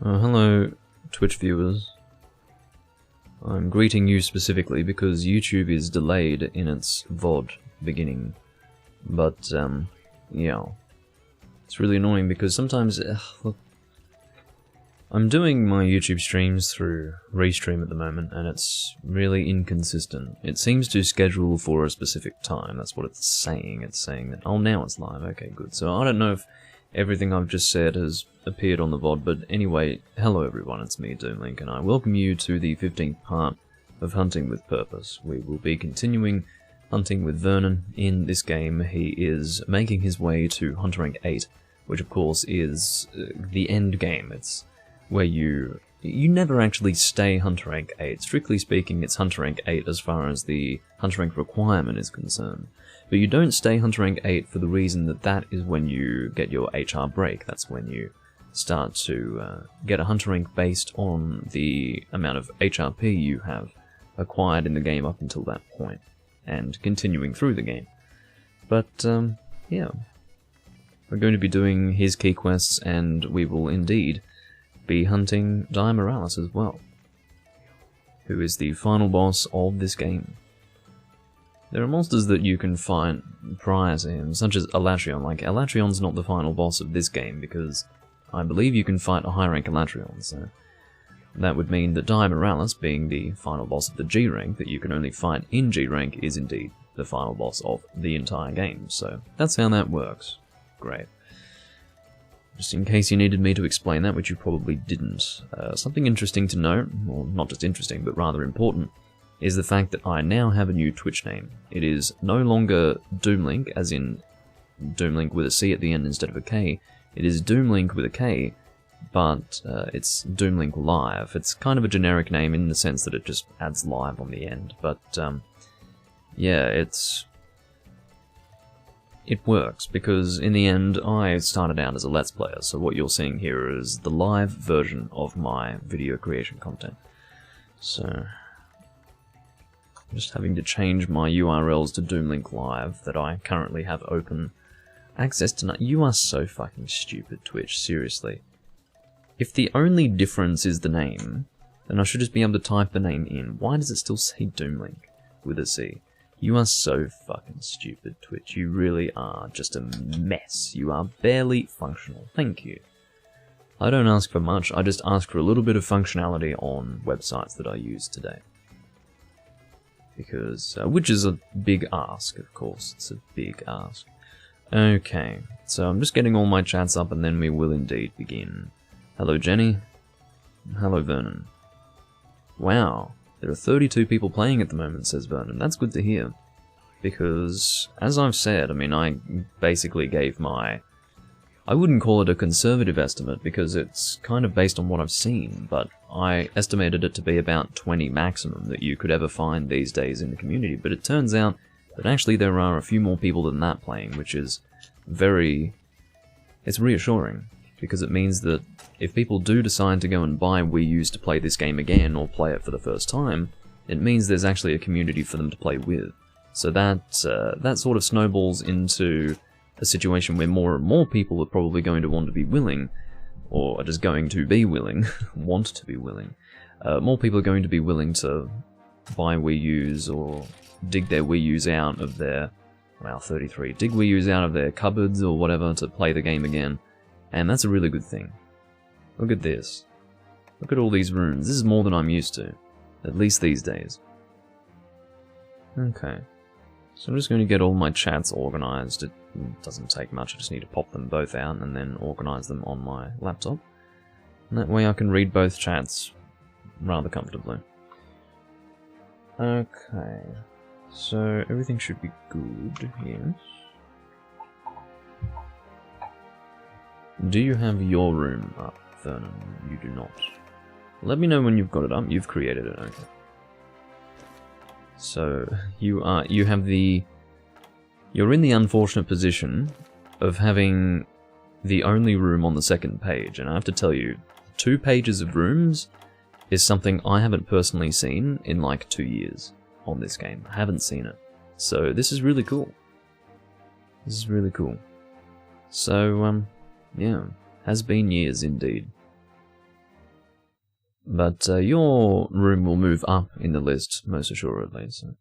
Hello, Twitch viewers. I'm greeting you specifically because YouTube is delayed in its VOD beginning. But, yeah. It's really annoying because sometimes, look, I'm doing my YouTube streams through Restream at the moment, and it's really inconsistent. It seems to schedule for a specific time, that's what it's saying. It's saying that, oh, now it's live, okay, good. So I don't know if everything I've just said has appeared on the VOD, but anyway, hello everyone, it's me, Doomlink, and I welcome you to the 15th part of Hunting with Purpose. We will be continuing hunting with Vernon. In this game, he is making his way to Hunter Rank 8, which of course is the end game. It's where you never actually stay Hunter Rank 8. Strictly speaking, it's Hunter Rank 8 as far as the Hunter Rank requirement is concerned. But you don't stay Hunter Rank 8 for the reason that that is when you get your HR break. That's when you start to get a Hunter Rank based on the amount of HRP you have acquired in the game up until that point, and continuing through the game. But, yeah. We're going to be doing his key quests, and we will indeed be hunting Miralis as well, who is the final boss of this game. There are monsters that you can fight prior to him, such as Elatrion. Like, Elatrion's not the final boss of this game, because I believe you can fight a high-rank Elatrion, so that would mean that Miralis, being the final boss of the G rank that you can only fight in G rank, is indeed the final boss of the entire game. So that's how that works. Great. Just in case you needed me to explain that, which you probably didn't. Something interesting to note, or not just interesting, but rather important, is the fact that I now have a new Twitch name. It is no longer Doomlink, as in Doomlink with a C at the end instead of a K. It is Doomlink with a K, but it's Doomlink Live. It's kind of a generic name in the sense that it just adds live on the end, but yeah, it works, because in the end I started out as a Let's Player, so what you're seeing here is the live version of my video creation content. So I'm just having to change my URLs to Doomlink Live that I currently have open access to. You are so fucking stupid, Twitch, seriously. If the only difference is the name, then I should just be able to type the name in. Why does it still say Doomlink with a C? You are so fucking stupid, Twitch. You really are just a mess. You are barely functional. Thank you. I don't ask for much, I just ask for a little bit of functionality on websites that I use today. Because, which is a big ask, of course. It's a big ask. Okay, so I'm just getting all my chats up and then we will indeed begin. Hello Jenny. Hello Vernon. Wow, there are 32 people playing at the moment, says Vernon. That's good to hear. Because, as I've said, I mean, I basically gave my... I wouldn't call it a conservative estimate because it's kind of based on what I've seen, but I estimated it to be about 20 maximum that you could ever find these days in the community, but it turns out that actually there are a few more people than that playing, which is very... it's reassuring, because it means that if people do decide to go and buy Wii U's to play this game again, or play it for the first time, it means there's actually a community for them to play with. So that sort of snowballs into a situation where more and more people are probably going to want to be willing, or are just going to be willing, want to be willing. More people are going to be willing to buy Wii U's or dig their Wii U's out of their, wow, 33, dig Wii U's out of their cupboards or whatever to play the game again, and that's a really good thing. Look at this. Look at all these rooms. This is more than I'm used to, at least these days. Okay. So I'm just going to get all my chats organized. It doesn't take much, I just need to pop them both out and then organize them on my laptop. And that way I can read both chats rather comfortably. Okay. So everything should be good, yes. Do you have your room up, Vernon? You do not. Let me know when you've got it up. You've created it, okay. So, you're in the unfortunate position of having the only room on the second page, and I have to tell you, 2 pages of rooms is something I haven't personally seen in like 2 years on this game. I haven't seen it. So, this is really cool. This is really cool. So, yeah, has been years indeed. But your room will move up in the list, most assuredly, so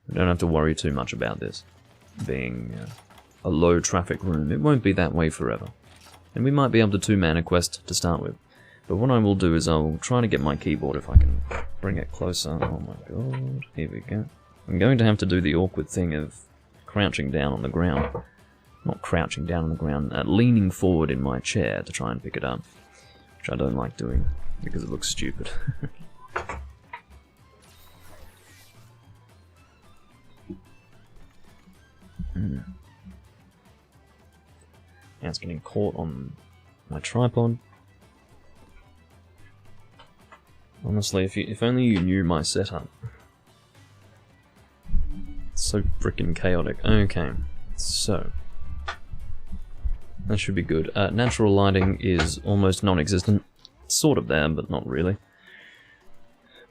we don't have to worry too much about this being a low traffic room. It won't be that way forever. And we might be able to two-man a quest to start with. But what I will do is I'll try to get my keyboard if I can bring it closer. Oh my god, here we go. I'm going to have to do the awkward thing of crouching down on the ground. Not crouching down on the ground, leaning forward in my chair to try and pick it up. Which I don't like doing, because it looks stupid. Yeah, it's getting caught on my tripod. Honestly, if only you knew my setup. It's so freaking chaotic. Okay, so that should be good. Natural lighting is almost non-existent. Sort of there, but not really.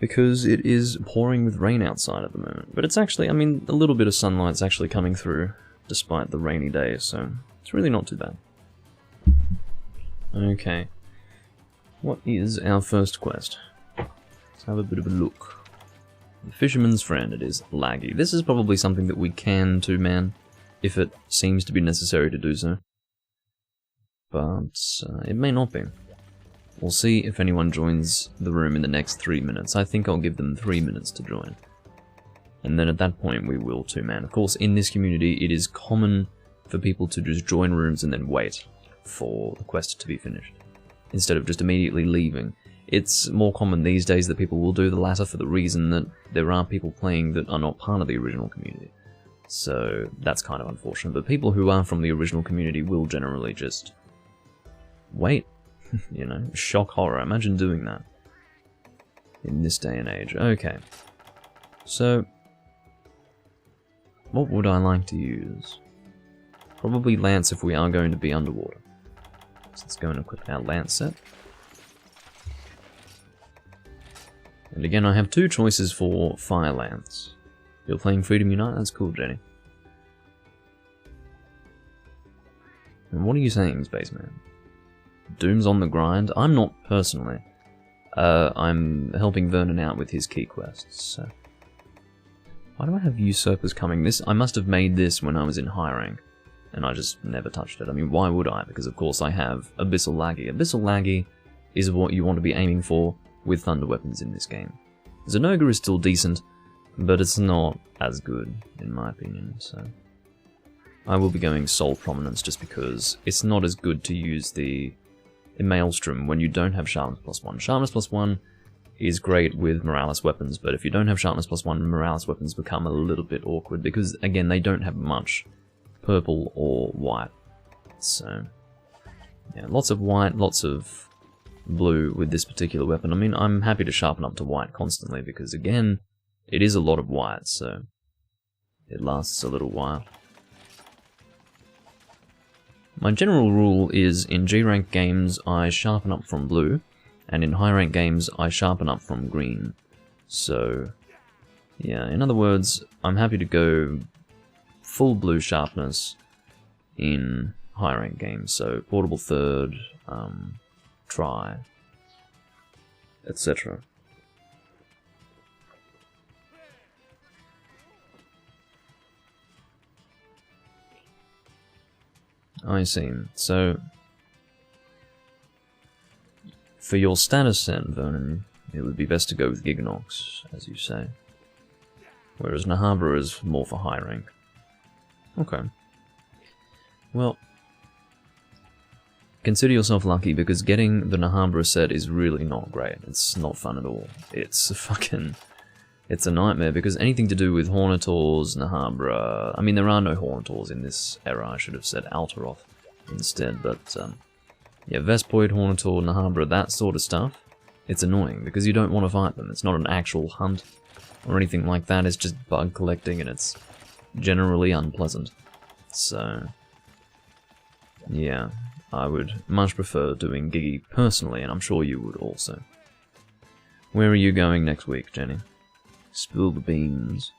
Because it is pouring with rain outside at the moment. But it's actually, I mean, a little bit of sunlight's actually coming through, despite the rainy days, so it's really not too bad. Okay. What is our first quest? Let's have a bit of a look. The Fisherman's Friend, it is laggy. This is probably something that we can two-man, if it seems to be necessary to do so. But it may not be. We'll see if anyone joins the room in the next 3 minutes. I think I'll give them 3 minutes to join. And then at that point we will two-man. Of course, in this community it is common for people to just join rooms and then wait for the quest to be finished, instead of just immediately leaving. It's more common these days that people will do the latter for the reason that there are people playing that are not part of the original community. So that's kind of unfortunate, but people who are from the original community will generally just wait. You know, shock horror. Imagine doing that in this day and age. Okay. So, what would I like to use? Probably Lance if we are going to be underwater. So let's go and equip our Lance set. And again, I have two choices for Fire Lance. You're playing Freedom Unite? That's cool, Jenny. And what are you saying, Spaceman? Doom's on the grind? I'm not personally. I'm helping Vernon out with his key quests, so... Why do I have usurpers coming? I must have made this when I was in high rank, and I just never touched it. I mean, why would I? Because of course I have Abyssal Laggy. Abyssal Laggy is what you want to be aiming for with thunder weapons in this game. Zenogre is still decent, but it's not as good, in my opinion, so... I will be going Soul Prominence just because it's not as good to use the Maelstrom when you don't have Sharpness +1. Sharpness +1 is great with Miralis weapons, but if you don't have Sharpness +1, Miralis weapons become a little bit awkward because, again, they don't have much purple or white. So, yeah, lots of white, lots of blue with this particular weapon. I mean, I'm happy to sharpen up to white constantly because, again, it is a lot of white, so it lasts a little while. My general rule is in G-rank games I sharpen up from blue, and in high rank games I sharpen up from green. So, yeah, in other words, I'm happy to go full blue sharpness in high rank games, so portable third, try, etc. I see. So, for your status set, Vernon, it would be best to go with Giganox, as you say. Whereas Nahabra is more for high rank. Okay. Well, consider yourself lucky because getting the Nahabra set is really not great. It's not fun at all. It's a nightmare because anything to do with Hornitaurs, Nahabra... I mean, there are no Hornitaurs in this era. I should have said Alteroth instead, but... yeah, Vespoid, Hornitaur, Nahabra, that sort of stuff. It's annoying because you don't want to fight them. It's not an actual hunt or anything like that. It's just bug collecting and it's generally unpleasant. So... yeah, I would much prefer doing Gigi personally, and I'm sure you would also. Where are you going next week, Jenny? Spill the beans.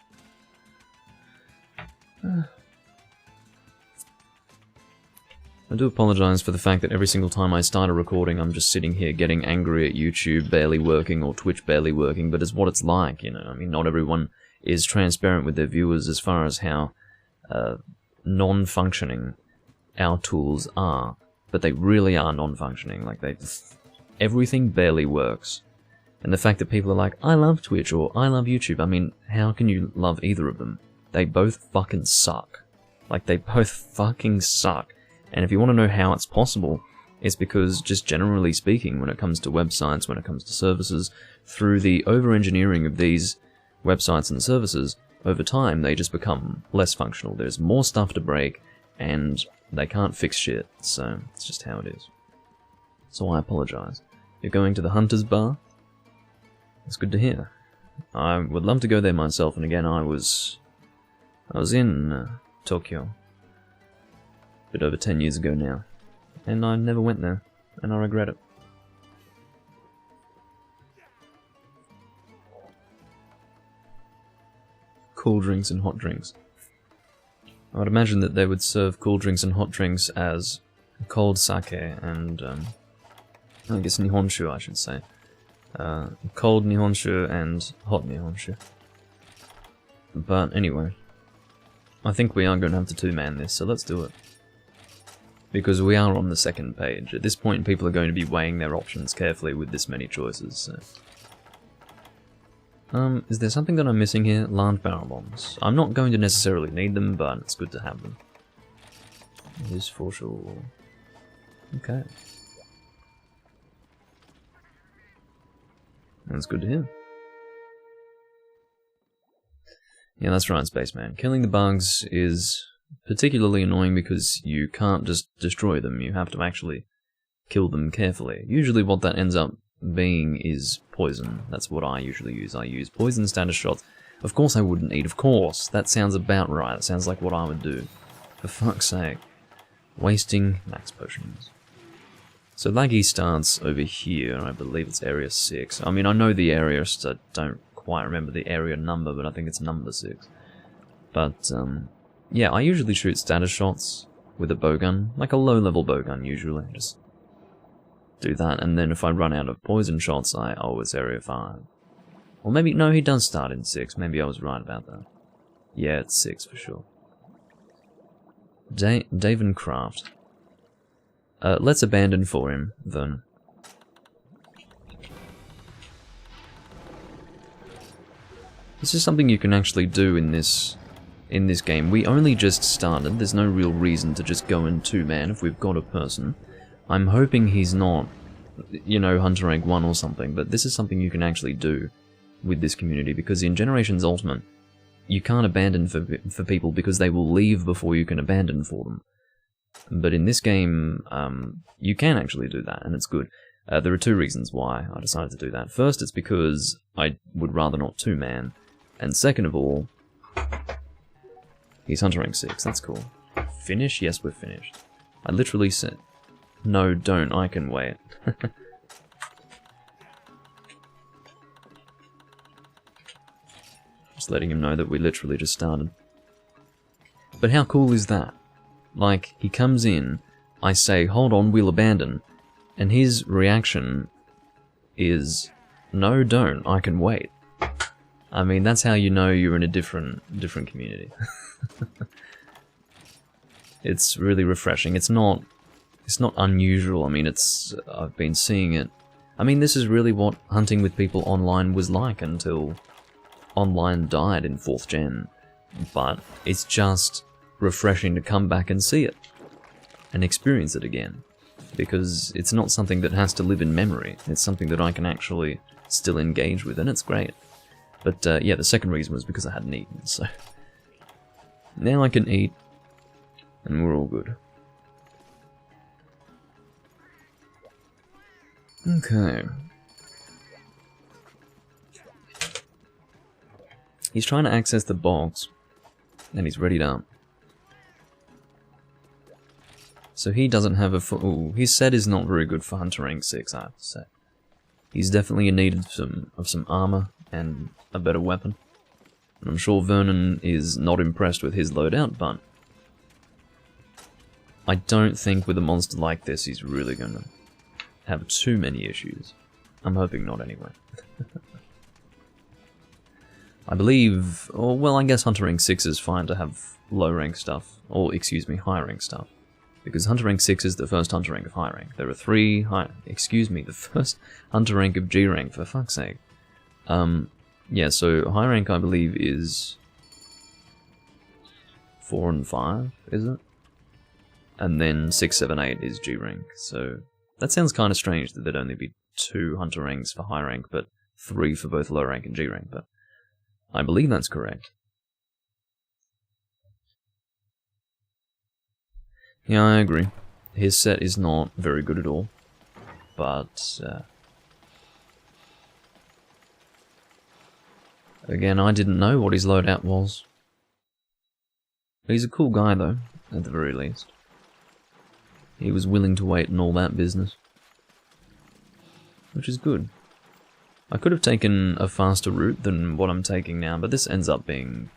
I do apologize for the fact that every single time I start a recording, I'm just sitting here getting angry at YouTube barely working or Twitch barely working, but it's what it's like, you know. I mean, not everyone is transparent with their viewers as far as how non-functioning our tools are, but they really are non-functioning. Like, everything barely works. And the fact that people are like, I love Twitch or I love YouTube, I mean, how can you love either of them? They both fucking suck. Like, they both fucking suck. And if you want to know how it's possible, it's because, just generally speaking, when it comes to websites, when it comes to services, through the over-engineering of these websites and services, over time they just become less functional. There's more stuff to break, and they can't fix shit, so it's just how it is. So I apologize. You're going to the Hunter's Bar? It's good to hear. I would love to go there myself, and again, I was in Tokyo. Bit over 10 years ago now, and I never went there, and I regret it. Cool drinks and hot drinks. I would imagine that they would serve cool drinks and hot drinks as cold sake and, I guess nihonshu, I should say. Cold nihonshu and hot nihonshu. But anyway, I think we are going to have to two-man this, so let's do it. Because we are on the second page. At this point, people are going to be weighing their options carefully with this many choices, so. Is there something that I'm missing here? Large barrel bombs. I'm not going to necessarily need them, but it's good to have them. It is for sure. Okay. That's good to hear. Yeah, that's right, Spaceman. Killing the bugs is particularly annoying because you can't just destroy them, you have to actually kill them carefully. Usually what that ends up being is poison. That's what I usually use. I use poison status shots. Of course I wouldn't eat, of course. That sounds about right. It sounds like what I would do. For fuck's sake. Wasting max potions. So Laggy starts over here, I believe it's area 6. I mean, I know the area, so I don't quite remember the area number, but I think it's number 6. But, yeah, I usually shoot status shots with a bowgun, like a low-level bowgun usually, just do that, and then if I run out of poison shots, it's area 5. Or maybe, no, he does start in 6, maybe I was right about that. Yeah, it's 6 for sure. Dave and Craft. Let's abandon for him, Vernon. This is something you can actually do in this game. We only just started, there's no real reason to just go in two-man if we've got a person. I'm hoping he's not, you know, Hunter Rank 1 or something, but this is something you can actually do with this community, because in Generations Ultimate, you can't abandon for people because they will leave before you can abandon for them. But in this game, you can actually do that, and it's good. There are two reasons why I decided to do that. First, it's because I would rather not two-man, and second of all, he's Hunter Rank 6, that's cool. Finish? Yes, we're finished. I literally said, no, don't, I can wait. Just letting him know that we literally just started. But how cool is that? Like, he comes in, I say, hold on, we'll abandon, and his reaction is, no, don't, I can wait. I mean, that's how you know you're in a different community. It's really refreshing. It's not unusual. I mean, I've been seeing it. I mean, this is really what hunting with people online was like until online died in 4th gen. But it's just refreshing to come back and see it and experience it again, because it's not something that has to live in memory. It's something that I can actually still engage with, and it's great. But yeah, the second reason was because I hadn't eaten, so now I can eat and we're all good. Okay. He's trying to access the box, and he's readied up. So he doesn't have a ooh, his set is not very good for Hunter Rank 6, I have to say. He's definitely in need of some armor and a better weapon. And I'm sure Vernon is not impressed with his loadout, but I don't think with a monster like this he's really going to have too many issues. I'm hoping not anyway. I believe, or well, I guess Hunter Rank 6 is fine to have low rank stuff, or excuse me, high rank stuff. Because Hunter Rank 6 is the first Hunter Rank of high rank. There are the first Hunter Rank of G rank, for fuck's sake. Yeah, so high rank I believe is 4 and 5, is it? And then 6, 7, 8 is G rank, so that sounds kind of strange that there'd only be 2 Hunter Ranks for high rank, but 3 for both low rank and G rank, but I believe that's correct. Yeah, I agree. His set is not very good at all, but again, I didn't know what his loadout was. He's a cool guy though, at the very least. He was willing to wait and all that business, which is good. I could have taken a faster route than what I'm taking now, but this ends up being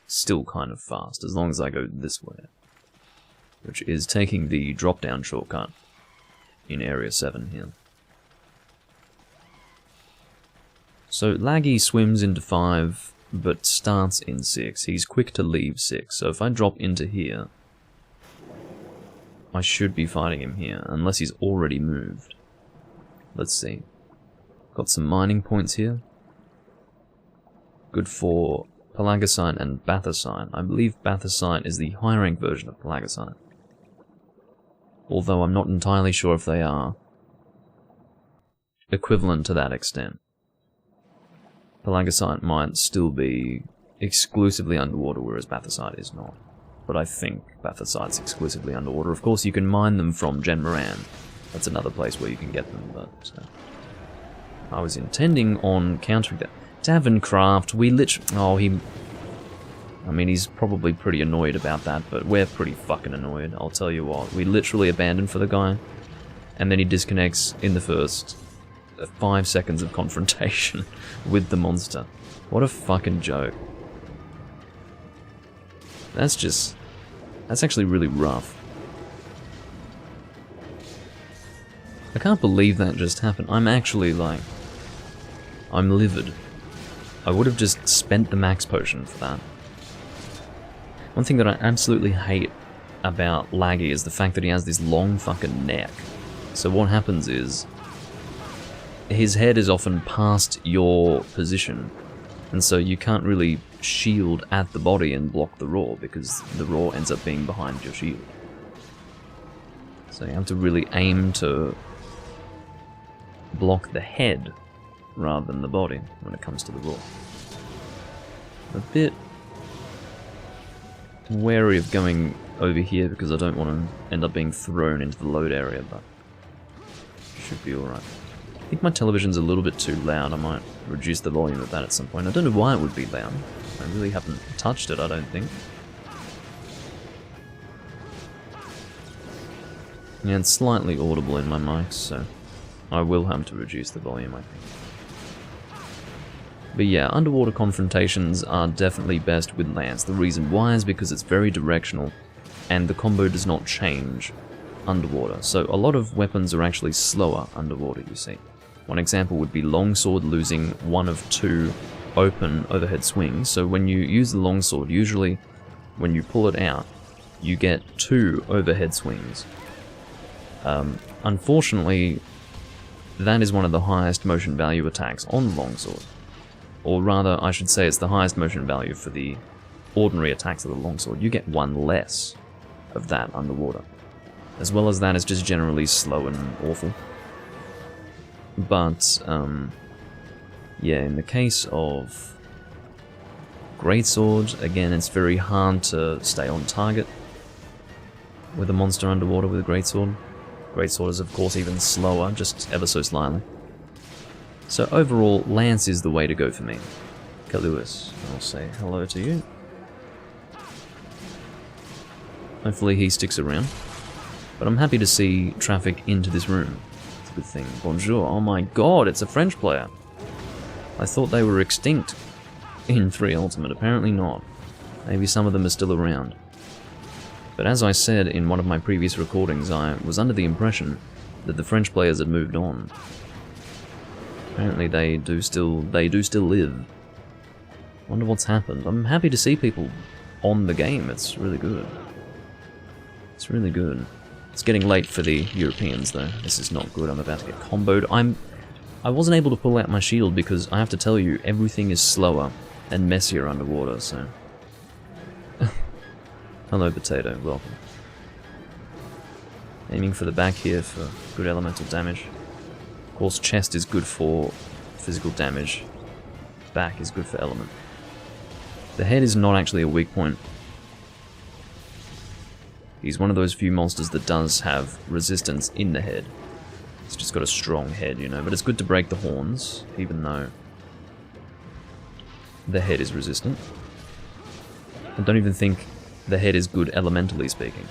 still kind of fast, as long as I go this way. Which is taking the drop-down shortcut in Area 7 here. So Laggy swims into 5, but starts in 6. He's quick to leave 6, so if I drop into here, I should be fighting him here, unless he's already moved. Let's see. Got some mining points here. Good for Pelagosite and Bathosite. I believe Bathosite is the high rank version of Pelagosite. Although I'm not entirely sure if they are equivalent to that extent. Pelagosite might still be exclusively underwater, whereas Bathosite is not. But I think Bathosite's exclusively underwater. Of course, you can mine them from Gen Moran. That's another place where you can get them, but I was intending on countering that. Davencraft, we literally... I mean, he's probably pretty annoyed about that, but we're pretty fucking annoyed, I'll tell you what. We literally abandoned for the guy, and then he disconnects in the first 5 seconds of confrontation with the monster. What a fucking joke. That's actually really rough. I can't believe that just happened. I'm actually, like... I'm livid. I would have just spent the max potion for that. One thing that I absolutely hate about Laggy is the fact that he has this long fucking neck. So what happens is, his head is often past your position, and so you can't really shield at the body and block the roar, because the roar ends up being behind your shield. So you have to really aim to block the head rather than the body when it comes to the roar. A bit wary of going over here because I don't want to end up being thrown into the load area, but should be alright. I think my television's a little bit too loud. I might reduce the volume of that at some point. I don't know why it would be loud. I really haven't touched it, I don't think. Yeah, it's slightly audible in my mics, so I will have to reduce the volume, I think. But yeah, underwater confrontations are definitely best with Lance. The reason why is because it's very directional, and the combo does not change underwater. So a lot of weapons are actually slower underwater, you see. One example would be Longsword losing 1 of 2 open overhead swings. So when you use the Longsword, usually when you pull it out, you get 2 overhead swings. Unfortunately, that is one of the highest motion value attacks on the Longsword. Or rather, I should say it's the highest motion value for the ordinary attacks of the Longsword. You get 1 less of that underwater. As well as that, it's just generally slow and awful. But, yeah, in the case of Greatsword, again, it's very hard to stay on target with a monster underwater with a Greatsword. Greatsword is, of course, even slower, just ever so slightly. So overall, Lance is the way to go for me. Kaluis, I'll say hello to you. Hopefully he sticks around. But I'm happy to see traffic into this room. It's a good thing. Bonjour. Oh my god, it's a French player. I thought they were extinct in 3 Ultimate. Apparently not. Maybe some of them are still around. But as I said in one of my previous recordings, I was under the impression that the French players had moved on. Apparently they do still live. Wonder what's happened. I'm happy to see people on the game. It's really good. It's really good. It's getting late for the Europeans though. This is not good. I'm about to get comboed. I wasn't able to pull out my shield because I have to tell you, everything is slower and messier underwater, so... Hello, Potato. Welcome. Aiming for the back here for good elemental damage. Of course, chest is good for physical damage. Back is good for element. The head is not actually a weak point. He's one of those few monsters that does have resistance in the head. It's just got a strong head, you know, but it's good to break the horns, even though the head is resistant. I don't even think the head is good elementally speaking.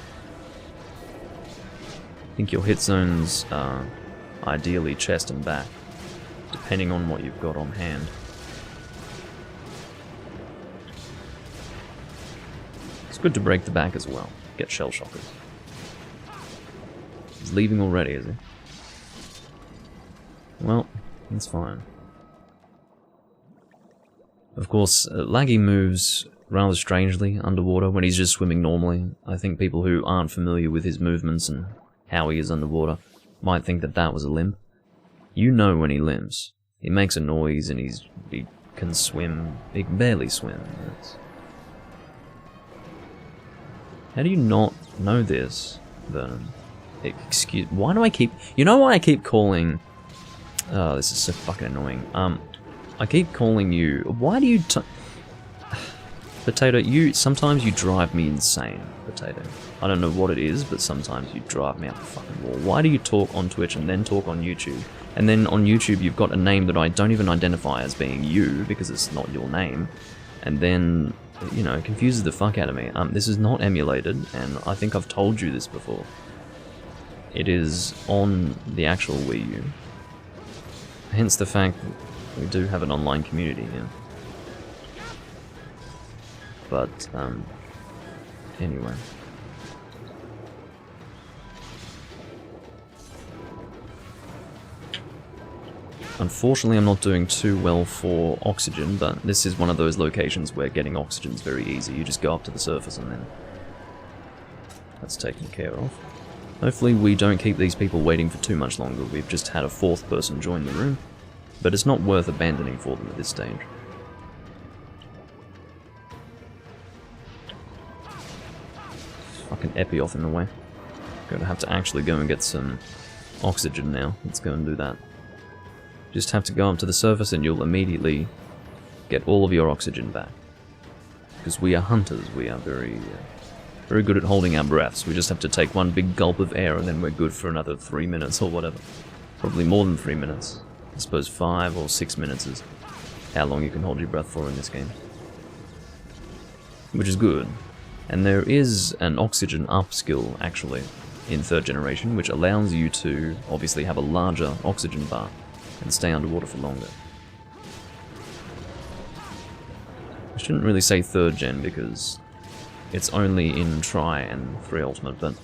I think your hit zones are ideally chest and back, depending on what you've got on hand. It's good to break the back as well. Get shell shockers. He's leaving already, is he? Well, that's fine. Of course, Laggy moves rather strangely underwater when he's just swimming normally. I think people who aren't familiar with his movements and how he is underwater might think that that was a limp. You know when he limps. He makes a noise and he can swim. He can barely swim. How do you not know this, Vernon? Why do I keep... You know why I keep calling... Oh, this is so fucking annoying. I keep calling you... Why do you... Potato, sometimes you drive me insane, Potato. I don't know what it is, but sometimes you drive me up the fucking wall. Why do you talk on Twitch and then talk on YouTube? And then on YouTube you've got a name that I don't even identify as being you, because it's not your name. And then, you know, it confuses the fuck out of me. This is not emulated, and I think I've told you this before. It is on the actual Wii U. Hence the fact that we do have an online community here. But, anyway. Unfortunately, I'm not doing too well for oxygen, but this is one of those locations where getting oxygen is very easy. You just go up to the surface and then that's taken care of. Hopefully we don't keep these people waiting for too much longer. We've just had a fourth person join the room, but it's not worth abandoning for them at this stage. Fucking Epi off in the way. Gonna have to actually go and get some oxygen now. Let's go and do that. Just have to go up to the surface and you'll immediately get all of your oxygen back. Because we are hunters, we are very good at holding our breaths. We just have to take one big gulp of air and then we're good for another 3 minutes or whatever. Probably more than 3 minutes. I suppose 5 or 6 minutes is how long you can hold your breath for in this game. Which is good. And there is an oxygen up skill, actually, in 3rd generation, which allows you to obviously have a larger oxygen bar and stay underwater for longer. I shouldn't really say 3rd gen because it's only in Tri and 3 Ultimate, but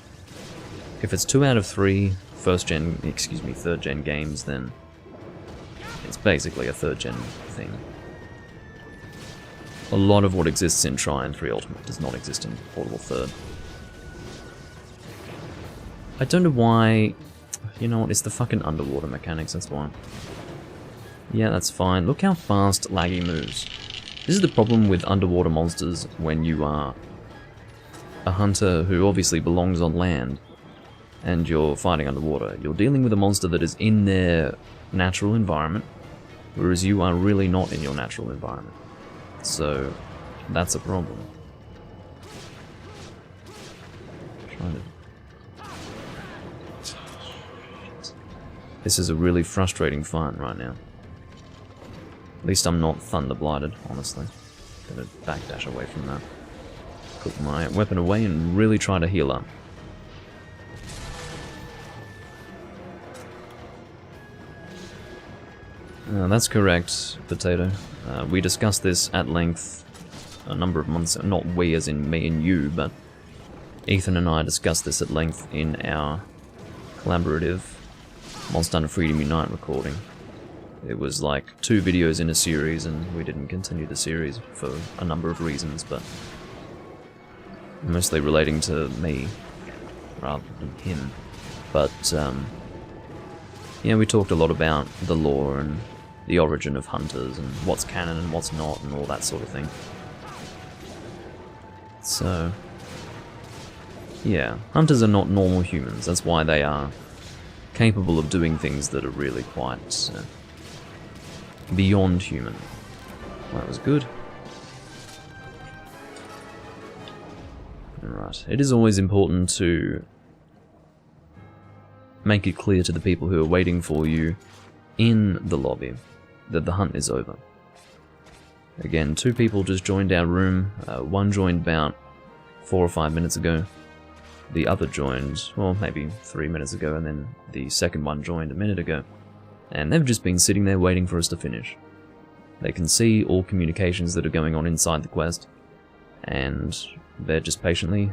if it's 2 out of 3 3rd gen games, then it's basically a 3rd gen thing. A lot of what exists in Tri and 3 Ultimate does not exist in Portable 3rd. I don't know why... You know what, it's the fucking underwater mechanics, that's why. Yeah, that's fine. Look how fast Laggy moves. This is the problem with underwater monsters when you are a hunter who obviously belongs on land and you're fighting underwater. You're dealing with a monster that is in their natural environment, whereas you are really not in your natural environment. So, that's a problem. This is a really frustrating fight right now. At least I'm not thunder blighted, honestly. Gonna backdash away from that. Put my weapon away and really try to heal up. That's correct, Potato. We discussed this at length a number of months, not we as in me and you, but Ethan and I discussed this at length in our collaborative Monster Hunter Freedom Unite recording. It was like 2 videos in a series, and we didn't continue the series for a number of reasons, but mostly relating to me rather than him. But yeah, we talked a lot about the lore and the origin of hunters and what's canon and what's not and all that sort of thing. So yeah, hunters are not normal humans. That's why they are capable of doing things that are really quite beyond human. That was good. Alright, it is always important to make it clear to the people who are waiting for you in the lobby that the hunt is over. Again, 2 people just joined our room. One joined about 4 or 5 minutes ago. The other joined, well, maybe 3 minutes ago, and then the second one joined a minute ago. And they've just been sitting there waiting for us to finish. They can see all communications that are going on inside the quest, and they're just patiently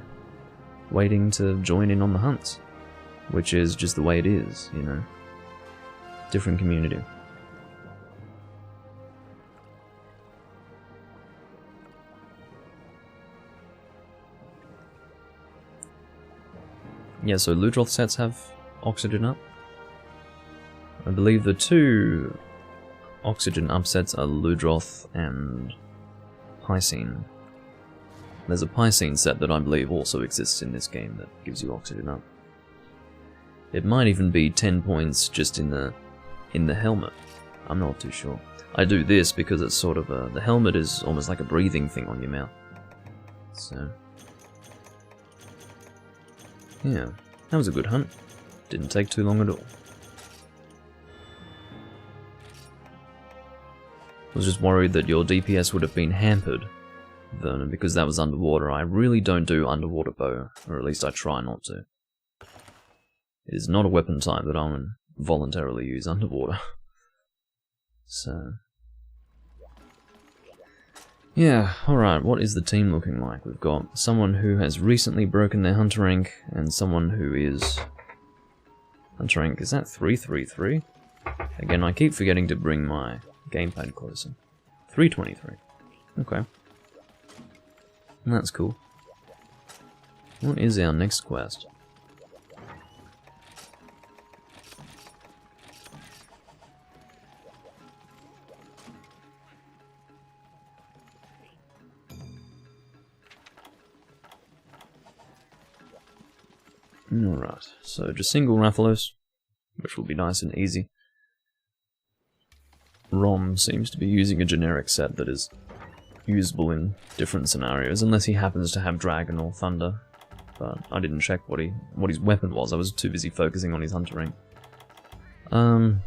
waiting to join in on the hunts, which is just the way it is, you know. Different community. Yeah, so Ludroth sets have oxygen up. I believe the 2 oxygen upsets are Ludroth and Piscine. There's a Piscine set that I believe also exists in this game that gives you oxygen up. It might even be 10 points just in the helmet. I'm not too sure. I do this because it's sort of the helmet is almost like a breathing thing on your mouth. So yeah, that was a good hunt. Didn't take too long at all. I was just worried that your DPS would have been hampered, Vernon, because that was underwater. I really don't do underwater bow, or at least I try not to. It is not a weapon type that I would voluntarily use underwater. So yeah, alright, what is the team looking like? We've got someone who has recently broken their hunter rank, and someone who is... Hunter rank, is that 333? Again, I keep forgetting to bring my gamepad closer. 323. Okay. That's cool. What is our next quest? Alright, so just single Rathalos, which will be nice and easy. Rom seems to be using a generic set that is usable in different scenarios, unless he happens to have Dragon or Thunder. But I didn't check what his weapon was, I was too busy focusing on his hunter rank. Well,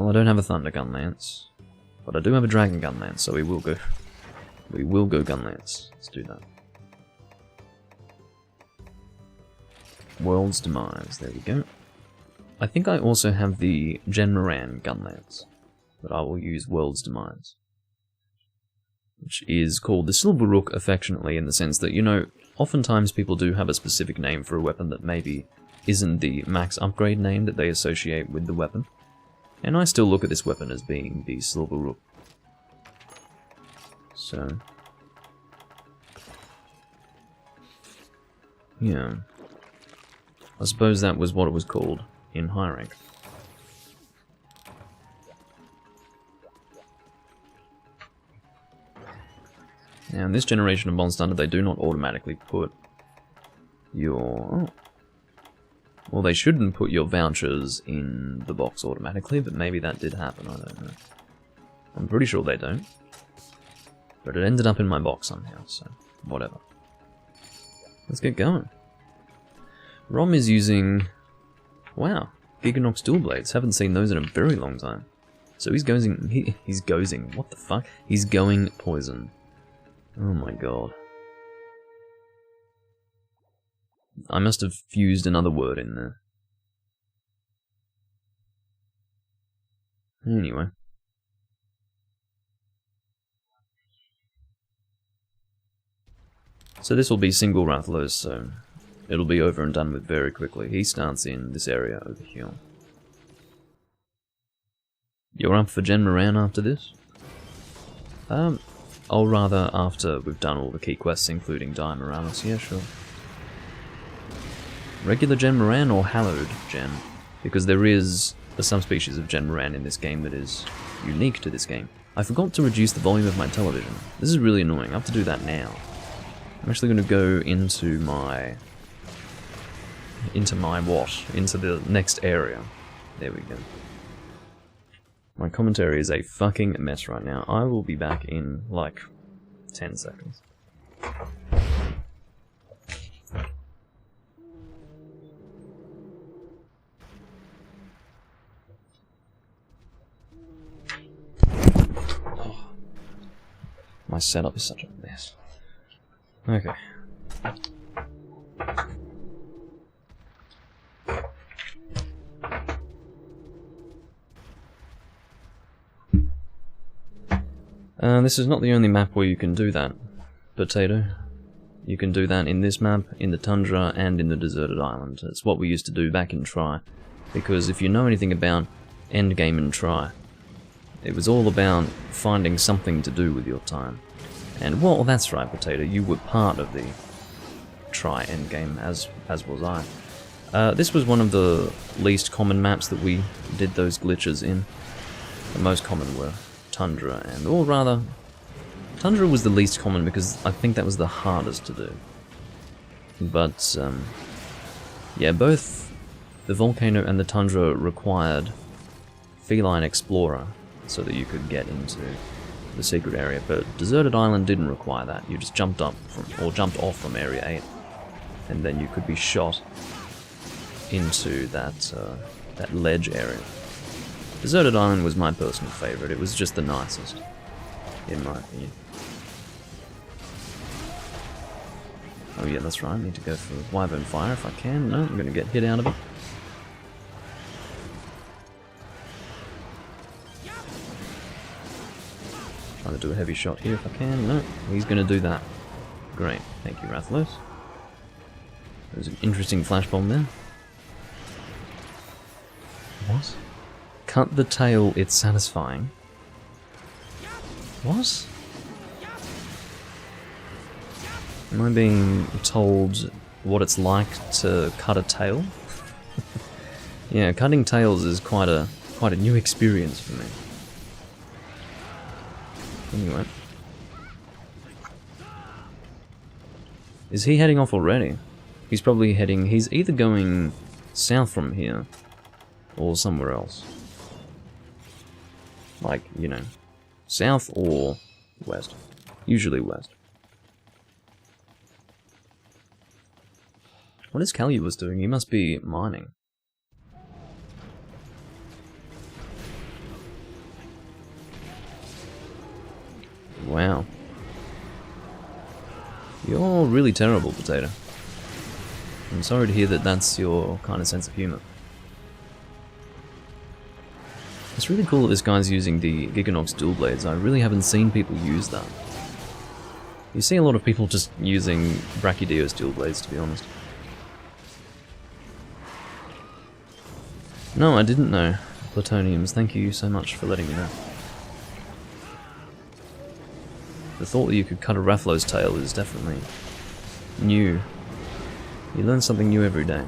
I don't have a Thunder Gun Lance, but I do have a Dragon Gun Lance, so we will go Gun Lance. Let's do that. World's Demise, there we go. I think I also have the Gen Moran Gun Lance, but I will use World's Demise, which is called the Silver Rook affectionately in the sense that, you know, oftentimes people do have a specific name for a weapon that maybe isn't the max upgrade name that they associate with the weapon, and I still look at this weapon as being the Silver Rook. So yeah, I suppose that was what it was called in high rank. Now, in this generation of Monster Hunter, they do not automatically put your... Well, they shouldn't put your vouchers in the box automatically, but maybe that did happen, I don't know. I'm pretty sure they don't. But it ended up in my box somehow, so whatever. Let's get going. Rom is using... Wow, Giganox Dual Blades. Haven't seen those in a very long time. So he's going... He's going... What the fuck? He's going poison. Oh my god. I must have fused another word in there. Anyway. So this will be single Rathalos, so it'll be over and done with very quickly. He starts in this area over here. You're up for Gen Moran after this? Or rather, after we've done all the key quests, including Die Miralis. Yeah, sure. Regular Gen Moran or Hallowed Gen? Because there is a subspecies of Gen Moran in this game that is unique to this game. I forgot to reduce the volume of my television. This is really annoying. I have to do that now. I'm actually going to go into my... Into the next area. There we go. My commentary is a fucking mess right now. I will be back in, like, 10 seconds. Oh, my setup is such a mess. Okay. This is not the only map where you can do that, Potato. You can do that in this map, in the Tundra, and in the Deserted Island. It's what we used to do back in Try. Because if you know anything about endgame in Try, it was all about finding something to do with your time. And, well, that's right, Potato, you were part of the Try endgame, as was I. This was one of the least common maps that we did those glitches in. The most common were Tundra, and, or rather, Tundra was the least common because I think that was the hardest to do. But, yeah, both the Volcano and the Tundra required Feline Explorer so that you could get into the secret area, but Deserted Island didn't require that. You just jumped up from, or jumped off from Area 8, and then you could be shot into that, that ledge area. Deserted Island was my personal favourite. It was just the nicest, in my opinion. Oh yeah, that's right, I need to go for Wyvern Fire if I can. No, I'm going to get hit out of it. Trying to do a heavy shot here if I can. No, he's going to do that. Great, thank you, Rathalos. There's an interesting flash bomb there. What? Cut the tail, it's satisfying. What? Am I being told what it's like to cut a tail? Yeah, cutting tails is quite a new experience for me. Anyway. Is he heading off already? He's probably heading... He's either going south from here or somewhere else. Like, you know, south or west. Usually west. What is Calubus doing? He must be mining. Wow. You're really terrible, Potato. I'm sorry to hear that that's your kind of sense of humor. It's really cool that this guy's using the Giganox dual blades. I really haven't seen people use that. You see a lot of people just using Brachydios dual blades, to be honest. No, I didn't know. Plutoniums, thank you so much for letting me know. The thought that you could cut a Rathalos tail is definitely new. You learn something new every day.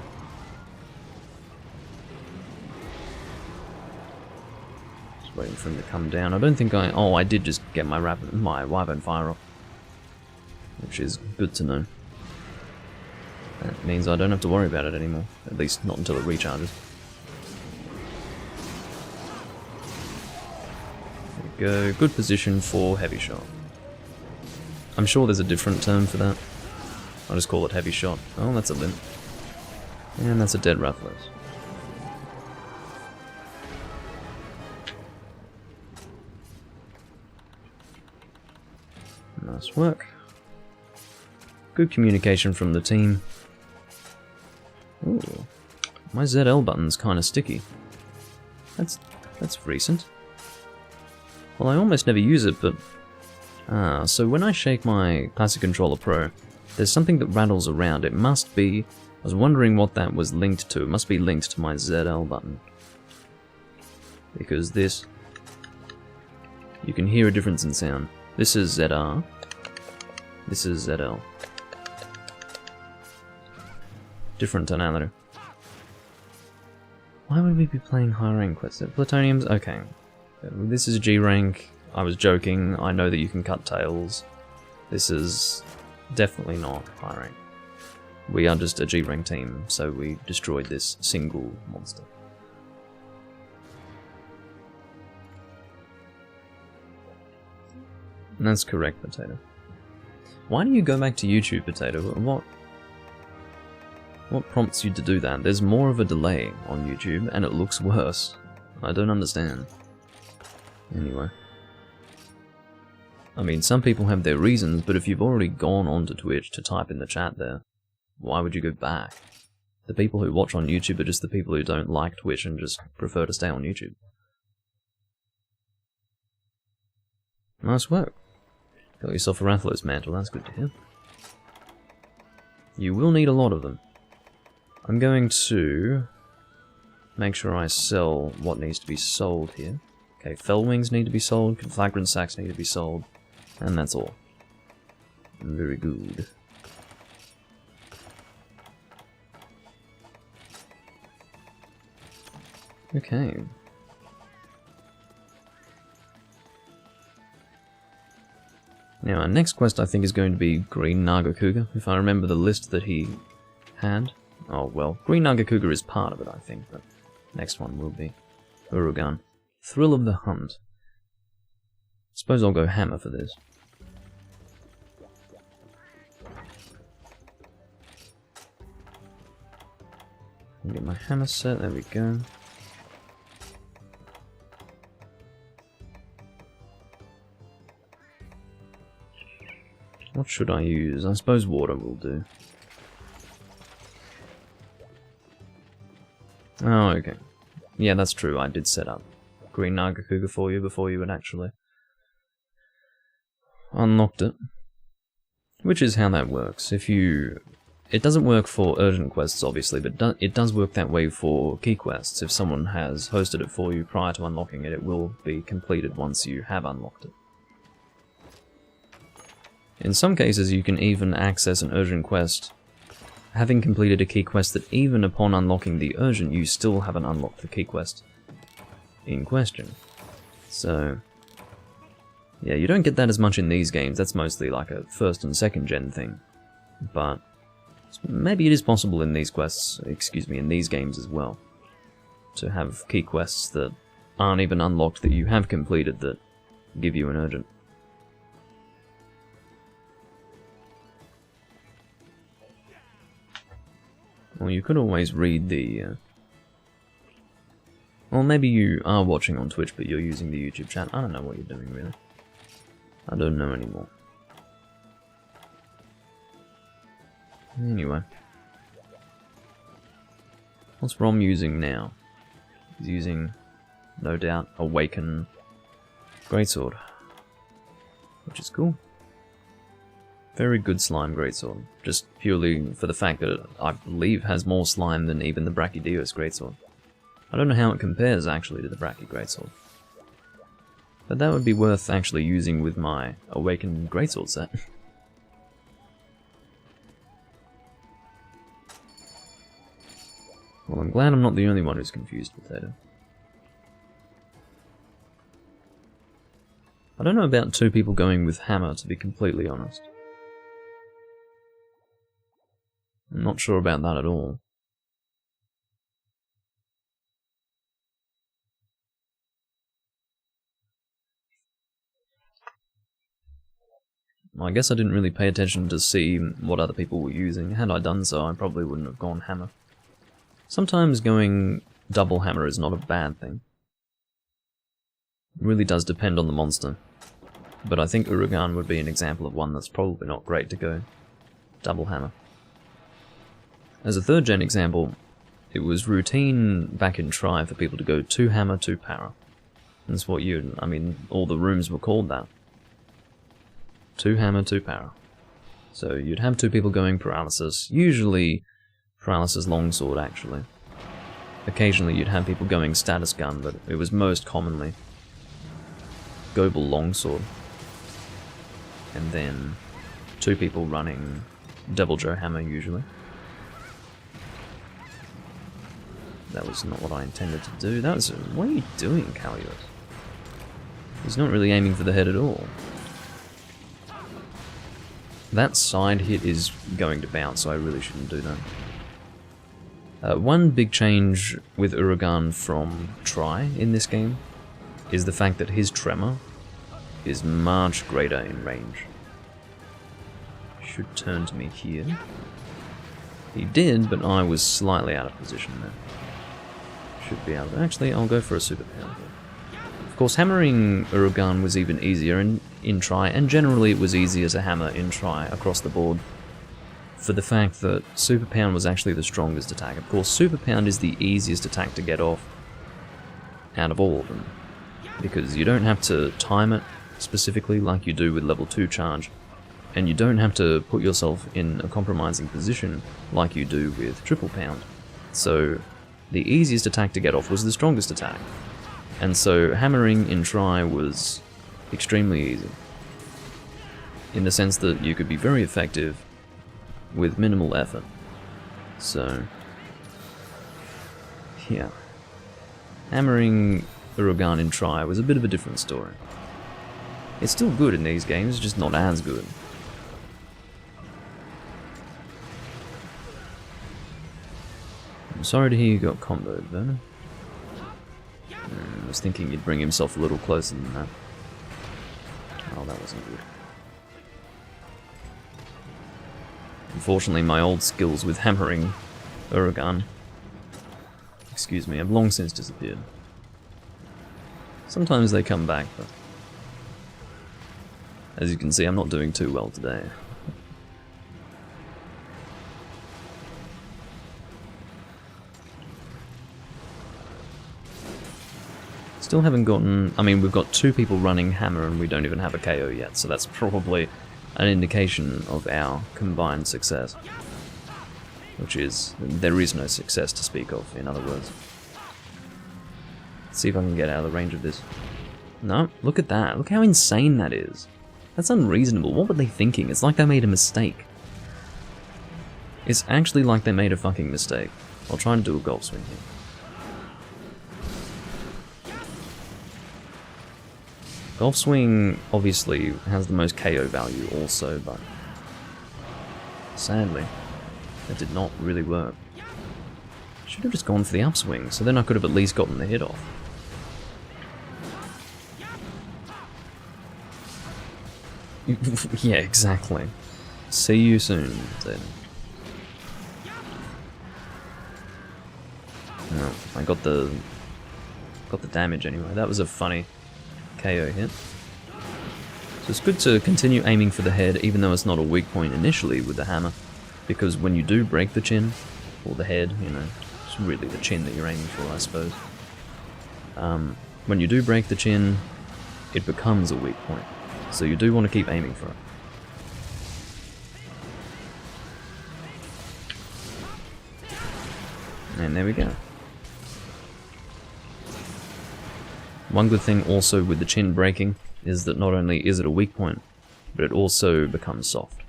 Just waiting for him to come down. I don't think I... Oh, I did just get my Wyvern Fire off. Which is good to know. That means I don't have to worry about it anymore. At least not until it recharges. There we go. Good position for heavy shot. I'm sure there's a different term for that. I'll just call it heavy shot. Oh, that's a limp. And that's a dead Rathalos. Nice work. Good communication from the team. Ooh. My ZL button's kinda sticky. That's recent. Well, I almost never use it, but... Ah, so when I shake my Classic Controller Pro, There's something that rattles around. It must be... I was wondering what that was linked to. It must be linked to my ZL button. Because this... You can hear a difference in sound. This is ZR. This is ZL. Different tonality. Why would we be playing high rank quests? Plutoniums? Okay. This is G rank. I was joking. I know that you can cut tails. This is definitely not high rank. We are just a G rank team, so we destroyed this single monster. And that's correct, Potato. Why do you go back to YouTube, Potato? What prompts you to do that? There's more of a delay on YouTube, and it looks worse. I don't understand. Anyway. I mean, some people have their reasons, but if you've already gone onto Twitch to type in the chat there, why would you go back? The people who watch on YouTube are just the people who don't like Twitch and just prefer to stay on YouTube. Nice work. Got yourself a Rathalos mantle, that's good to hear. You will need a lot of them. I'm going to make sure I sell what needs to be sold here. Okay, fell wings need to be sold, conflagrant sacks need to be sold, and that's all. Very good. Okay. Now our next quest I think is going to be Green Naga Cougar, if I remember the list that he had. Oh well, Green Naga Cougar is part of it I think, but next one will be Urugan. Thrill of the Hunt. Suppose I'll go hammer for this. I'll get my hammer set, there we go. What should I use? I suppose water will do. Oh, okay. Yeah, that's true, I did set up Green Naga Cougar for you before you had actually unlocked it. Which is how that works. If you... It doesn't work for urgent quests, obviously, but it does work that way for key quests. If someone has hosted it for you prior to unlocking it, it will be completed once you have unlocked it. In some cases, you can even access an urgent quest, having completed a key quest that even upon unlocking the urgent, you still haven't unlocked the key quest in question. So, yeah, you don't get that as much in these games. That's mostly like a first and second gen thing. But maybe it is possible in these quests, excuse me, in these games as well, to have key quests that aren't even unlocked that you have completed that give you an urgent. Well, you could always read the... Well, maybe you are watching on Twitch, but you're using the YouTube chat. I don't know what you're doing, really. I don't know anymore. Anyway. What's Rom using now? He's using, no doubt, Awaken Greatsword. Which is cool. Very good slime greatsword, just purely for the fact that it, I believe, has more slime than even the Brachydios greatsword. I don't know how it compares actually to the Brachy greatsword, but that would be worth actually using with my Awakened greatsword set. Well, I'm glad I'm not the only one who's confused, Potato. I don't know about two people going with hammer, to be completely honest. I'm not sure about that at all. I guess I didn't really pay attention to see what other people were using. Had I done so, I probably wouldn't have gone hammer. Sometimes going double hammer is not a bad thing. It really does depend on the monster. But I think Urugan would be an example of one that's probably not great to go double hammer. As a third gen example, it was routine back in Tri for people to go 2 hammer, 2 para. That's what all the rooms were called that. 2 hammer, 2 para. So you'd have two people going Paralysis, usually Paralysis Longsword actually. Occasionally you'd have people going Status Gun, but it was most commonly Goebel Longsword. And then two people running Devil Joe Hammer usually. That was not what I intended to do. That was... What are you doing, Callius? He's not really aiming for the head at all. That side hit is going to bounce, so I really shouldn't do that. One big change with Uragan from Try in this game is the fact that his tremor is much greater in range. Should turn to me here. He did, but I was slightly out of position there. Should be able to... Actually, I'll go for a super power here. Of course, hammering Uragan was even easier in Try, and generally it was easier to hammer in Try across the board, for the fact that Super Pound was actually the strongest attack. Of course, Super Pound is the easiest attack to get off out of all of them, because you don't have to time it specifically like you do with level 2 charge, and you don't have to put yourself in a compromising position like you do with Triple Pound. So the easiest attack to get off was the strongest attack, and so hammering in Try was extremely easy, in the sense that you could be very effective with minimal effort. So yeah, hammering Uragan in Try was a bit of a different story. It's still good in these games, just not as good. I'm sorry to hear you got comboed, Vernon. I was thinking you'd bring himself a little closer than that. Oh, that wasn't good. Unfortunately, my old skills with hammering Uragan, excuse me, have long since disappeared. Sometimes they come back, but as you can see, I'm not doing too well today. Still haven't gotten... I mean, we've got two people running hammer and we don't even have a KO yet, so that's probably an indication of our combined success. Which is, there is no success to speak of, in other words. Let's see if I can get out of the range of this. No, look at that. Look how insane that is. That's unreasonable. What were they thinking? It's like they made a mistake. It's actually like they made a fucking mistake. I'll try and do a golf swing here. Golf swing obviously has the most KO value also, but sadly, that did not really work. Should have just gone for the upswing, so then I could have at least gotten the hit off. Yeah, exactly. See you soon, Zayden. No, I got the damage anyway. That was a funny KO hit. So it's good to continue aiming for the head, even though it's not a weak point initially with the hammer, because when you do break the chin, or the head, you know, it's really the chin that you're aiming for, I suppose. When you do break the chin, it becomes a weak point, so you do want to keep aiming for it. And there we go. One good thing also with the chin breaking is that not only is it a weak point, but it also becomes soft.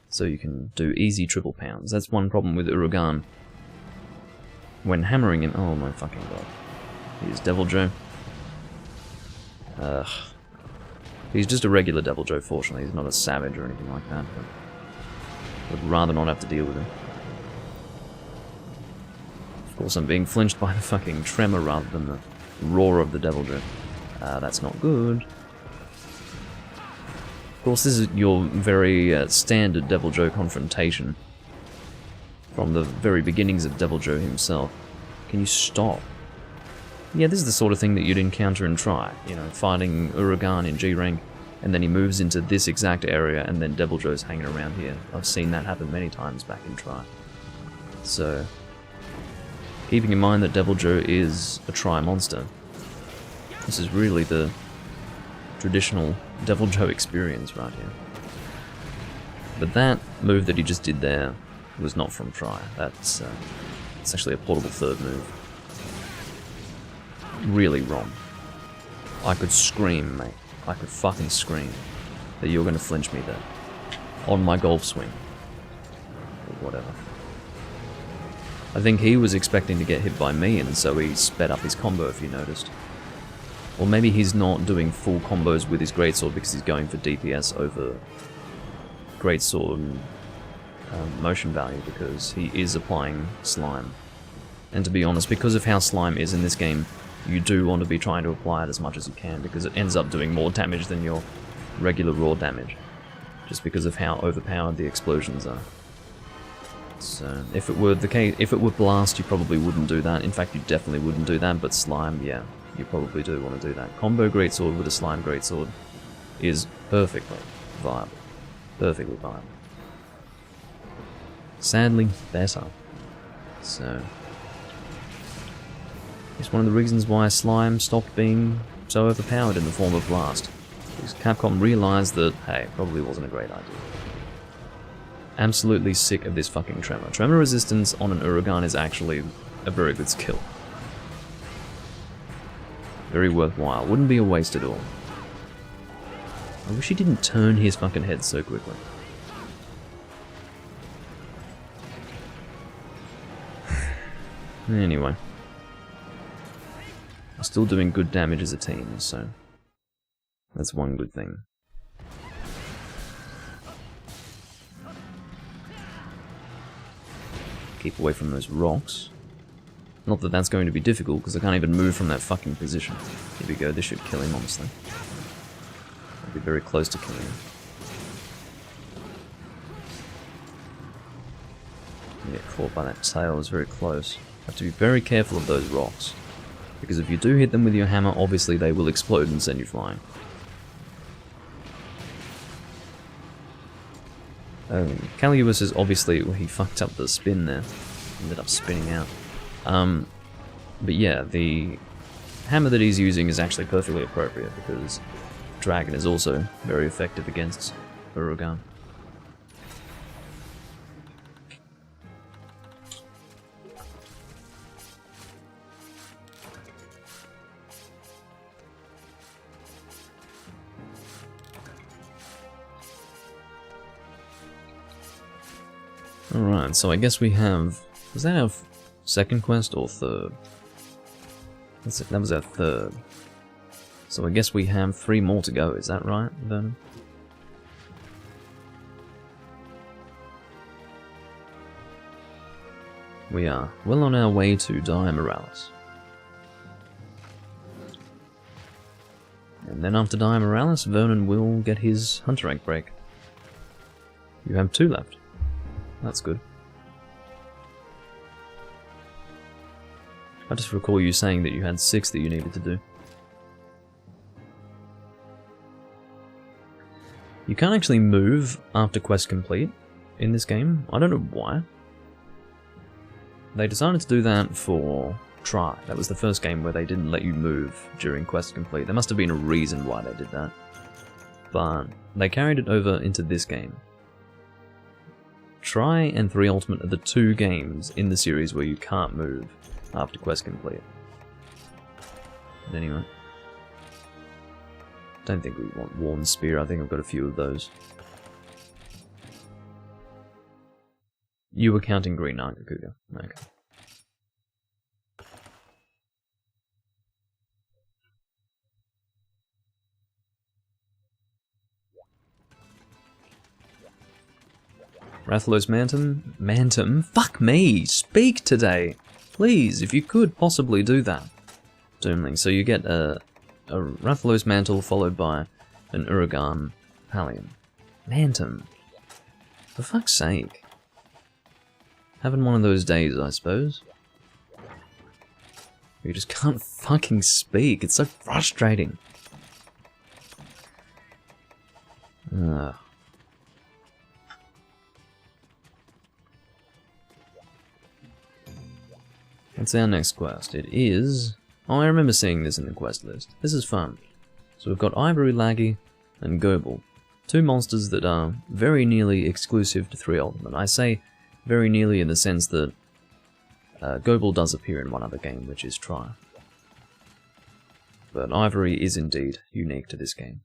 So you can do easy triple pounds. That's one problem with Uragan. When hammering him... Oh my fucking god. He's Devil Joe. He's just a regular Devil Joe, fortunately. He's not a savage or anything like that. But would rather not have to deal with him. Of course, I'm being flinched by the fucking tremor rather than the roar of the Devil Joe. That's not good. Of course, this is your very standard Devil Joe confrontation from the very beginnings of Devil Joe himself. Can you stop? Yeah, this is the sort of thing that you'd encounter in Try. You know, fighting Uragan in G rank, and then he moves into this exact area, and then Devil Joe's hanging around here. I've seen that happen many times back in Try. So, keeping in mind that Devil Joe is a Try monster, this is really the traditional Devil Joe experience right here. But that move that he just did there was not from try. That's it's actually a portable third move. Really wrong. I could scream, mate. I could fucking scream that you're gonna flinch me there. On my golf swing. Or whatever. I think he was expecting to get hit by me, and so he sped up his combo, if you noticed. Or maybe he's not doing full combos with his greatsword because he's going for DPS over greatsword motion value, because he is applying slime. And to be honest, because of how slime is in this game, you do want to be trying to apply it as much as you can, because it ends up doing more damage than your regular raw damage, just because of how overpowered the explosions are. So, if it were the case, if it were blast, you probably wouldn't do that. In fact, you definitely wouldn't do that, but slime, yeah, you probably do want to do that. Combo greatsword with a slime greatsword is perfectly viable. Perfectly viable. Sadly, better. So, it's one of the reasons why slime stopped being so overpowered in the form of blast. Because Capcom realized that, hey, it probably wasn't a great idea. Absolutely sick of this fucking tremor. Tremor resistance on an Uragan is actually a very good skill. Very worthwhile. Wouldn't be a waste at all. I wish he didn't turn his fucking head so quickly. Anyway. We're still doing good damage as a team, so that's one good thing. Keep away from those rocks. Not that that's going to be difficult, because I can't even move from that fucking position. Here we go, this should kill him, honestly. I'll be very close to killing him. Get caught by that tail, it's very close. Have to be very careful of those rocks, because if you do hit them with your hammer, obviously they will explode and send you flying. Caligubus is obviously, well, he fucked up the spin there. Ended up spinning out. But yeah, the hammer that he's using is actually perfectly appropriate, because Dragon is also very effective against Uragan. Alright, so I guess we have... Was that our second quest or third? That was our third. So I guess we have 3 more to go, is that right, Vernon? We are well on our way to die Miralis. And then after die Miralis, Vernon will get his hunter rank break. You have 2 left. That's good. I just recall you saying that you had 6 that you needed to do. You can't actually move after quest complete in this game. I don't know why. They decided to do that for Try. That was the first game where they didn't let you move during quest complete. There must have been a reason why they did that. But they carried it over into this game. Try and 3 Ultimate are the 2 games in the series where you can't move after quest complete. But anyway. Don't think we want Worn Spear, I think I've got a few of those. You were counting green, aren't you, Cougar? Okay. Rathalos Mantum? Fuck me! Speak today! Please, if you could possibly do that. Doomling. So you get a Rathalos Mantle followed by an Uragan Pallium. Mantum. For fuck's sake. Having one of those days, I suppose. You just can't fucking speak. It's so frustrating. Ugh. What's our next quest? It is... Oh, I remember seeing this in the quest list. This is fun. So we've got Ivory Laggy and Goebel. two monsters that are very nearly exclusive to 3 Ultimate. I say very nearly in the sense that Goebel does appear in one other game, which is Tri. But Ivory is indeed unique to this game.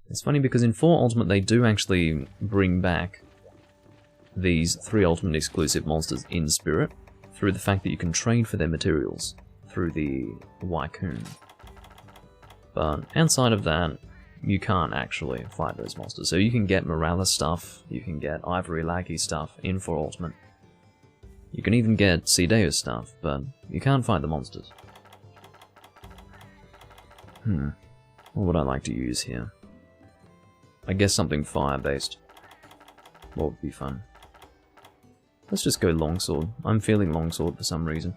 It's funny because in 4 Ultimate they do actually bring back these 3 Ultimate exclusive monsters in spirit through the fact that you can trade for their materials through the Wycoon. But outside of that, you can't actually fight those monsters. So you can get Miralis stuff, you can get Ivory Laggy stuff in 4 Ultimate. You can even get Cedeus stuff, but you can't fight the monsters. What would I like to use here? I guess something fire-based. What would be fun? Let's just go longsword. I'm feeling longsword for some reason.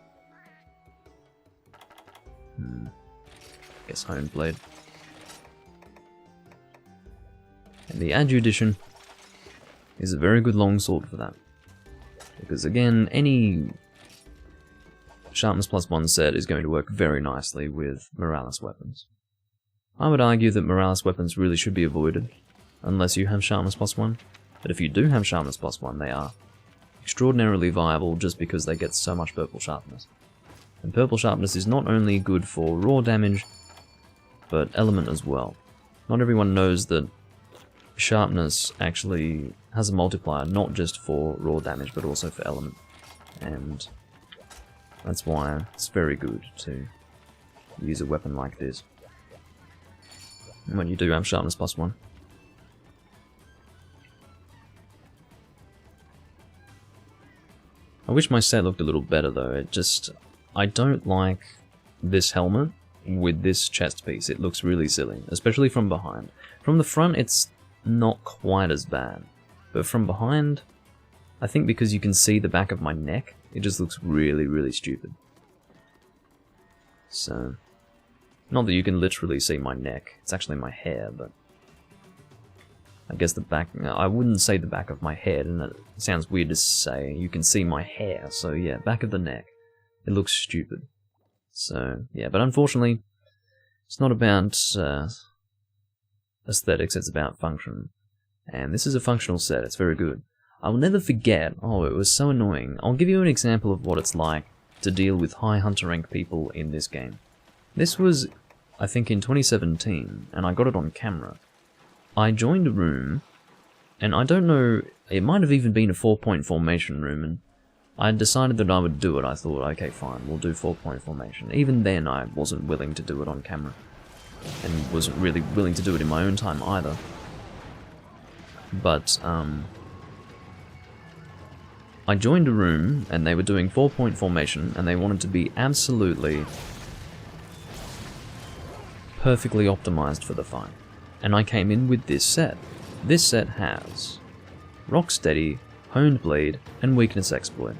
Guess honed blade. And the Adu edition is a very good longsword for that. Because again, any sharpness +1 set is going to work very nicely with Miralis weapons. I would argue that Miralis weapons really should be avoided, unless you have sharpness +1, but if you do have sharpness +1, they are extraordinarily viable just because they get so much purple sharpness. And purple sharpness is not only good for raw damage, but element as well. Not everyone knows that sharpness actually has a multiplier not just for raw damage, but also for element. And that's why it's very good to use a weapon like this when you do have sharpness +1. I wish my set looked a little better though. I don't like this helmet with this chest piece. It looks really silly, especially from behind. From the front it's not quite as bad, but from behind, I think because you can see the back of my neck, it just looks really, really stupid. So, not that you can literally see my neck, it's actually my hair, but I guess the back, I wouldn't say the back of my head, and it sounds weird to say, you can see my hair, so yeah, back of the neck. It looks stupid. So, yeah, but unfortunately, it's not about aesthetics, it's about function. And this is a functional set, it's very good. I will never forget, oh, it was so annoying. I'll give you an example of what it's like to deal with high hunter rank people in this game. This was, I think, in 2017, and I got it on camera. I joined a room, and I don't know, it might have even been a 4-point formation room, and I decided that I would do it. I thought, okay, fine, we'll do 4-point formation. Even then, I wasn't willing to do it on camera, and wasn't really willing to do it in my own time either. But, I joined a room, and they were doing 4-point formation, and they wanted to be absolutely perfectly optimized for the fight. And I came in with this set. This set has Rocksteady, Honed Blade, and Weakness Exploit.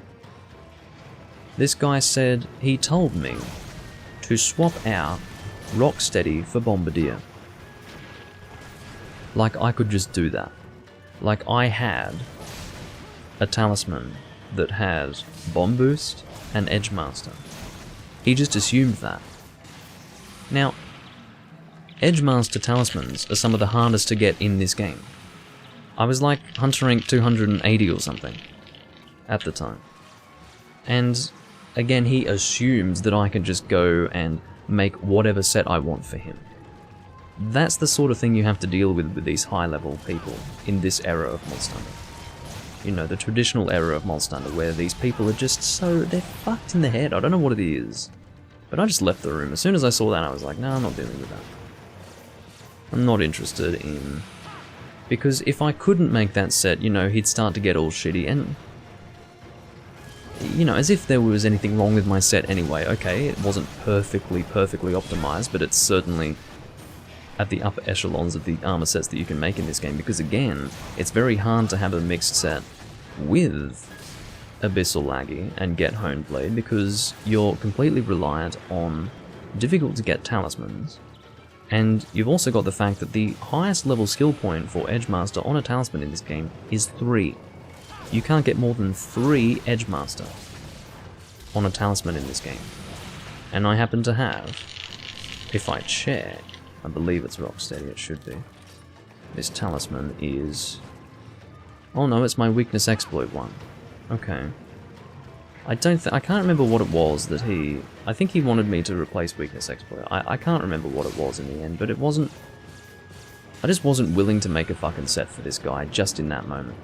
This guy said he told me to swap out Rocksteady for Bombardier. Like I could just do that. Like I had a talisman that has Bomb Boost and Edge Master. He just assumed that. Now, Edge Master talismans are some of the hardest to get in this game. I was like Hunter rank 280 or something at the time. And again, he assumes that I can just go and make whatever set I want for him. That's the sort of thing you have to deal with these high-level people in this era of Monster Hunter. You know, the traditional era of Monster Hunter, where these people are just so... they're fucked in the head. I don't know what it is. But I just left the room. As soon as I saw that, I was like, no, I'm not dealing with that. I'm not interested in... because if I couldn't make that set, you know, he'd start to get all shitty, and... you know, as if there was anything wrong with my set anyway. Okay, it wasn't perfectly optimized, but it's certainly at the upper echelons of the armor sets that you can make in this game, because again, it's very hard to have a mixed set with Abyssal Laggy and get Honed Blade, because you're completely reliant on difficult to get talismans, and you've also got the fact that the highest level skill point for Edgemaster on a talisman in this game is 3. You can't get more than 3 Edgemaster on a talisman in this game. And I happen to have, if I check, I believe it's Rocksteady, it should be. this talisman is... Oh no, it's my weakness exploit one. Okay. I can't remember what it was that he... I think he wanted me to replace weakness exploit. I can't remember what it was in the end, but it wasn't... I just wasn't willing to make a fucking set for this guy just in that moment.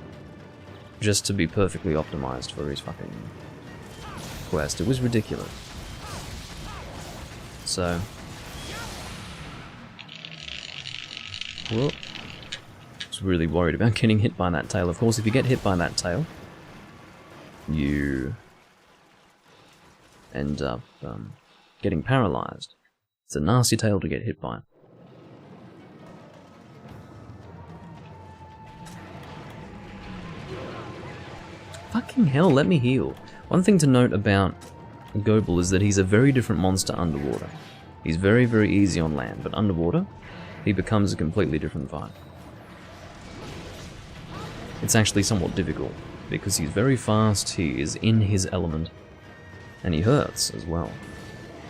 Just to be perfectly optimized for his fucking quest. It was ridiculous. So... Well... I was really worried about getting hit by that tail. Of course, if you get hit by that tail, you end up getting paralyzed. It's a nasty tail to get hit by. Fucking hell, let me heal. One thing to note about Goebel is that he's a very different monster underwater. He's very, very easy on land, but underwater, he becomes a completely different vibe. It's actually somewhat difficult, because he's very fast, he is in his element, and he hurts as well.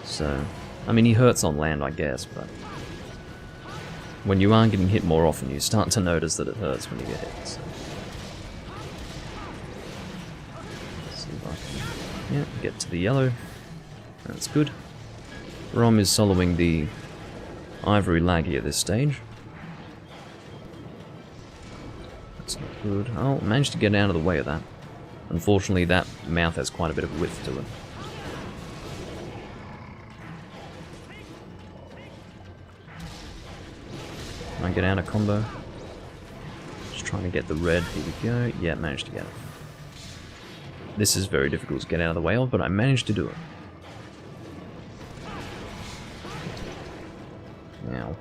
So, I mean, he hurts on land, I guess, but when you are getting hit more often, you start to notice that it hurts when you get hit. So. Let's see if I can, yeah, get to the yellow. That's good. Rom is soloing the ivory laggy at this stage. That's not good. Oh, managed to get out of the way of that. Unfortunately, that mouth has quite a bit of width to it. Can I get out of combo? Just trying to get the red. Here we go. Yeah, managed to get it. This is very difficult to get out of the way of, but I managed to do it. Now.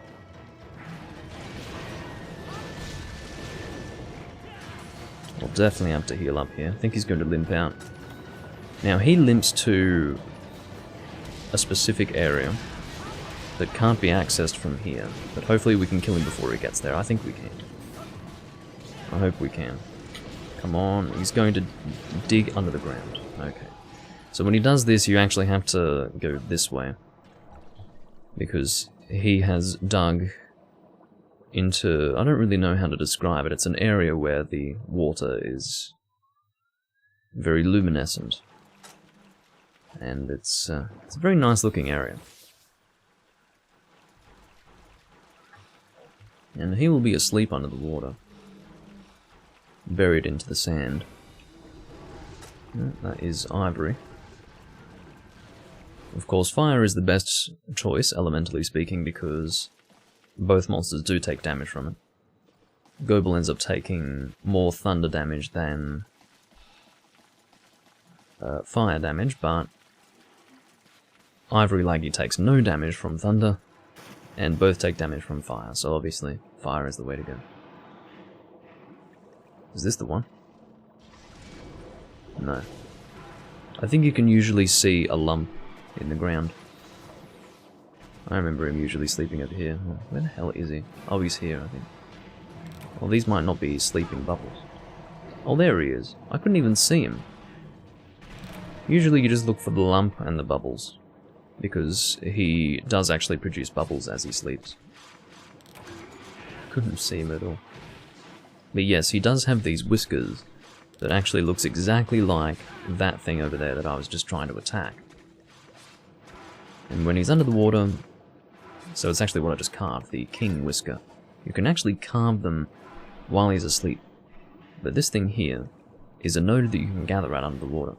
We'll definitely have to heal up here. I think he's going to limp out. Now, he limps to a specific area that can't be accessed from here, but hopefully we can kill him before he gets there. I think we can. I hope we can. Come on, he's going to dig under the ground. Okay. So when he does this, you actually have to go this way, because he has dug into... I don't really know how to describe it. It's an area where the water is very luminescent. And it's a very nice looking area. And he will be asleep under the water. Buried into the sand. That is ivory. Of course, fire is the best choice, elementally speaking, because both monsters do take damage from it. Goebel ends up taking more thunder damage than fire damage, but Ivory Laggy takes no damage from thunder, and both take damage from fire, so obviously fire is the way to go. Is this the one? No. I think you can usually see a lump in the ground. I remember him usually sleeping over here. Oh, where the hell is he? Oh, he's here, I think. Well, these might not be sleeping bubbles. Oh, there he is. I couldn't even see him. Usually you just look for the lump and the bubbles, because he does actually produce bubbles as he sleeps. Couldn't see him at all. But yes, he does have these whiskers that actually looks exactly like that thing over there that I was just trying to attack. And when he's under the water, so it's actually what I just carved, the king whisker. You can actually carve them while he's asleep. But this thing here is a node that you can gather out under the water.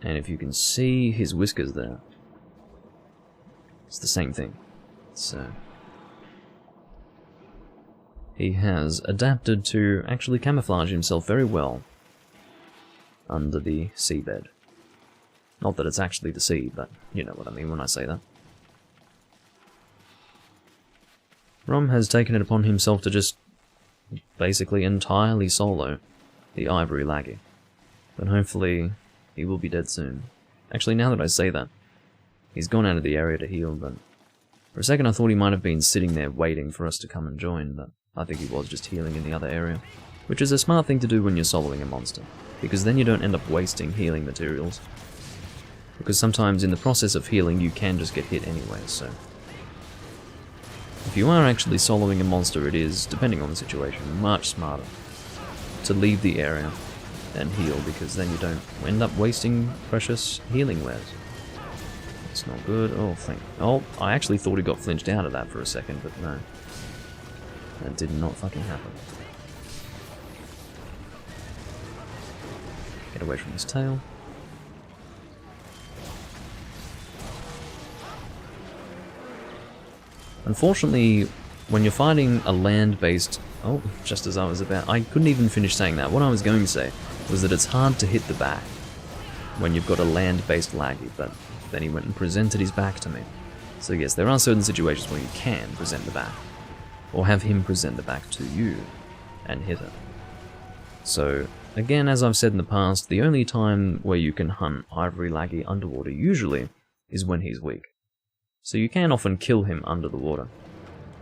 And if you can see his whiskers there, it's the same thing. So he has adapted to actually camouflage himself very well under the seabed. Not that it's actually the sea, but you know what I mean when I say that. Rom has taken it upon himself to just basically entirely solo the Ivory Laggy. But hopefully he will be dead soon. Actually, now that I say that, he's gone out of the area to heal, but for a second I thought he might have been sitting there waiting for us to come and join, but I think he was just healing in the other area. Which is a smart thing to do when you're soloing a monster, because then you don't end up wasting healing materials. Because sometimes in the process of healing you can just get hit anyway, so If you are actually soloing a monster, it is, depending on the situation, much smarter to leave the area and heal, because then you don't end up wasting precious healing wares. It's not good. Oh, I actually thought he got flinched out of that for a second, but no. That did not fucking happen. Get away from his tail. Unfortunately, when you're fighting a land-based... Oh, just as I was about... I couldn't even finish saying that. What I was going to say was that it's hard to hit the back when you've got a land-based laggy, but then he went and presented his back to me. So yes, there are certain situations where you can present the back, or have him present the back to you and hit it. So, again, as I've said in the past, the only time where you can hunt Ivory Laggy underwater usually is when he's weak. So you can often kill him under the water,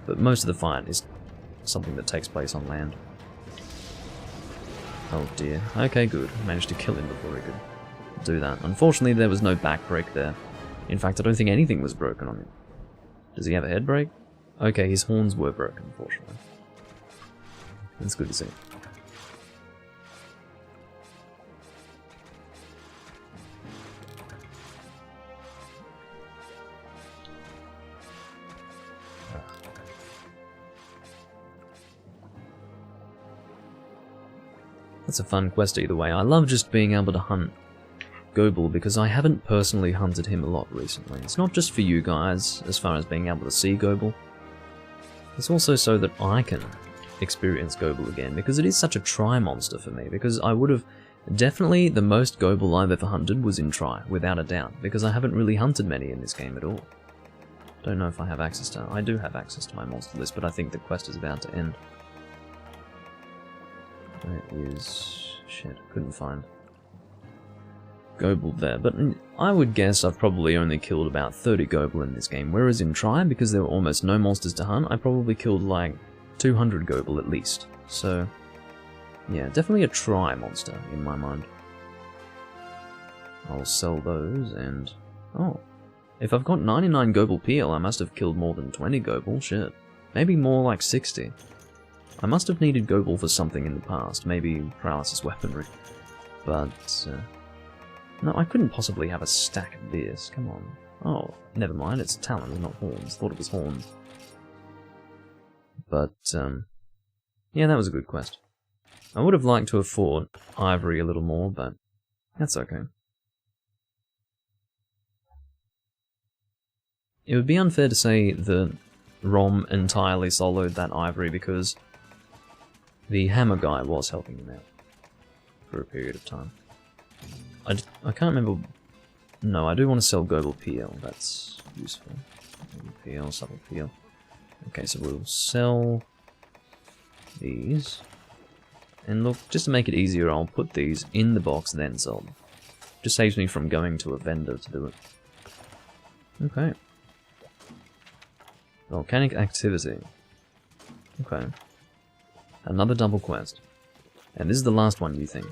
but most of the fight is something that takes place on land. Oh dear. Okay, good. Managed to kill him before he could do that. Unfortunately, there was no back break there. In fact, I don't think anything was broken on him. Does he have a head break? Okay, his horns were broken, unfortunately. That's good to see. That's a fun quest either way. I love just being able to hunt Goble because I haven't personally hunted him a lot recently. It's not just for you guys, as far as being able to see Goble. It's also so that I can experience Goble again, because it is such a try monster for me, because I would have... Definitely the most Goble I've ever hunted was in try, without a doubt, because I haven't really hunted many in this game at all. Don't know if I have access to... I do have access to my monster list, but I think the quest is about to end. Where is... shit, couldn't find Goble there, but I would guess I've probably only killed about 30 Goble in this game, whereas in Try, because there were almost no monsters to hunt, I probably killed like 200 Goble at least. So, yeah, definitely a Try monster in my mind. I'll sell those and... oh, if I've got 99 Goble Peel, I must have killed more than 20 Goble, shit. Maybe more like 60. I must have needed Goble for something in the past, maybe paralysis weaponry, but no, I couldn't possibly have a stack of this, come on. Oh, never mind, it's talons, not horns, thought it was horns. But, yeah, that was a good quest. I would have liked to have fought Ivory a little more, but that's okay. It would be unfair to say that Rom entirely soloed that Ivory, because the hammer guy was helping him out for a period of time. I can't remember... No, I do want to sell Goble PL, that's useful. Goble PL, subtle PL. Okay, so we'll sell these. And look, just to make it easier, I'll put these in the box, then sell them. Just saves me from going to a vendor to do it. Okay. Volcanic activity. Okay. Another double quest. And this is the last one, you think?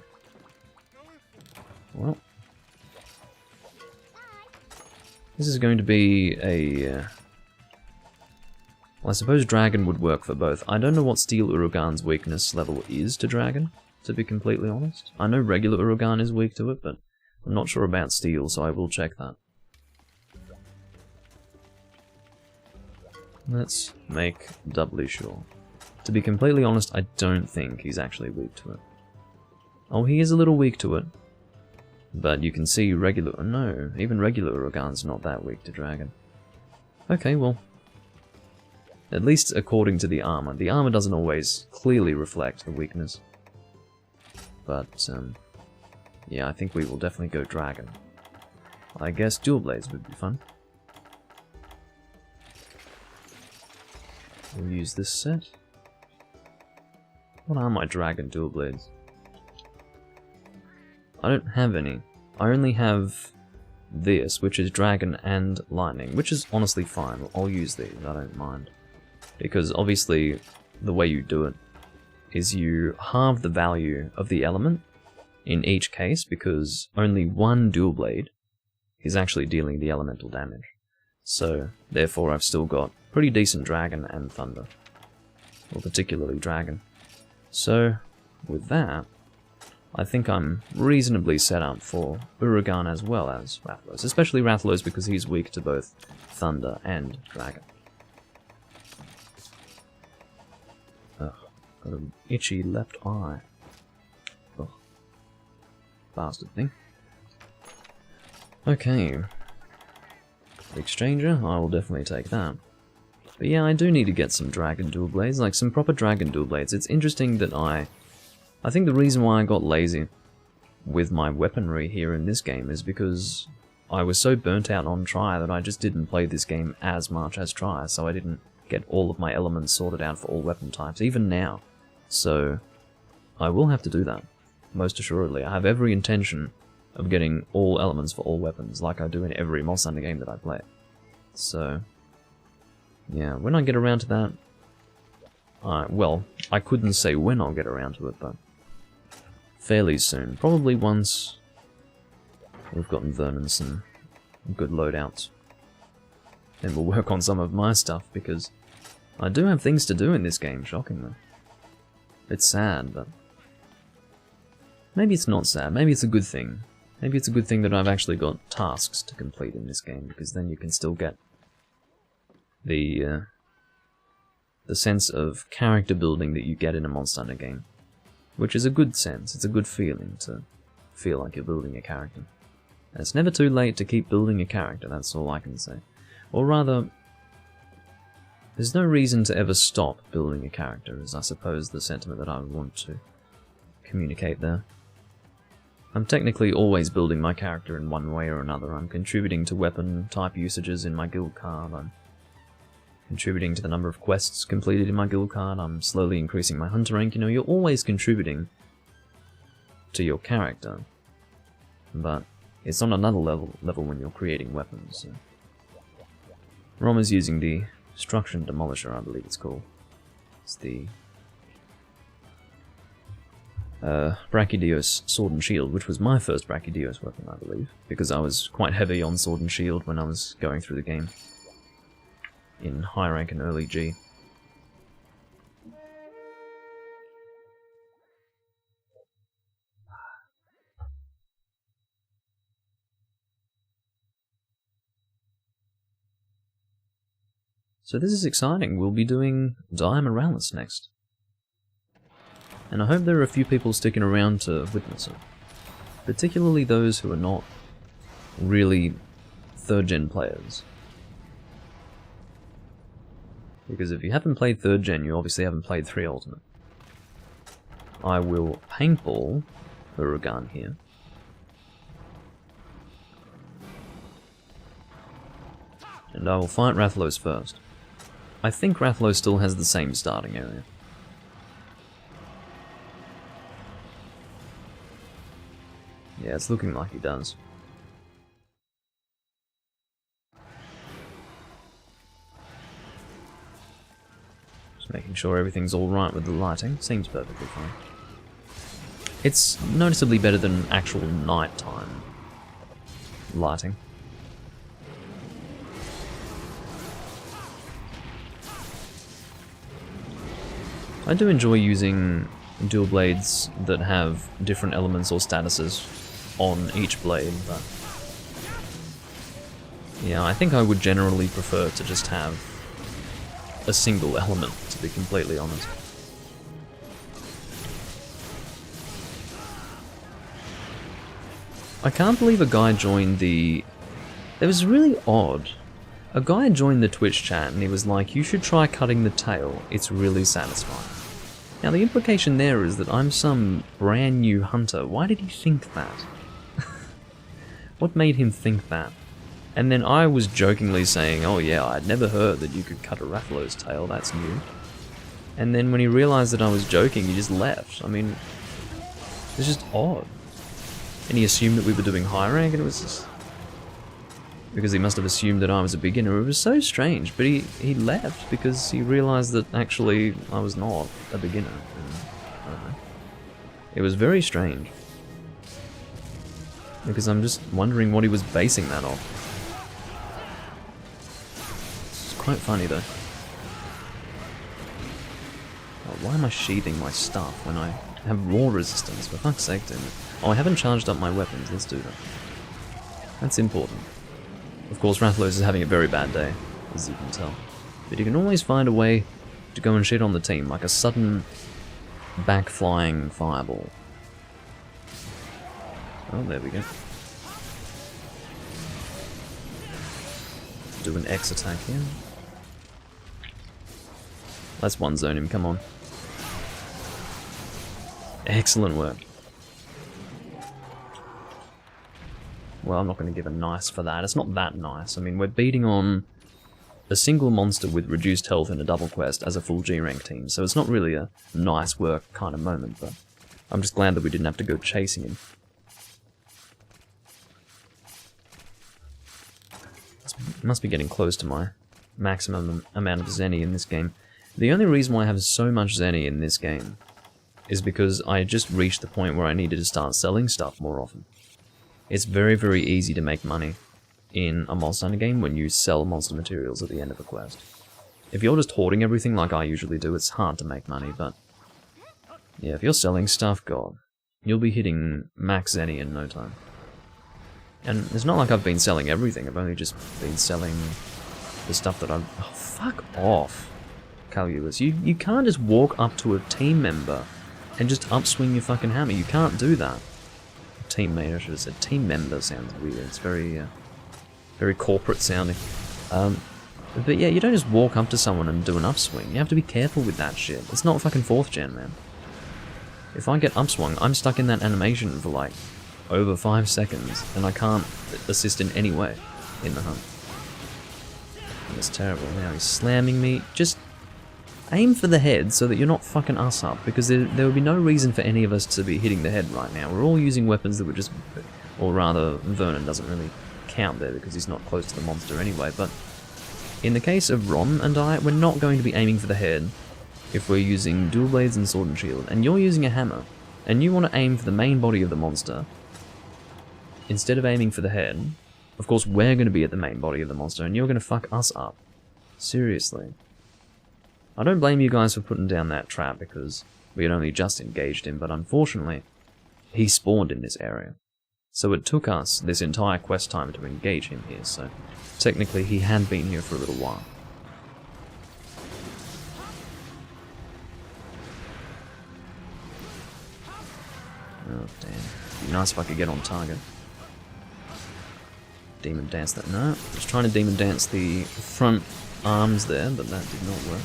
Well. This is going to be a... well, I suppose Dragon would work for both. I don't know what Steel Urugan's weakness level is to Dragon, to be completely honest. I know regular Urugan is weak to it, but I'm not sure about Steel, so I will check that. Let's make doubly sure. To be completely honest, I don't think he's actually weak to it. Oh, he is a little weak to it. But you can see regular... no, even regular Urugan's not that weak to Dragon. Okay, well... at least according to the armor. The armor doesn't always clearly reflect the weakness. But, yeah, I think we will definitely go Dragon. I guess Dual Blades would be fun. We'll use this set. What are my Dragon Dual Blades? I don't have any. I only have this, which is Dragon and Lightning, which is honestly fine. I'll use these, I don't mind. Because obviously, the way you do it is you halve the value of the element in each case, because only one Dual Blade is actually dealing the elemental damage. So, therefore I've still got pretty decent dragon and thunder. Or particularly dragon. So, with that, I think I'm reasonably set up for Uragan as well as Rathalos. Especially Rathalos because he's weak to both thunder and dragon. Ugh, got an itchy left eye. Ugh. Bastard thing. Okay. The Exchanger, I will definitely take that. But yeah, I do need to get some dragon dual blades, like some proper dragon dual blades. It's interesting that I think the reason why I got lazy with my weaponry here in this game is because I was so burnt out on Try that I just didn't play this game as much as Try, so I didn't get all of my elements sorted out for all weapon types, even now. So, I will have to do that, most assuredly. I have every intention of getting all elements for all weapons, like I do in every Monster Hunter game that I play. So, yeah, when I get around to that, well, I couldn't say when I'll get around to it, but fairly soon. Probably once we've gotten Vernon some good loadouts. Then we'll work on some of my stuff, because I do have things to do in this game, shockingly. It's sad, but maybe it's not sad, maybe it's a good thing. Maybe it's a good thing that I've actually got tasks to complete in this game, because then you can still get the sense of character building that you get in a Monster Hunter game. Which is a good sense, it's a good feeling to feel like you're building a character. And it's never too late to keep building a character, that's all I can say. Or rather, there's no reason to ever stop building a character, is I suppose the sentiment that I would want to communicate there. I'm technically always building my character in one way or another. I'm contributing to weapon type usages in my guild card, I'm contributing to the number of quests completed in my guild card, I'm slowly increasing my hunter rank. You know, you're always contributing to your character, but it's on another level when you're creating weapons. So. Rom is using the Destruction Demolisher, I believe it's called. It's the Brachydios Sword and Shield, which was my first Brachydios weapon, I believe, because I was quite heavy on Sword and Shield when I was going through the game. In high rank and early G. So this is exciting, we'll be doing Miralis next. And I hope there are a few people sticking around to witness it. Particularly those who are not really 3rd gen players. Because if you haven't played 3rd gen, you obviously haven't played 3 Ultimate. I will paintball Uragan here. And I will fight Rathalos first. I think Rathalos still has the same starting area. Yeah, it's looking like he does. Just making sure everything's alright with the lighting. Seems perfectly fine. It's noticeably better than actual nighttime lighting. I do enjoy using dual blades that have different elements or statuses on each blade, but yeah, I think I would generally prefer to just have a single element, to be completely honest. I can't believe a guy joined the... It was really odd. A guy joined the Twitch chat and he was like, you should try cutting the tail, it's really satisfying. Now the implication there is that I'm some brand new hunter. Why did he think that? What made him think that? And then I was jokingly saying, oh yeah, I'd never heard that you could cut a Rathalos tail, that's new. And then when he realised that I was joking, he just left. I mean, it's just odd. And he assumed that we were doing high rank, and it was just... because he must have assumed that I was a beginner. It was so strange, but he left because he realised that actually I was not a beginner. And, I don't know. It was very strange. Because I'm just wondering what he was basing that off. It's quite funny though. Why am I sheathing my stuff when I have raw resistance? For fuck's sake, damn it. Oh, I haven't charged up my weapons. Let's do that. That's important. Of course, Rathlos is having a very bad day, as you can tell. But you can always find a way to go and shit on the team, like a sudden back-flying fireball. Oh, there we go. Do an X attack here. Let's one zone him, come on. Excellent work. Well, I'm not going to give a nice for that. It's not that nice. I mean, we're beating on a single monster with reduced health in a double quest as a full G-rank team, so it's not really a nice work kind of moment, but I'm just glad that we didn't have to go chasing him. Must be getting close to my maximum amount of Zenny in this game. The only reason why I have so much Zenny in this game is because I just reached the point where I needed to start selling stuff more often. It's very, very easy to make money in a Monster Hunter game when you sell monster materials at the end of a quest. If you're just hoarding everything like I usually do, it's hard to make money, but yeah, if you're selling stuff, God, you'll be hitting max Zenny in no time. And it's not like I've been selling everything, I've only just been selling the stuff that I've... Oh, fuck off, Calulis. You can't just walk up to a team member and just upswing your fucking hammer. You can't do that. Teammate, I should have said. Team member sounds weird. It's very, very corporate sounding. But yeah, you don't just walk up to someone and do an upswing. You have to be careful with that shit. It's not fucking 4th gen, man. If I get upswung, I'm stuck in that animation for like over 5 seconds, and I can't assist in any way in the hunt. That's terrible. Now he's slamming me. Just aim for the head so that you're not fucking us up, because there would be no reason for any of us to be hitting the head right now. We're all using weapons that would just... Or rather, Vernon doesn't really count there because he's not close to the monster anyway, but in the case of Ron and I, we're not going to be aiming for the head if we're using dual blades and sword and shield, and you're using a hammer, and you want to aim for the main body of the monster, instead of aiming for the head, of course we're going to be at the main body of the monster, and you're going to fuck us up. Seriously. I don't blame you guys for putting down that trap, because we had only just engaged him, but unfortunately, he spawned in this area. So it took us this entire quest time to engage him here, so technically he had been here for a little while. Oh damn. It'd be nice if I could get on target. Demon dance that. No, I was trying to demon dance the front arms there, but that did not work.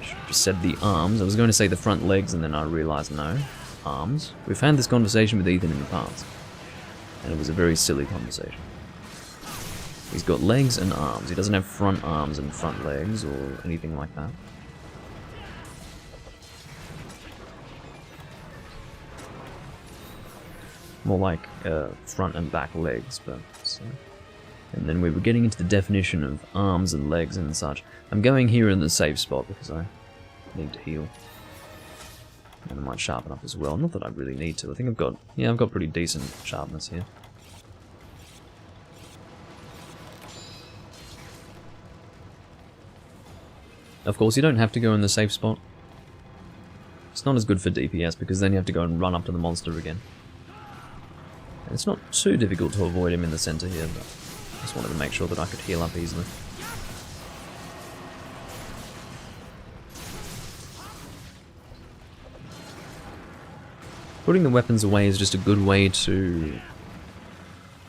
Should have just said the arms. I was going to say the front legs, and then I realised no. Arms. We've had this conversation with Ethan in the past, and it was a very silly conversation. He's got legs and arms. He doesn't have front arms and front legs or anything like that. More like front and back legs, but so. And then we were getting into the definition of arms and legs and such. I'm going here in the safe spot because I need to heal. And I might sharpen up as well. Not that I really need to. I think I've got pretty decent sharpness here. Of course, you don't have to go in the safe spot. It's not as good for DPS because then you have to go and run up to the monster again. And it's not too difficult to avoid him in the center here, but I just wanted to make sure that I could heal up easily. Putting the weapons away is just a good way to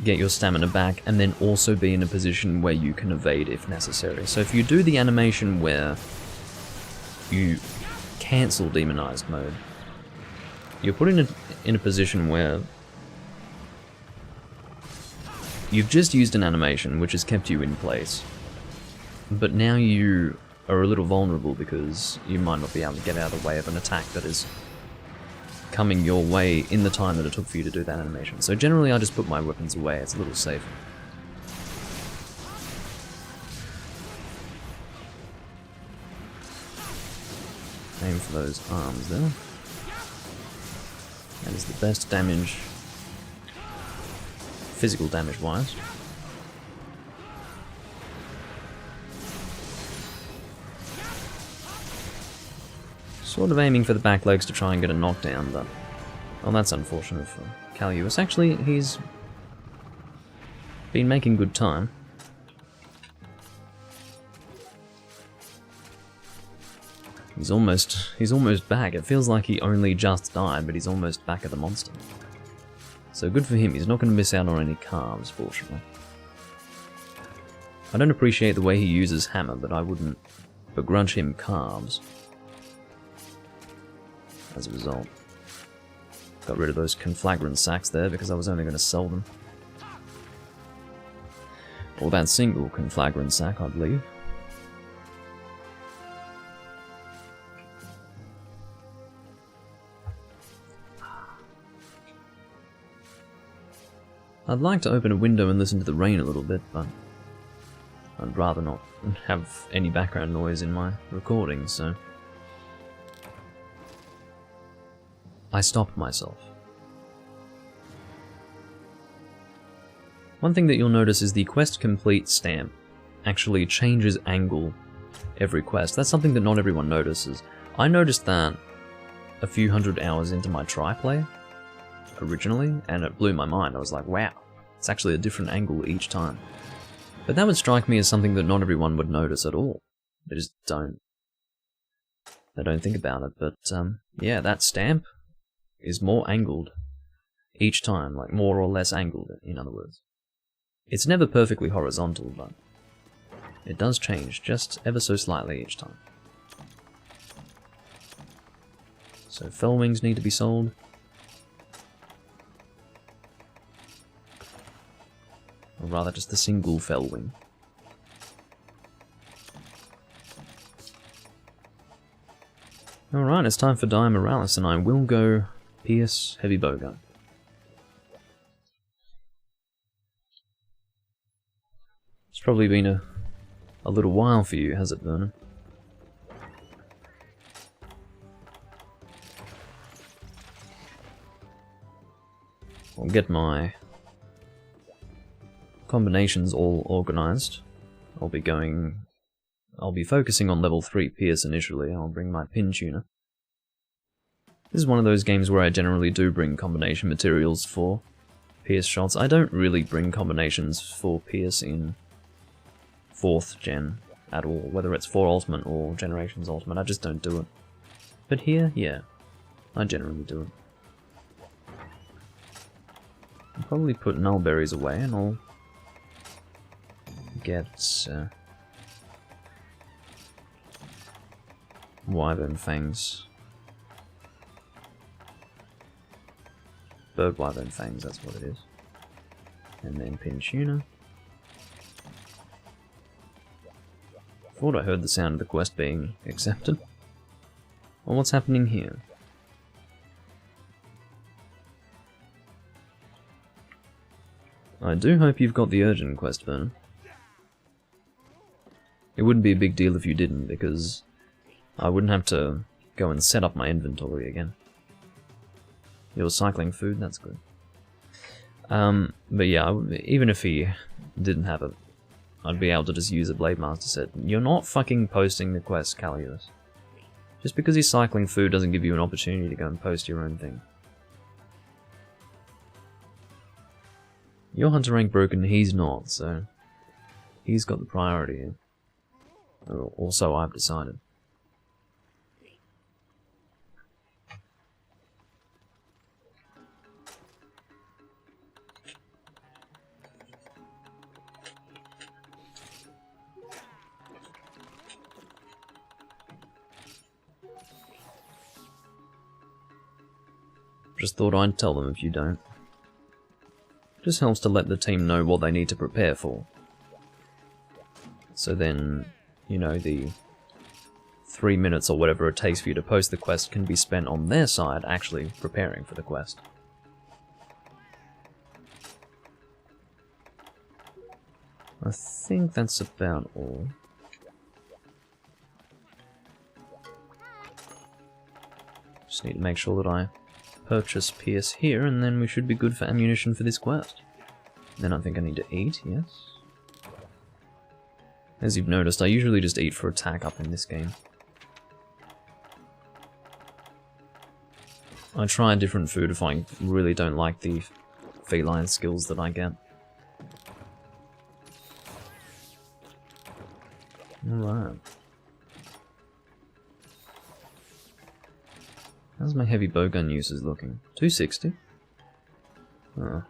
get your stamina back and then also be in a position where you can evade if necessary. So if you do the animation where you cancel demonized mode, you're put in a position where you've just used an animation which has kept you in place, but now you are a little vulnerable because you might not be able to get out of the way of an attack that is coming your way in the time that it took for you to do that animation. So generally I just put my weapons away, it's a little safer. Aim for those arms there. That is the best damage, physical damage wise. Sort of aiming for the back legs to try and get a knockdown, but... well, that's unfortunate for Caluus. Actually, he's been making good time. He's almost back. It feels like he only just died, but he's almost back at the monster. So good for him. He's not going to miss out on any calves, fortunately. I don't appreciate the way he uses hammer, but I wouldn't begrudge him calves. As a result. Got rid of those conflagrant sacks there because I was only going to sell them. Or that single conflagrant sack, I believe. I'd like to open a window and listen to the rain a little bit, but I'd rather not have any background noise in my recording, so I stopped myself. One thing that you'll notice is the quest complete stamp actually changes angle every quest. That's something that not everyone notices. I noticed that a few hundred hours into my try-play originally, and it blew my mind. I was like, wow, it's actually a different angle each time. But that would strike me as something that not everyone would notice at all. They just don't. They don't think about it, but yeah, that stamp is more angled each time, like more or less angled, in other words. It's never perfectly horizontal, but it does change just ever so slightly each time. So fell wings need to be sold. Or rather just the single fell wing. Alright, it's time for Die Miralis, and I will go Pierce Heavy Bowgun. It's probably been a little while for you, has it, Vernon? I'll get my combinations all organized. I'll be focusing on level 3 Pierce initially. I'll bring my pin tuner. This is one of those games where I generally do bring combination materials for Pierce shots. I don't really bring combinations for Pierce in 4th gen at all, whether it's 4 Ultimate or Generations Ultimate, I just don't do it. But here, yeah, I generally do it. I'll probably put nullberries away and I'll get wyvern fangs. Bird wyvern fangs, that's what it is. And then pin tuner. Thought I heard the sound of the quest being accepted. Well, what's happening here? I do hope you've got the urgent quest, Vernon. It wouldn't be a big deal if you didn't, because I wouldn't have to go and set up my inventory again. You're cycling food, that's good. But yeah, even if he didn't have it, I'd be able to just use a Blade Master set. You're not fucking posting the quest, Caluus. Just because he's cycling food doesn't give you an opportunity to go and post your own thing. Your hunter rank broken, he's not, so he's got the priority here. Or so I've decided. Just thought I'd tell them if you don't. Just helps to let the team know what they need to prepare for. So then, you know, the 3 minutes or whatever it takes for you to post the quest can be spent on their side actually preparing for the quest. I think that's about all. Just need to make sure that I purchase Pierce here, and then we should be good for ammunition for this quest. Then I think I need to eat, yes. As you've noticed, I usually just eat for attack up in this game. I try different food if I really don't like the feline skills that I get. Alright. How's my heavy bowgun uses looking? 260? Oh.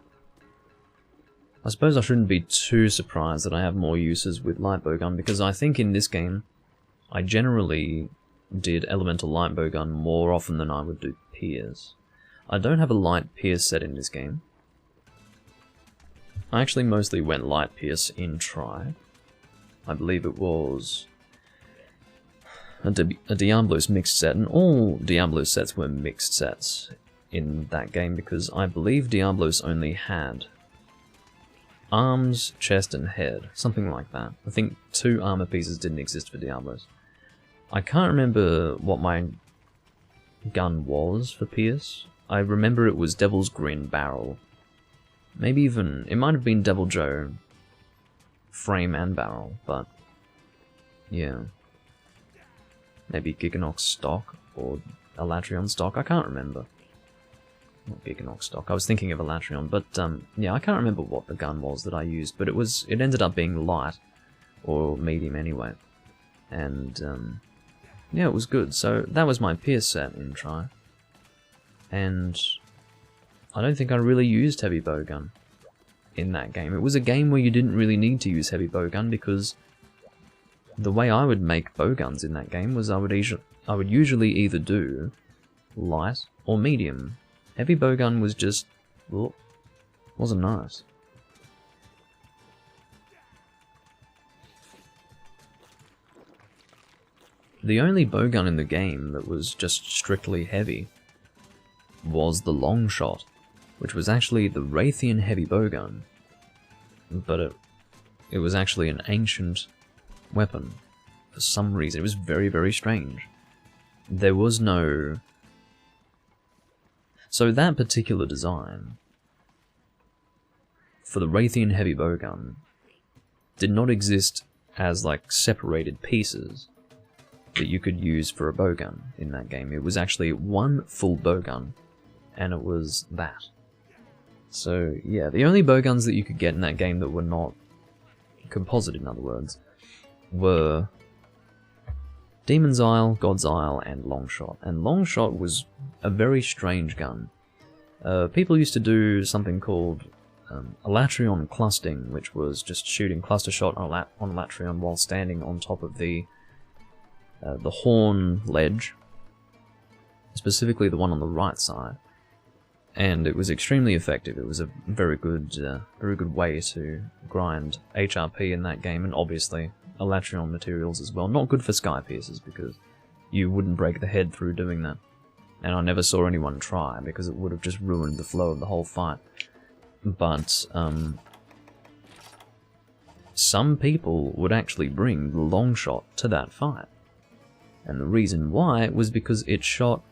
I suppose I shouldn't be too surprised that I have more uses with light bowgun, because I think in this game I generally did elemental light bowgun more often than I would do pierce. I don't have a light pierce set in this game. I actually mostly went light pierce in try. I believe it was a Diablos mixed set, and all Diablos sets were mixed sets in that game, because I believe Diablos only had arms, chest, and head, something like that. I think 2 armor pieces didn't exist for Diablos. I can't remember what my gun was for pierce. I remember it was Devil's Grin barrel. Maybe even, it might have been Devil Joe frame and barrel, but yeah. Maybe Giganox stock or Elatrion stock, I can't remember. Not Giganox stock, I was thinking of Elatrion, but yeah, I can't remember what the gun was that I used, but it ended up being light, or medium anyway. And yeah, it was good. So that was my pierce set in try. And I don't think I really used heavy bowgun in that game. It was a game where you didn't really need to use heavy bowgun, because the way I would make bowguns in that game was I would usually either do light or medium. Heavy bowgun was just, well, wasn't nice. The only bowgun in the game that was just strictly heavy was the long shot, which was actually the Raytheon heavy bowgun, but it was actually an ancient weapon for some reason. It was very, very strange. There was no... So that particular design for the Raytheon heavy bowgun did not exist as like separated pieces that you could use for a bowgun in that game. It was actually one full bowgun, and it was that. So yeah, the only bowguns that you could get in that game that were not composite, in other words, were Demon's Isle, God's Isle, and Longshot. And Longshot was a very strange gun. People used to do something called Elatrion clustering, which was just shooting cluster shot on Elatrion while standing on top of the horn ledge, specifically the one on the right side. And it was extremely effective. It was a very good way to grind HRP in that game, and obviously Elatrion materials as well. Not good for sky pierces, because you wouldn't break the head through doing that. And I never saw anyone try, because it would have just ruined the flow of the whole fight. But some people would actually bring the long shot to that fight. And the reason why was because it shot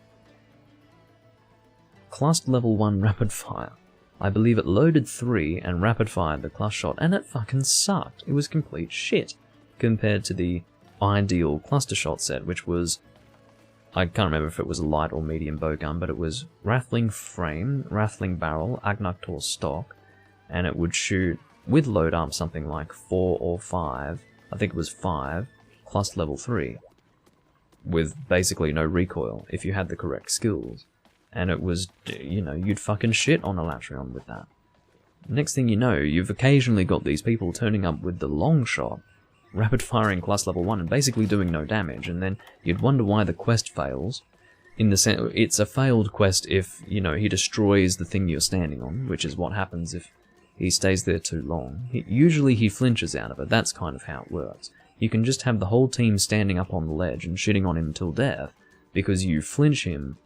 cluster level 1 rapid fire. I believe it loaded 3 and rapid fired the cluster shot, and it fucking sucked. It was complete shit compared to the ideal cluster shot set, which was, I can't remember if it was a light or medium bowgun, but it was Rathling frame, Rathling barrel, Agnaktor stock, and it would shoot with load up something like 4 or 5, I think it was 5, cluster level 3, with basically no recoil if you had the correct skills. And it was, you know, you'd fucking shit on Elatrion with that. Next thing you know, you've occasionally got these people turning up with the long shot, rapid firing class level 1 and basically doing no damage, and then you'd wonder why the quest fails. In the sense, it's a failed quest if, you know, he destroys the thing you're standing on, which is what happens if he stays there too long. Usually he flinches out of it, that's kind of how it works. You can just have the whole team standing up on the ledge and shitting on him till death, because you flinch him,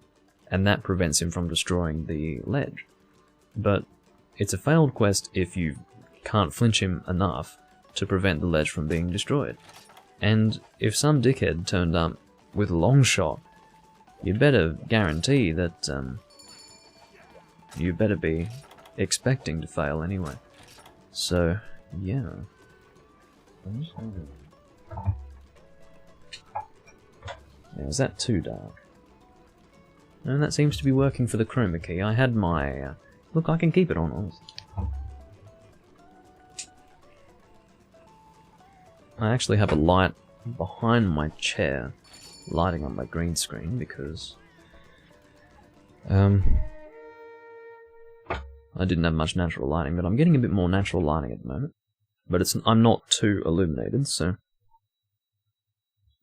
and that prevents him from destroying the ledge. But it's a failed quest if you can't flinch him enough to prevent the ledge from being destroyed. And if some dickhead turned up with a long shot, you'd better guarantee that you better be expecting to fail anyway. So, yeah. Yeah, is that too dark? And that seems to be working for the chroma key. I had my... look, I can keep it on. I actually have a light behind my chair lighting on my green screen because... I didn't have much natural lighting, but I'm getting a bit more natural lighting at the moment. But I'm not too illuminated, so...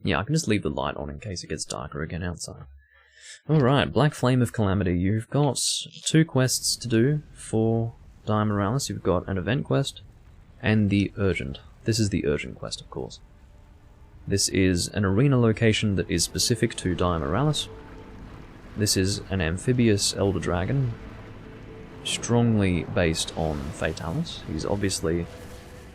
yeah, I can just leave the light on in case it gets darker again outside. Alright, Black Flame of Calamity. You've got 2 quests to do for Dire Miralis. You've got an event quest and the urgent. This is the urgent quest, of course. This is an arena location that is specific to Dire Miralis. This is an amphibious Elder Dragon, strongly based on Fatalis. He's obviously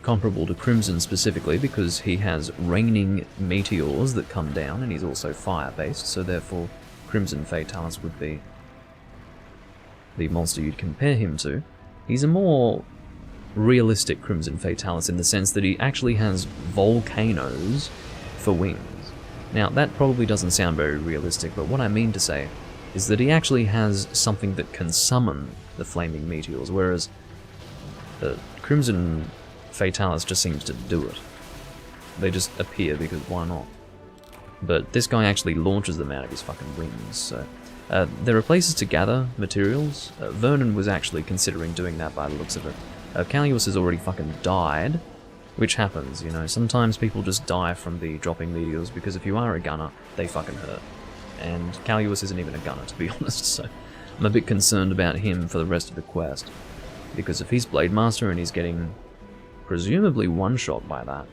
comparable to Crimson specifically because he has raining meteors that come down, and he's also fire-based, so therefore Crimson Fatalis would be the monster you'd compare him to. He's a more realistic Crimson Fatalis in the sense that he actually has volcanoes for wings. Now, that probably doesn't sound very realistic, but what I mean to say is that he actually has something that can summon the flaming meteors, whereas the Crimson Fatalis just seems to do it. They just appear because why not? But this guy actually launches them out of his fucking wings, so... there are places to gather materials. Vernon was actually considering doing that by the looks of it. Callius has already fucking died, which happens, you know. Sometimes people just die from the dropping meteors because if you are a gunner, they fucking hurt. And Callius isn't even a gunner, to be honest, so I'm a bit concerned about him for the rest of the quest. Because if he's Blade Master and he's getting presumably one-shot by that,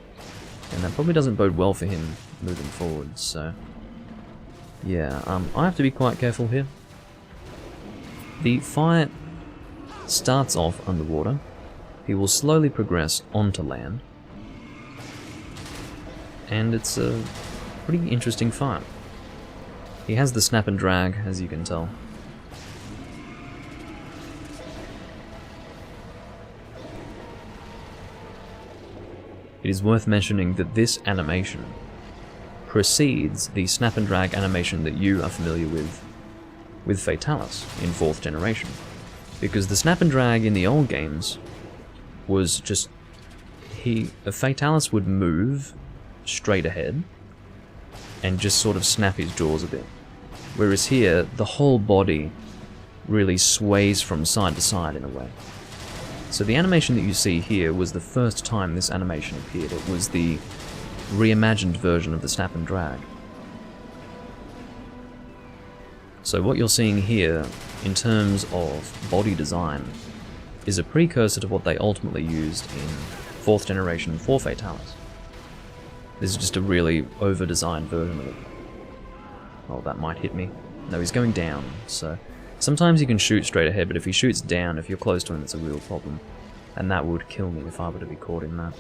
and that probably doesn't bode well for him moving forward, so... yeah, I have to be quite careful here. The fight starts off underwater. He will slowly progress onto land. And it's a pretty interesting fight. He has the snap and drag, as you can tell. It is worth mentioning that this animation precedes the snap and drag animation that you are familiar with Fatalis in 4th generation. Because the snap and drag in the old games was just... Fatalis would move straight ahead and just sort of snap his jaws a bit. Whereas here, the whole body really sways from side to side in a way. So the animation that you see here was the first time this animation appeared. It was the reimagined version of the snap and drag. So what you're seeing here, in terms of body design, is a precursor to what they ultimately used in 4th generation for Fatalis. This is just a really over-designed version of it. Oh, that might hit me. No, he's going down, so... sometimes he can shoot straight ahead, but if he shoots down, if you're close to him, it's a real problem. And that would kill me if I were to be caught in that.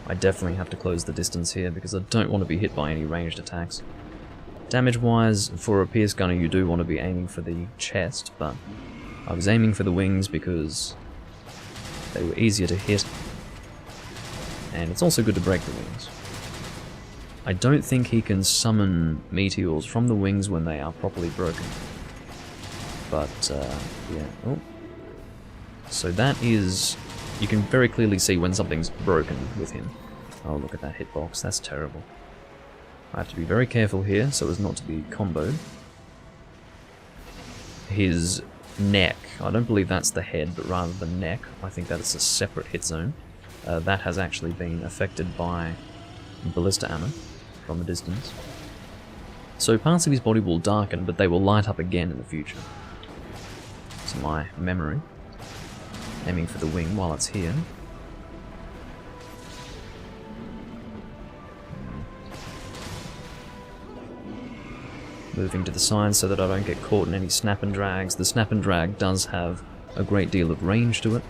I definitely have to close the distance here, because I don't want to be hit by any ranged attacks. Damage-wise, for a Pierce Gunner, you do want to be aiming for the chest, but I was aiming for the wings because they were easier to hit, and it's also good to break the wings. I don't think he can summon meteors from the wings when they are properly broken. But, yeah. Oh. So that is... you can very clearly see when something's broken with him. Oh, look at that hitbox. That's terrible. I have to be very careful here so as not to be comboed. His neck. I don't believe that's the head, but rather the neck. I think that is a separate hit zone. That has actually been affected by ballista ammo from a distance. So parts of his body will darken, but they will light up again in the future. To my memory. Aiming for the wing while it's here. Moving to the side so that I don't get caught in any snap and drags. The snap and drag does have a great deal of range to it.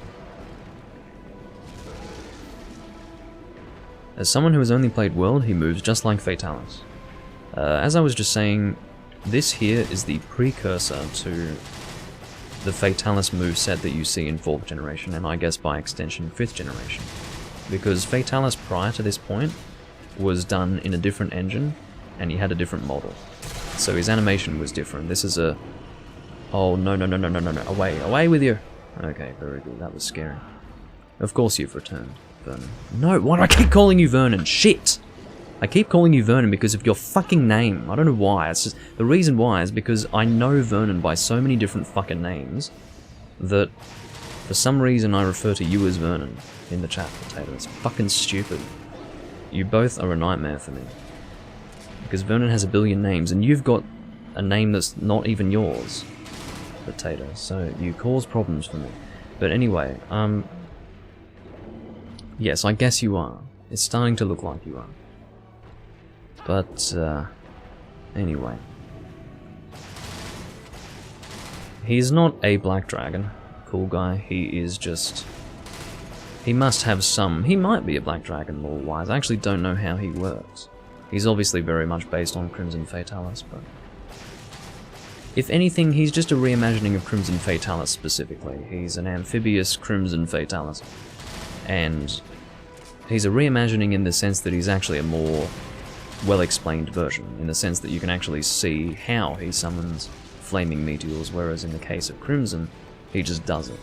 As someone who has only played World, he moves just like Fatalis. As I was just saying, this here is the precursor to the Fatalis moveset that you see in 4th generation, and I guess by extension 5th generation. Because Fatalis prior to this point was done in a different engine, and he had a different model. So his animation was different. This is a Oh, no, no, no, no, no, no, no. Away, away with you. Okay, very good. That was scary. Of course you've returned, Vernon. No, why do I keep calling you Vernon? Shit! I keep calling you Vernon because of your fucking name. I don't know why. It's just the reason why is because I know Vernon by so many different fucking names that for some reason I refer to you as Vernon in the chat, Potato. It's fucking stupid. You both are a nightmare for me. Because Vernon has a billion names and you've got a name that's not even yours, Potato. So you cause problems for me. But anyway, yes, I guess you are. It's starting to look like you are. But, anyway. He's not a black dragon, cool guy. He is just... He must have some... He might be a black dragon lore-wise. I actually don't know how he works. He's obviously very much based on Crimson Fatalis, but... If anything, he's just a reimagining of Crimson Fatalis specifically. He's an amphibious Crimson Fatalis. And he's a reimagining in the sense that he's actually a more well-explained version, in the sense that you can actually see how he summons flaming meteors, whereas in the case of Crimson, he just does it.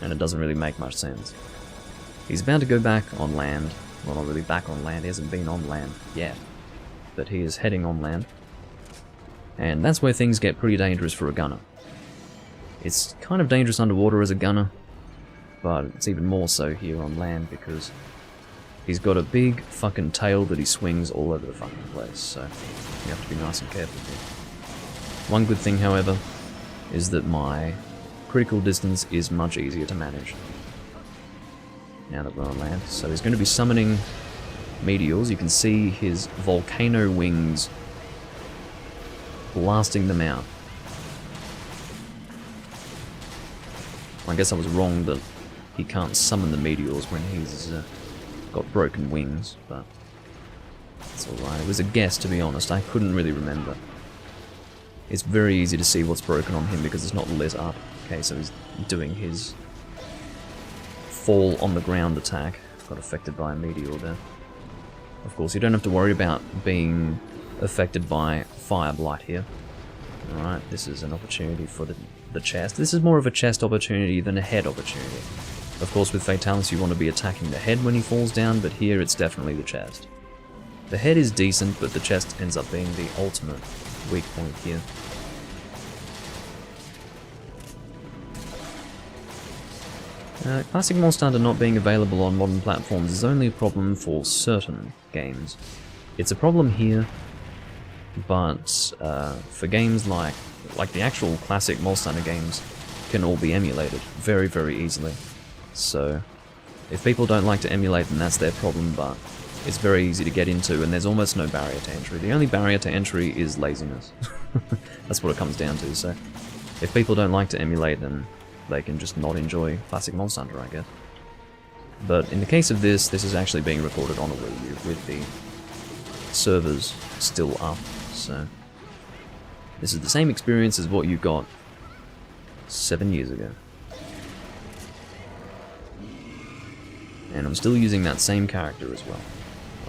And it doesn't really make much sense. He's about to go back on land. Well, not really back on land, he hasn't been on land yet. But he is heading on land. And that's where things get pretty dangerous for a gunner. It's kind of dangerous underwater as a gunner, but it's even more so here on land because he's got a big fucking tail that he swings all over the fucking place, so you have to be nice and careful here. One good thing, however, is that my critical distance is much easier to manage now that we're on land. So he's going to be summoning meteors. You can see his volcano wings blasting them out. I guess I was wrong that he can't summon the meteors when he's got broken wings, but it's alright. It was a guess, to be honest. I couldn't really remember. It's very easy to see what's broken on him because it's not lit up. Okay, so he's doing his fall on the ground attack. Got affected by a meteor there. Of course, you don't have to worry about being affected by fire blight here. Alright, this is an opportunity for the chest. This is more of a chest opportunity than a head opportunity. Of course, with Fatalis you want to be attacking the head when he falls down, but here it's definitely the chest. The head is decent, but the chest ends up being the ultimate weak point here. Classic Monster Hunter not being available on modern platforms is only a problem for certain games. It's a problem here, but for games like the actual classic Monster Hunter games can all be emulated very, very easily. So if people don't like to emulate, then that's their problem, but it's very easy to get into and there's almost no barrier to entry. The only barrier to entry is laziness. That's what it comes down to, so if people don't like to emulate, then they can just not enjoy classic Monster Hunter, I guess. But in the case of this is actually being recorded on a Wii U with the servers still up, so this is the same experience as what you got 7 years ago. And I'm still using that same character as well.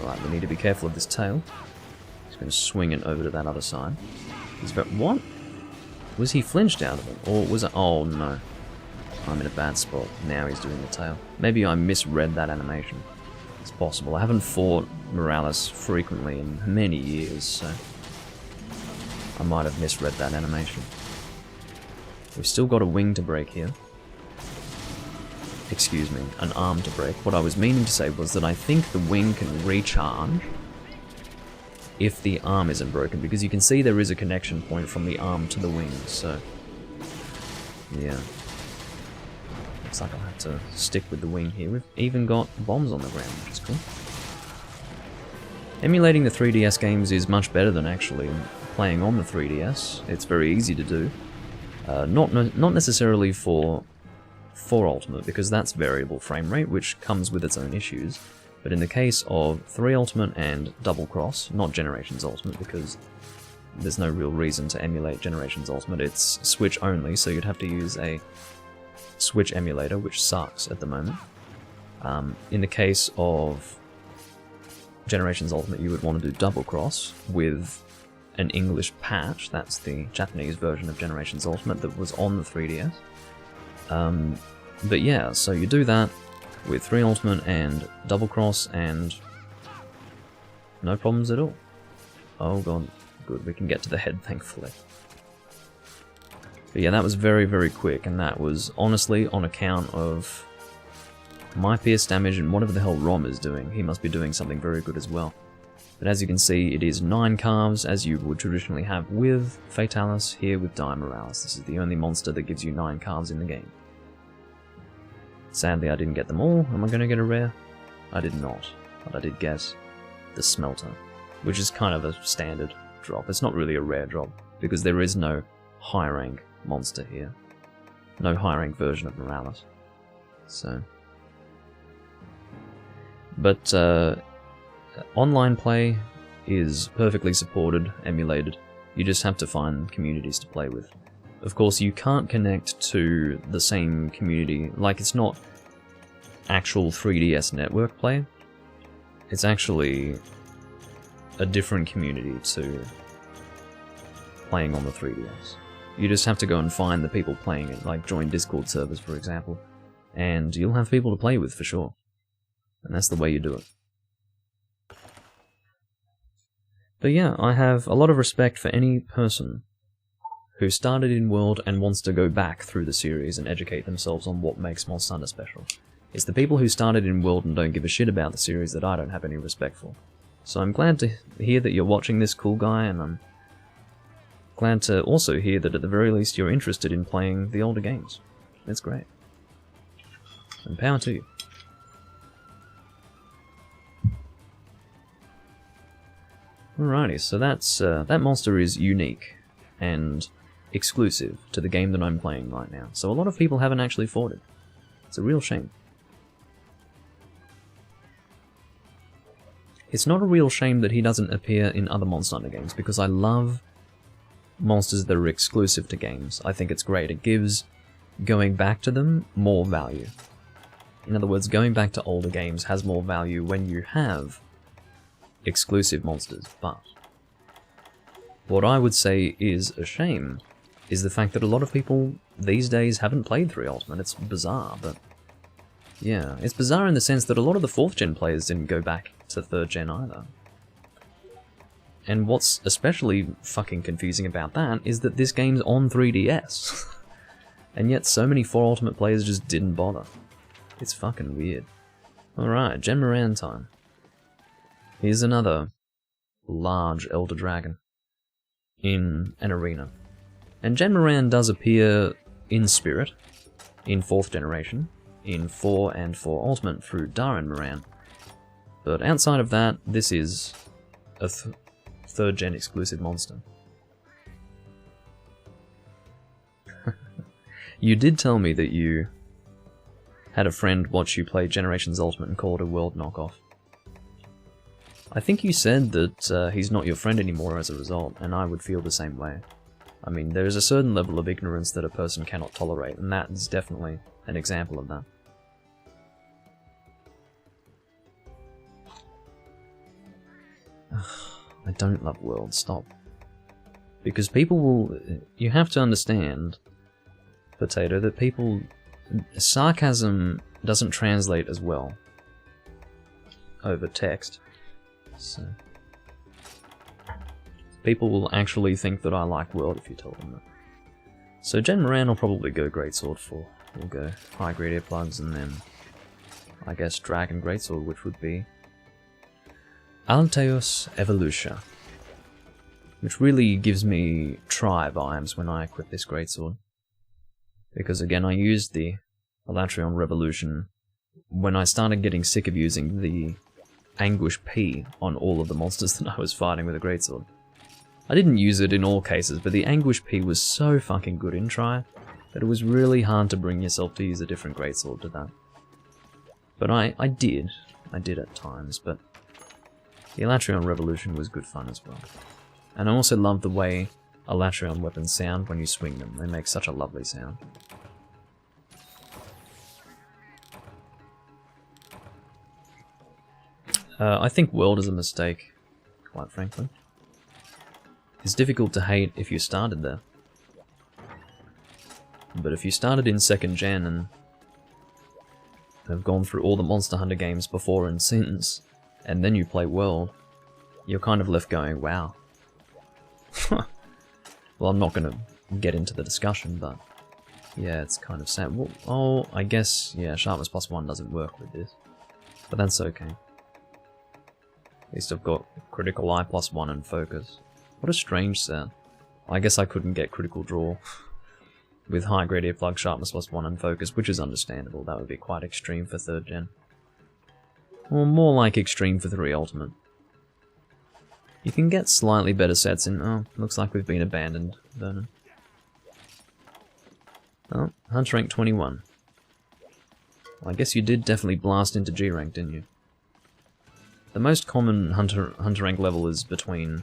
Alright, we need to be careful of this tail. He's going to swing it over to that other side. He's about... What? Was he flinched out of it? Or was it... Oh, no. I'm in a bad spot. Now he's doing the tail. Maybe I misread that animation. It's possible. I haven't fought Miralis frequently in many years, so I might have misread that animation. We've still got a wing to break here. Excuse me, an arm to break. What I was meaning to say was that I think the wing can recharge if the arm isn't broken, because you can see there is a connection point from the arm to the wing, so yeah. Looks like I'll have to stick with the wing here. We've even got bombs on the ground, which is cool. Emulating the 3DS games is much better than actually playing on the 3DS. It's very easy to do. Not necessarily for Ultimate, because that's variable frame rate, which comes with its own issues. But in the case of 3 Ultimate and Double Cross, not Generations Ultimate, because there's no real reason to emulate Generations Ultimate, it's Switch only, so you'd have to use a Switch emulator, which sucks at the moment. In the case of Generations Ultimate, you would want to do Double Cross with an English patch. That's the Japanese version of Generations Ultimate that was on the 3DS. But yeah, so you do that with 3 Ultimate and Double Cross, and no problems at all. Oh god, good, we can get to the head, thankfully. But yeah, that was very, very quick, and that was honestly on account of my pierce damage and whatever the hell Rom is doing. He must be doing something very good as well. But as you can see, it is 9 carves, as you would traditionally have with Fatalis, here with Miralis. This is the only monster that gives you 9 carves in the game. Sadly, I didn't get them all. Am I going to get a rare? I did not, but I did get the Smelter, which is kind of a standard drop. It's not really a rare drop, because there is no high rank monster here. No high rank version of Miralis. So... But, online play is perfectly supported, emulated. You just have to find communities to play with. Of course, you can't connect to the same community, like it's not actual 3DS network play. It's actually a different community to playing on the 3DS. You just have to go and find the people playing it, like join Discord servers for example, and you'll have people to play with for sure. And that's the way you do it. But yeah, I have a lot of respect for any person who started in World and wants to go back through the series and educate themselves on what makes Monster Hunter special. It's the people who started in World and don't give a shit about the series that I don't have any respect for. So I'm glad to hear that you're watching this, cool guy, and I'm glad to also hear that at the very least you're interested in playing the older games. That's great. And power to you. Alrighty, so that's that monster is unique and exclusive to the game that I'm playing right now. So a lot of people haven't actually fought it. It's a real shame. It's not a real shame that he doesn't appear in other Monster Hunter games, because I love monsters that are exclusive to games. I think it's great. It gives going back to them more value. In other words, going back to older games has more value when you have exclusive monsters, but what I would say is a shame is the fact that a lot of people these days haven't played 3 Ultimate. It's bizarre, but yeah, it's bizarre in the sense that a lot of the 4th gen players didn't go back to 3rd gen either. And what's especially fucking confusing about that is that this game's on 3DS. And yet so many 4 Ultimate players just didn't bother. It's fucking weird. Alright, Gen Moran time. Here's another large Elder Dragon in an arena. And Gen Moran does appear in spirit, in 4th generation, in 4 and 4 Ultimate through Darin Moran. But outside of that, this is a 3rd gen exclusive monster. You did tell me that you had a friend watch you play Generations Ultimate and call it a world knockoff. I think you said that he's not your friend anymore as a result, and I would feel the same way. I mean, there is a certain level of ignorance that a person cannot tolerate, and that is definitely an example of that. I don't love World, stop. Because people will... You have to understand, Potato, that people... Sarcasm doesn't translate as well over text. So people will actually think that I like World if you tell them that. So Gen Moran will probably go Greatsword for. We'll go High Grade Earplugs and then I guess Dragon Greatsword, which would be Alteus Evolution, which really gives me Tri vibes when I equip this Greatsword. Because again, I used the Elatrion Revolution when I started getting sick of using the Anguish P on all of the monsters that I was fighting with a Greatsword. I didn't use it in all cases, but the Anguish P was so fucking good in Tri that it was really hard to bring yourself to use a different Greatsword to that. But I did at times, but the Elatrion Revolution was good fun as well. And I also love the way Elatrion weapons sound when you swing them. They make such a lovely sound. I think World is a mistake, quite frankly. It's difficult to hate if you started there. But if you started in 2nd gen and have gone through all the Monster Hunter games before and since, and then you play World, you're kind of left going, wow. Well, I'm not going to get into the discussion, but yeah, it's kind of sad. Well, oh, I guess, yeah, Sharpness +1 doesn't work with this, but that's okay. At least I've got Critical Eye +1 and Focus. What a strange set. I guess I couldn't get Critical Draw with High Grade Earplug, Sharpness +1 and Focus, which is understandable. That would be quite extreme for 3rd gen. Or more like extreme for 3 Ultimate. You can get slightly better sets in... Oh, looks like we've been abandoned, Vernon. Oh, Hunter rank 21. Well, I guess you did definitely blast into G rank, didn't you? The most common Hunter rank level is between,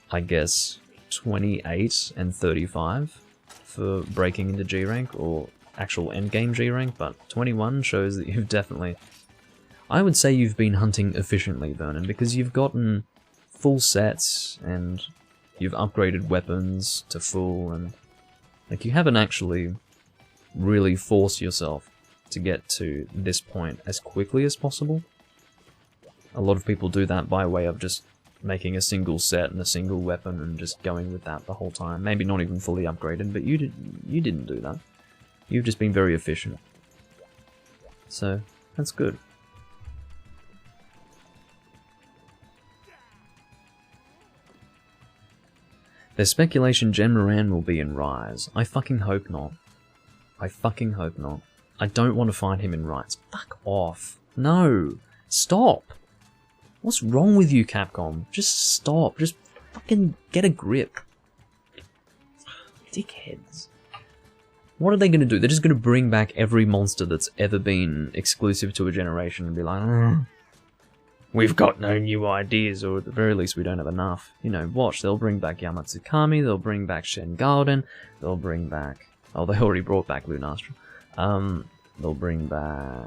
I guess, 28 and 35 for breaking into G rank, or actual endgame G rank, but 21 shows that you've definitely... I would say you've been hunting efficiently, Vernon, because you've gotten full sets, and you've upgraded weapons to full, and like you haven't actually really forced yourself to get to this point as quickly as possible. A lot of people do that by way of just making a single set and a single weapon and just going with that the whole time. Maybe not even fully upgraded, but you didn't do that. You've just been very efficient. So, that's good. There's speculation Gen Moran will be in Rise. I fucking hope not. I fucking hope not. I don't want to find him in Rise. Fuck off. No. Stop. What's wrong with you, Capcom? Just stop. Just fucking get a grip. Dickheads. What are they going to do? They're just going to bring back every monster that's ever been exclusive to a generation and be like, we've got no new ideas, or at the very least we don't have enough. You know, watch, they'll bring back Yamatsukami, they'll bring back Shen Garden, they'll bring back... Oh, they already brought back Lunastra. They'll bring back...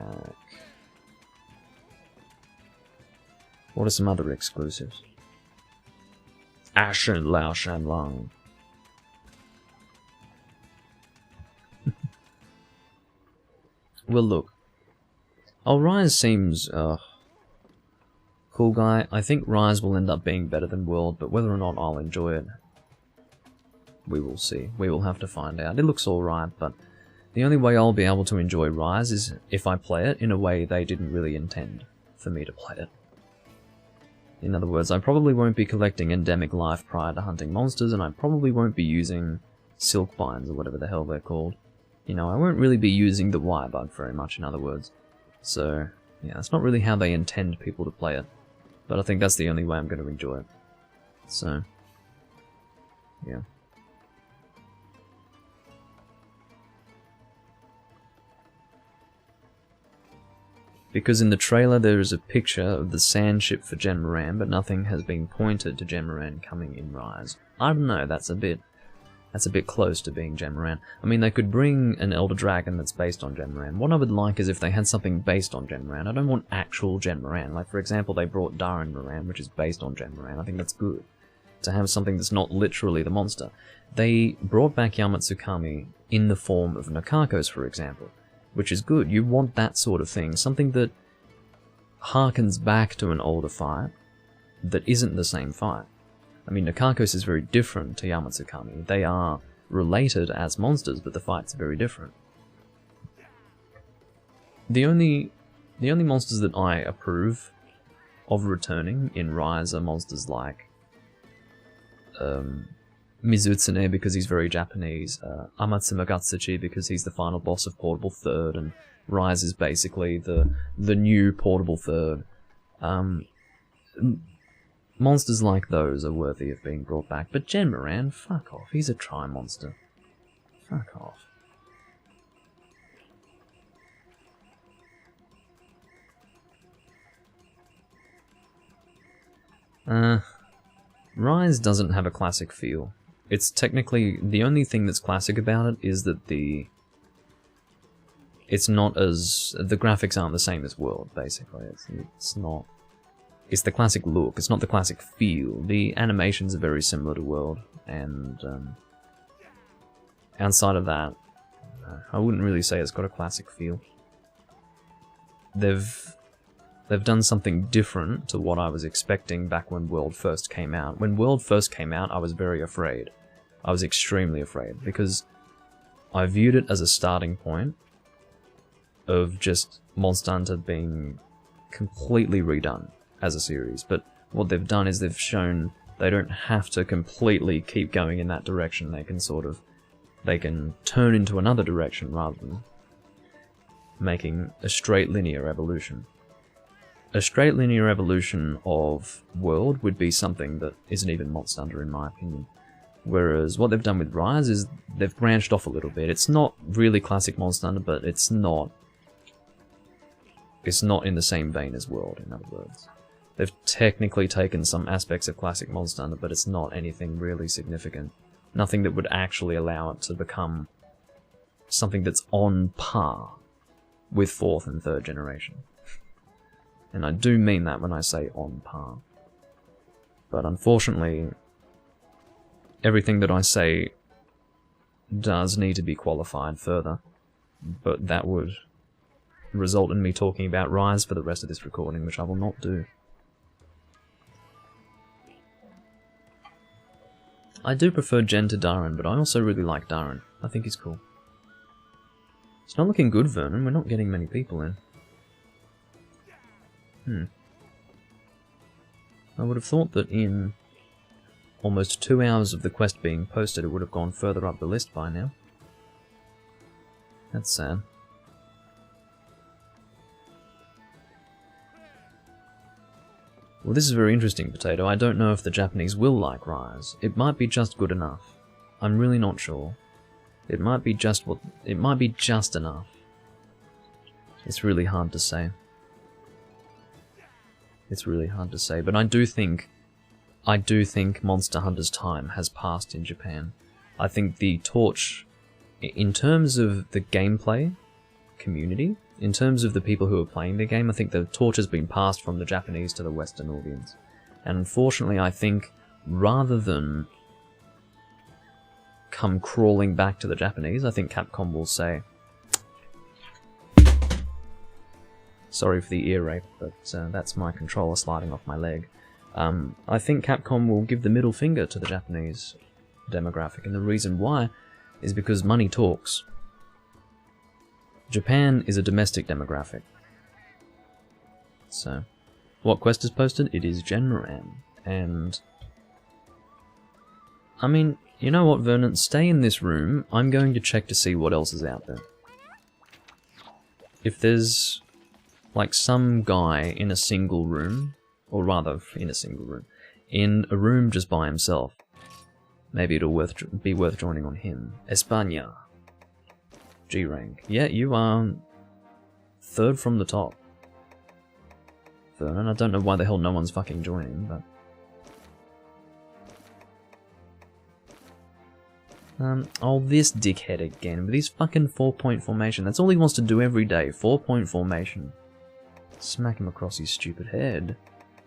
What are some other exclusives? Ashen Lao Shan Lang. Well, look. Oh, Rise seems... cool guy. I think Rise will end up being better than World, but whether or not I'll enjoy it, we will see. We will have to find out. It looks alright, but the only way I'll be able to enjoy Rise is if I play it in a way they didn't really intend for me to play it. In other words, I probably won't be collecting endemic life prior to hunting monsters, and I probably won't be using silk binds, or whatever the hell they're called. You know, I won't really be using the wire bug very much, in other words. So, yeah, that's not really how they intend people to play it. But I think that's the only way I'm going to enjoy it. So, yeah. Because in the trailer there is a picture of the sand ship for Gen Moran, but nothing has been pointed to Gen Moran coming in Rise. I don't know, that's a bit close to being Gen Moran. I mean, they could bring an Elder Dragon that's based on Gen Moran. What I would like is if they had something based on Gen Moran. I don't want actual Gen Moran. Like, for example, they brought Darren Moran, which is based on Gen Moran. I think that's good. To have something that's not literally the monster. They brought back Yamatsukami in the form of Nakakos, for example, which is good. You want that sort of thing. Something that harkens back to an older fight that isn't the same fight. I mean, Nakakos is very different to Yamatsukami. They are related as monsters, but the fight's very different. The only monsters that I approve of returning in Rise are monsters like Mizutsune, because he's very Japanese, Amatsuma Gatsuchi, because he's the final boss of Portable Third, and Rise is basically the new Portable Third. Monsters like those are worthy of being brought back, but Gen Moran, fuck off, he's a tri-monster. Fuck off. Rise doesn't have a classic feel. It's technically, the only thing that's classic about it is that the graphics aren't the same as World, basically. It's it's the classic look, it's not the classic feel. The animations are very similar to World, and outside of that, I wouldn't really say it's got a classic feel. They've done something different to what I was expecting back when World first came out. When World first came out, I was very afraid. I was extremely afraid, because I viewed it as a starting point of just Monster Hunter being completely redone as a series. But what they've done is they've shown they don't have to completely keep going in that direction. They can turn into another direction rather than making a straight linear evolution. A straight linear evolution of World would be something that isn't even Monster Hunter in my opinion. Whereas what they've done with Rise is they've branched off a little bit. It's not really classic Monster Hunter, but it's not in the same vein as World, in other words. They've technically taken some aspects of classic Monster Hunter, but it's not anything really significant. Nothing that would actually allow it to become something that's on par with 4th and 3rd generation. And I do mean that when I say on par. But unfortunately, everything that I say does need to be qualified further. But that would result in me talking about Rise for the rest of this recording, which I will not do. I do prefer Jen to Darren, but I also really like Darren. I think he's cool. It's not looking good, Vernon. We're not getting many people in. I would have thought that in almost 2 hours of the quest being posted, it would have gone further up the list by now. That's sad. Well, this is very interesting, Potato. I don't know if the Japanese will like Rise. It might be just good enough. I'm really not sure. It might be just enough. It's really hard to say. It's really hard to say, but I do think Monster Hunter's time has passed in Japan. I think the torch, in terms of the gameplay community, in terms of the people who are playing the game, I think the torch has been passed from the Japanese to the Western audience. And unfortunately, I think rather than come crawling back to the Japanese, I think Capcom will say, sorry for the ear rape, but that's my controller sliding off my leg. I think Capcom will give the middle finger to the Japanese demographic, and the reason why is because money talks. Japan is a domestic demographic. So, what quest is posted? It is Genran, and I mean, you know what, Vernon? Stay in this room. I'm going to check to see what else is out there. If there's like some guy in a single room, or rather, in a room just by himself, maybe it'll be worth joining on him. España. G rank. Yeah, you are 3rd from the top. Vernon, I don't know why the hell no one's fucking joining, but... oh, this dickhead again, with his fucking 4-point formation. That's all he wants to do every day, 4-point formation. Smack him across his stupid head.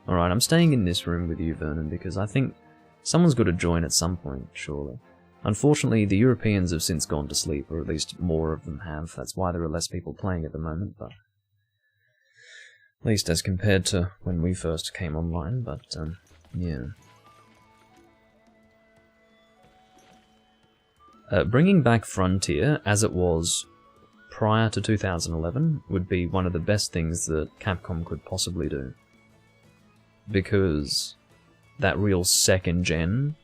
Alright, I'm staying in this room with you, Vernon, because I think someone's got to join at some point, surely. Unfortunately, the Europeans have since gone to sleep, or at least more of them have. That's why there are less people playing at the moment, but... at least as compared to when we first came online, but, yeah. Bringing back Frontier, as it was prior to 2011, would be one of the best things that Capcom could possibly do. Because that real second-gen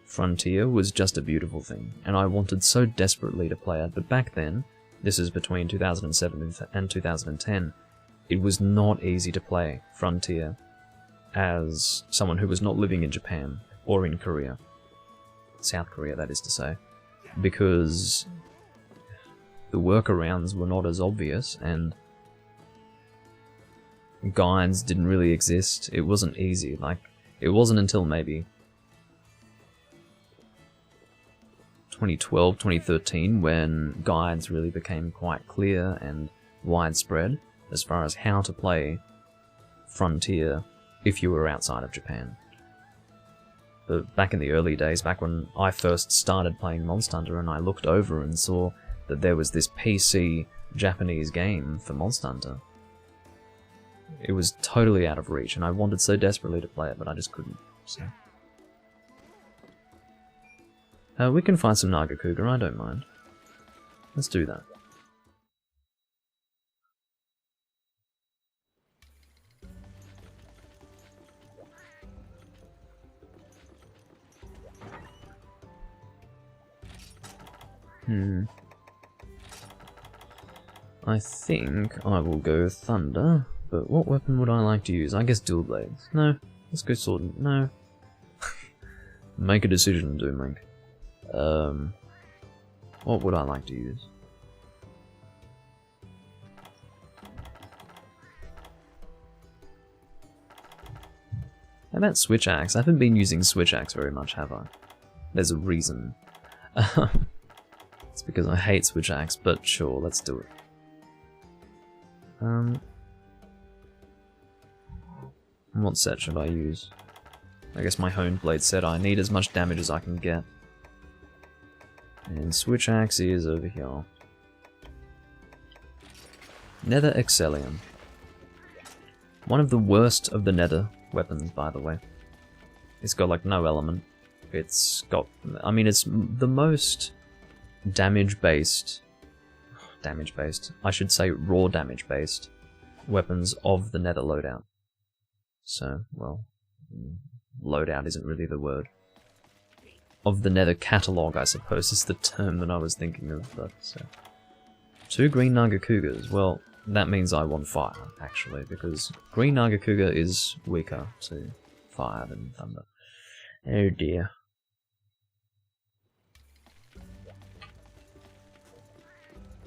Frontier was just a beautiful thing, and I wanted so desperately to play it, but back then, this is between 2007 and 2010, it was not easy to play Frontier as someone who was not living in Japan, or in Korea. South Korea, that is to say, because the workarounds were not as obvious, and guides didn't really exist. It wasn't easy. Like, it wasn't until maybe 2012, 2013 when guides really became quite clear and widespread as far as how to play Frontier if you were outside of Japan. But back in the early days, back when I first started playing Monster Hunter and I looked over and saw that there was this PC Japanese game for Monster Hunter, it was totally out of reach, and I wanted so desperately to play it, but I just couldn't. So. We can find some Nagakuga, I don't mind. Let's do that. I think I will go Thunder, but what weapon would I like to use? I guess Dual Blades. No, let's go Sword. No. Make a decision, Doomlink. What would I like to use? How about Switch Axe? I haven't been using Switch Axe very much, have I? There's a reason. It's because I hate Switch Axe, but sure, let's do it. What set should I use? I guess my Honed Blade set. I need as much damage as I can get. And Switch Axe is over here. Nether Excellium. One of the worst of the Nether weapons, by the way. It's got like no element. It's got... I mean, it's the most damage-based... I should say raw damage-based weapons of the Nether loadout. So, well, loadout isn't really the word. Of the Nether catalogue, I suppose, is the term that I was thinking of, but... 2 green Nagakugas. Well, that means I want fire, actually, because green Nagakuga is weaker to fire than thunder. Oh dear.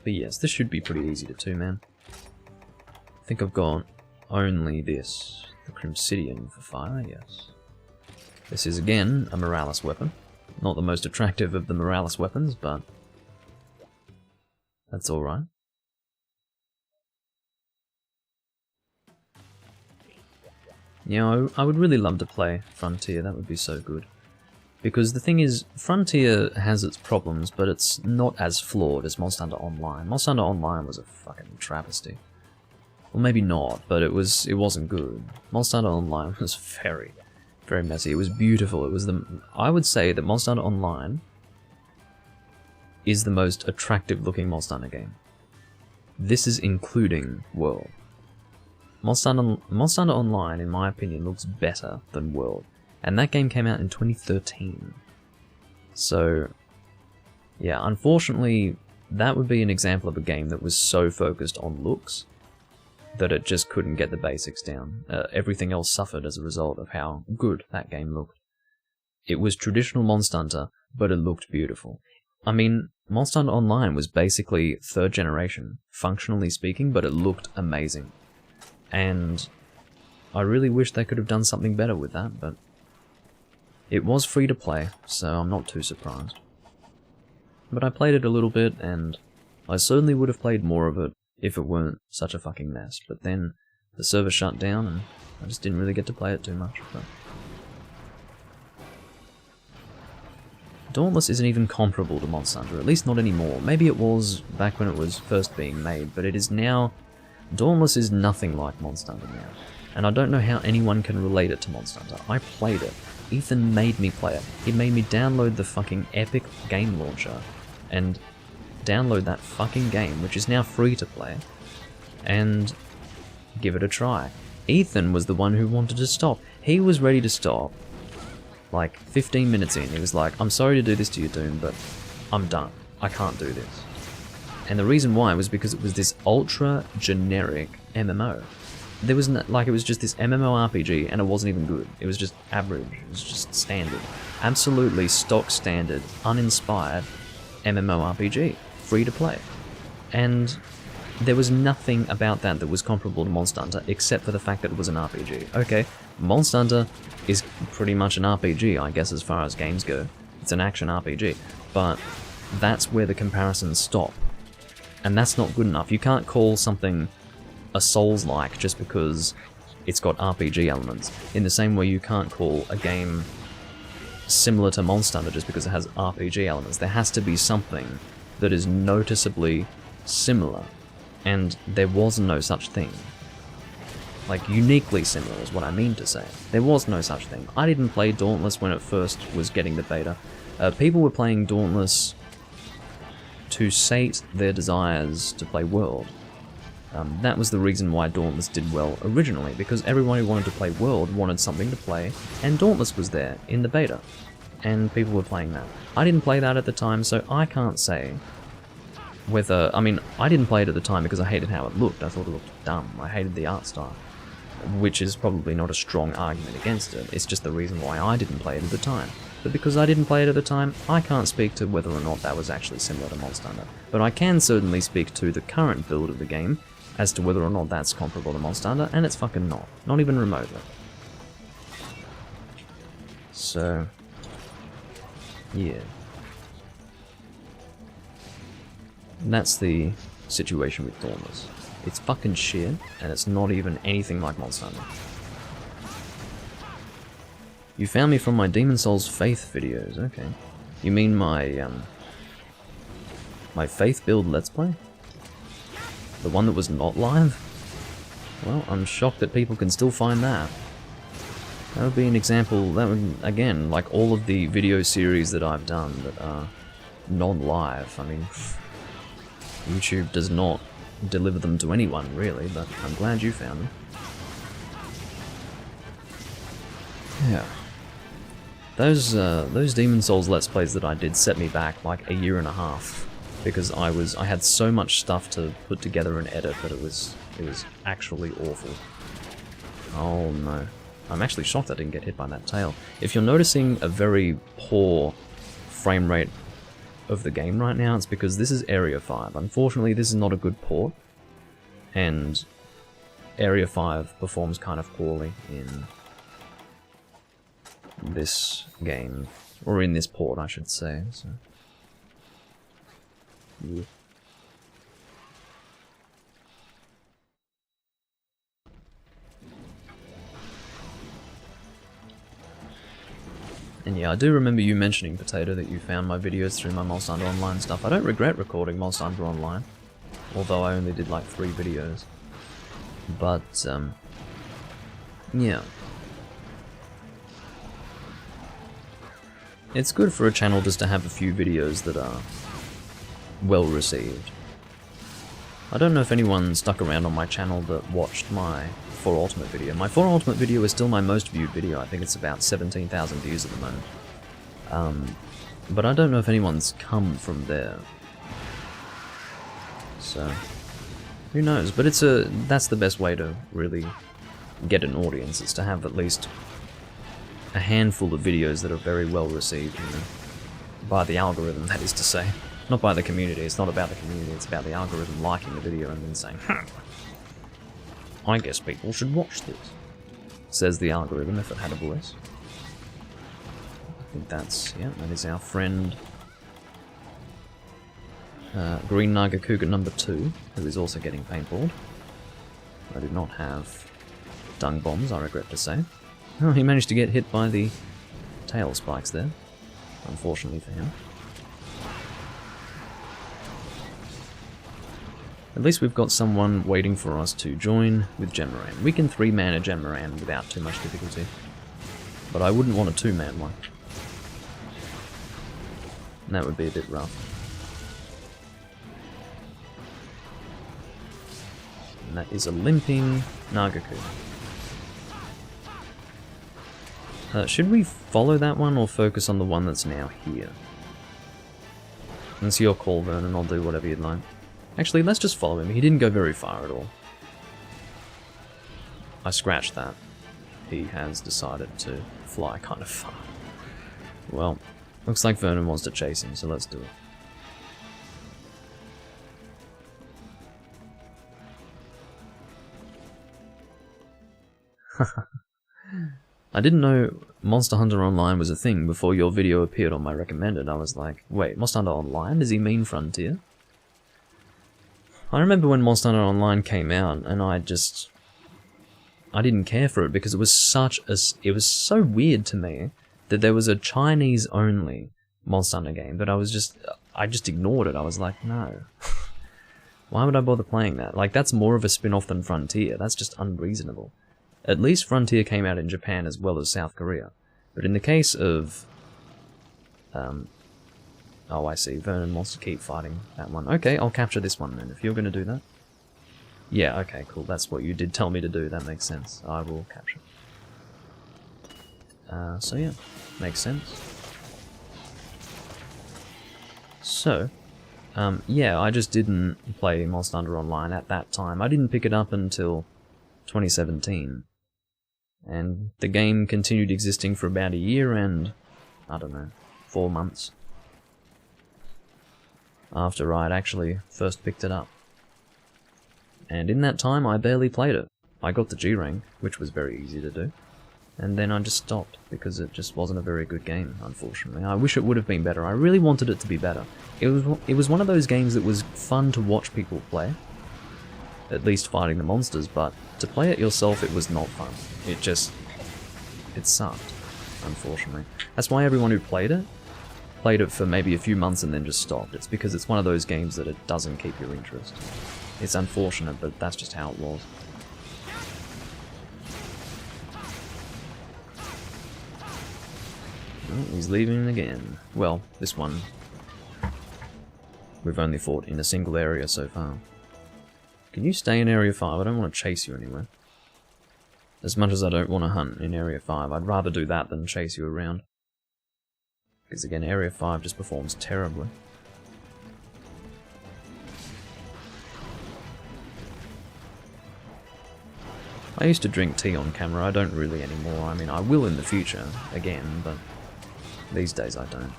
But yes, this should be pretty easy to two-man. I think I've got only this. The Crimsidian for fire, yes. This is again a Miralis weapon. Not the most attractive of the Miralis weapons, but that's alright. Yeah, I would really love to play Frontier, that would be so good. Because the thing is, Frontier has its problems, but it's not as flawed as Monster Hunter Online. Monster Hunter Online was a fucking travesty. Well, maybe not, but it wasn't good. Monster Hunter Online was very, very messy. It was beautiful. It was I would say that Monster Hunter Online is the most attractive looking Monster Hunter game. This is including World. Monster Hunter Online, in my opinion, looks better than World. And that game came out in 2013. So, yeah, unfortunately, that would be an example of a game that was so focused on looks that it just couldn't get the basics down. Everything else suffered as a result of how good that game looked. It was traditional Monster Hunter, but it looked beautiful. I mean, Monster Hunter Online was basically 3rd generation, functionally speaking, but it looked amazing. And I really wish they could have done something better with that, but it was free to play, so I'm not too surprised. But I played it a little bit, and I certainly would have played more of it if it weren't such a fucking mess. But then the server shut down, and I just didn't really get to play it too much. But Dauntless isn't even comparable to Monster Hunter, at least not anymore. Maybe it was back when it was first being made, but it is now... Dauntless is nothing like Monster Hunter now. And I don't know how anyone can relate it to Monster Hunter. I played it. Ethan made me play it. He made me download the fucking Epic game launcher and download that fucking game, which is now free to play, and give it a try. Ethan was the one who wanted to stop. He was ready to stop. Like 15 minutes in, he was like, I'm sorry to do this to you, Doom, but I'm done. I can't do this. And the reason why was because it was this ultra generic MMO. There was no, like, it was just this MMORPG, and it wasn't even good. It was just average. It was just standard. Absolutely stock standard, uninspired MMORPG. Free to play. And there was nothing about that that was comparable to Monster Hunter, except for the fact that it was an RPG. Okay, Monster Hunter is pretty much an RPG, I guess, as far as games go. It's an action RPG. But that's where the comparisons stop. And that's not good enough. You can't call something a Souls-like just because it's got RPG elements. In the same way you can't call a game similar to Monster Hunter just because it has RPG elements. There has to be something that is noticeably similar, and there was no such thing. Like, uniquely similar is what I mean to say. There was no such thing. I didn't play Dauntless when it first was getting the beta. People were playing Dauntless to sate their desires to play World. That was the reason why Dauntless did well originally, because everyone who wanted to play World wanted something to play, and Dauntless was there in the beta, and people were playing that. I didn't play that at the time, so I can't say whether... I mean, I didn't play it at the time because I hated how it looked. I thought it looked dumb. I hated the art style, which is probably not a strong argument against it. It's just the reason why I didn't play it at the time. But because I didn't play it at the time, I can't speak to whether or not that was actually similar to Monster Hunter. But I can certainly speak to the current build of the game, as to whether or not that's comparable to Monster Hunter, and it's fucking not. Not even remotely. So... yeah. And that's the situation with Dauntless. It's fucking shit, and it's not even anything like Monster Hunter. You found me from my Demon Souls Faith videos, okay. You mean my, my Faith build Let's Play? The one that was not live? Well, I'm shocked that people can still find that. That would be an example, that would, again, like all of the video series that I've done that are non-live, I mean, YouTube does not deliver them to anyone, really, but I'm glad you found them. Yeah. Those Demon Souls Let's Plays that I did set me back like a year and a half, because I had so much stuff to put together and edit that it was actually awful. Oh no. I'm actually shocked I didn't get hit by that tail. If you're noticing a very poor frame rate of the game right now, it's because this is Area 5. Unfortunately, this is not a good port, and Area 5 performs kind of poorly in this game, or in this port, I should say. So. Yeah. And yeah, I do remember you mentioning, Potato, that you found my videos through my Monster Hunter Online stuff. I don't regret recording Monster Hunter Online, although I only did like 3 videos. But, yeah. It's good for a channel just to have a few videos that are well received. I don't know if anyone stuck around on my channel that watched my 4 Ultimate video. My 4 Ultimate video is still my most viewed video. I think it's about 17,000 views at the moment. But I don't know if anyone's come from there. So, who knows? But that's the best way to really get an audience, is to have at least a handful of videos that are very well received, you know, by the algorithm, that is to say. Not by the community. It's not about the community, it's about the algorithm liking the video and then saying, I guess people should watch this, says the algorithm if it had a voice. I think that's, yeah, that is our friend Green Naga Cougar number 2, who is also getting paintballed. I did not have dung bombs, I regret to say. Oh, he managed to get hit by the tail spikes there, unfortunately for him. At least we've got someone waiting for us to join with Genmoran. We can 3-man a Genmoran without too much difficulty, but I wouldn't want a 2-man one. And that would be a bit rough. And that is a limping Nagaku. Should we follow that one or focus on the one that's now here? It's your call, Vernon. I'll do whatever you'd like. Actually, let's just follow him. He didn't go very far at all. I scratched that. He has decided to fly kind of far. Well, looks like Vernon wants to chase him, so let's do it. I didn't know Monster Hunter Online was a thing before your video appeared on my recommended. I was like, wait, Monster Hunter Online? Does he mean Frontier? I remember when Monster Hunter Online came out, and I just I didn't care for it because it was it was so weird to me that there was a Chinese only Monster Hunter game, but I just ignored it. I was like, no. Why would I bother playing that? Like, that's more of a spin-off than Frontier. That's just unreasonable. At least Frontier came out in Japan as well as South Korea. But in the case of... oh, I see. Vernon wants to keep fighting that one. Okay, I'll capture this one then, if you're going to do that. Yeah, okay, cool. That's what you did tell me to do. That makes sense. I will capture. So yeah, makes sense. So... yeah, I just didn't play Monster Hunter Online at that time. I didn't pick it up until 2017. And the game continued existing for about a year and, I don't know, 4 months. After I'd actually first picked it up. And in that time, I barely played it. I got the G rank, which was very easy to do. And then I just stopped, because it just wasn't a very good game, unfortunately. I wish it would have been better. I really wanted it to be better. It was one of those games that was fun to watch people play. At least fighting the monsters, but to play it yourself, it was not fun. It sucked, unfortunately. That's why everyone who played it for maybe a few months and then just stopped. It's because it's one of those games that it doesn't keep your interest. It's unfortunate, but that's just how it was. Oh, he's leaving again. Well, this one. We've only fought in a single area so far. Can you stay in Area 5? I don't want to chase you anywhere. As much as I don't want to hunt in Area 5, I'd rather do that than chase you around. Because again, Area 5 just performs terribly. I used to drink tea on camera, I don't really anymore. I mean, I will in the future, again, but these days I don't.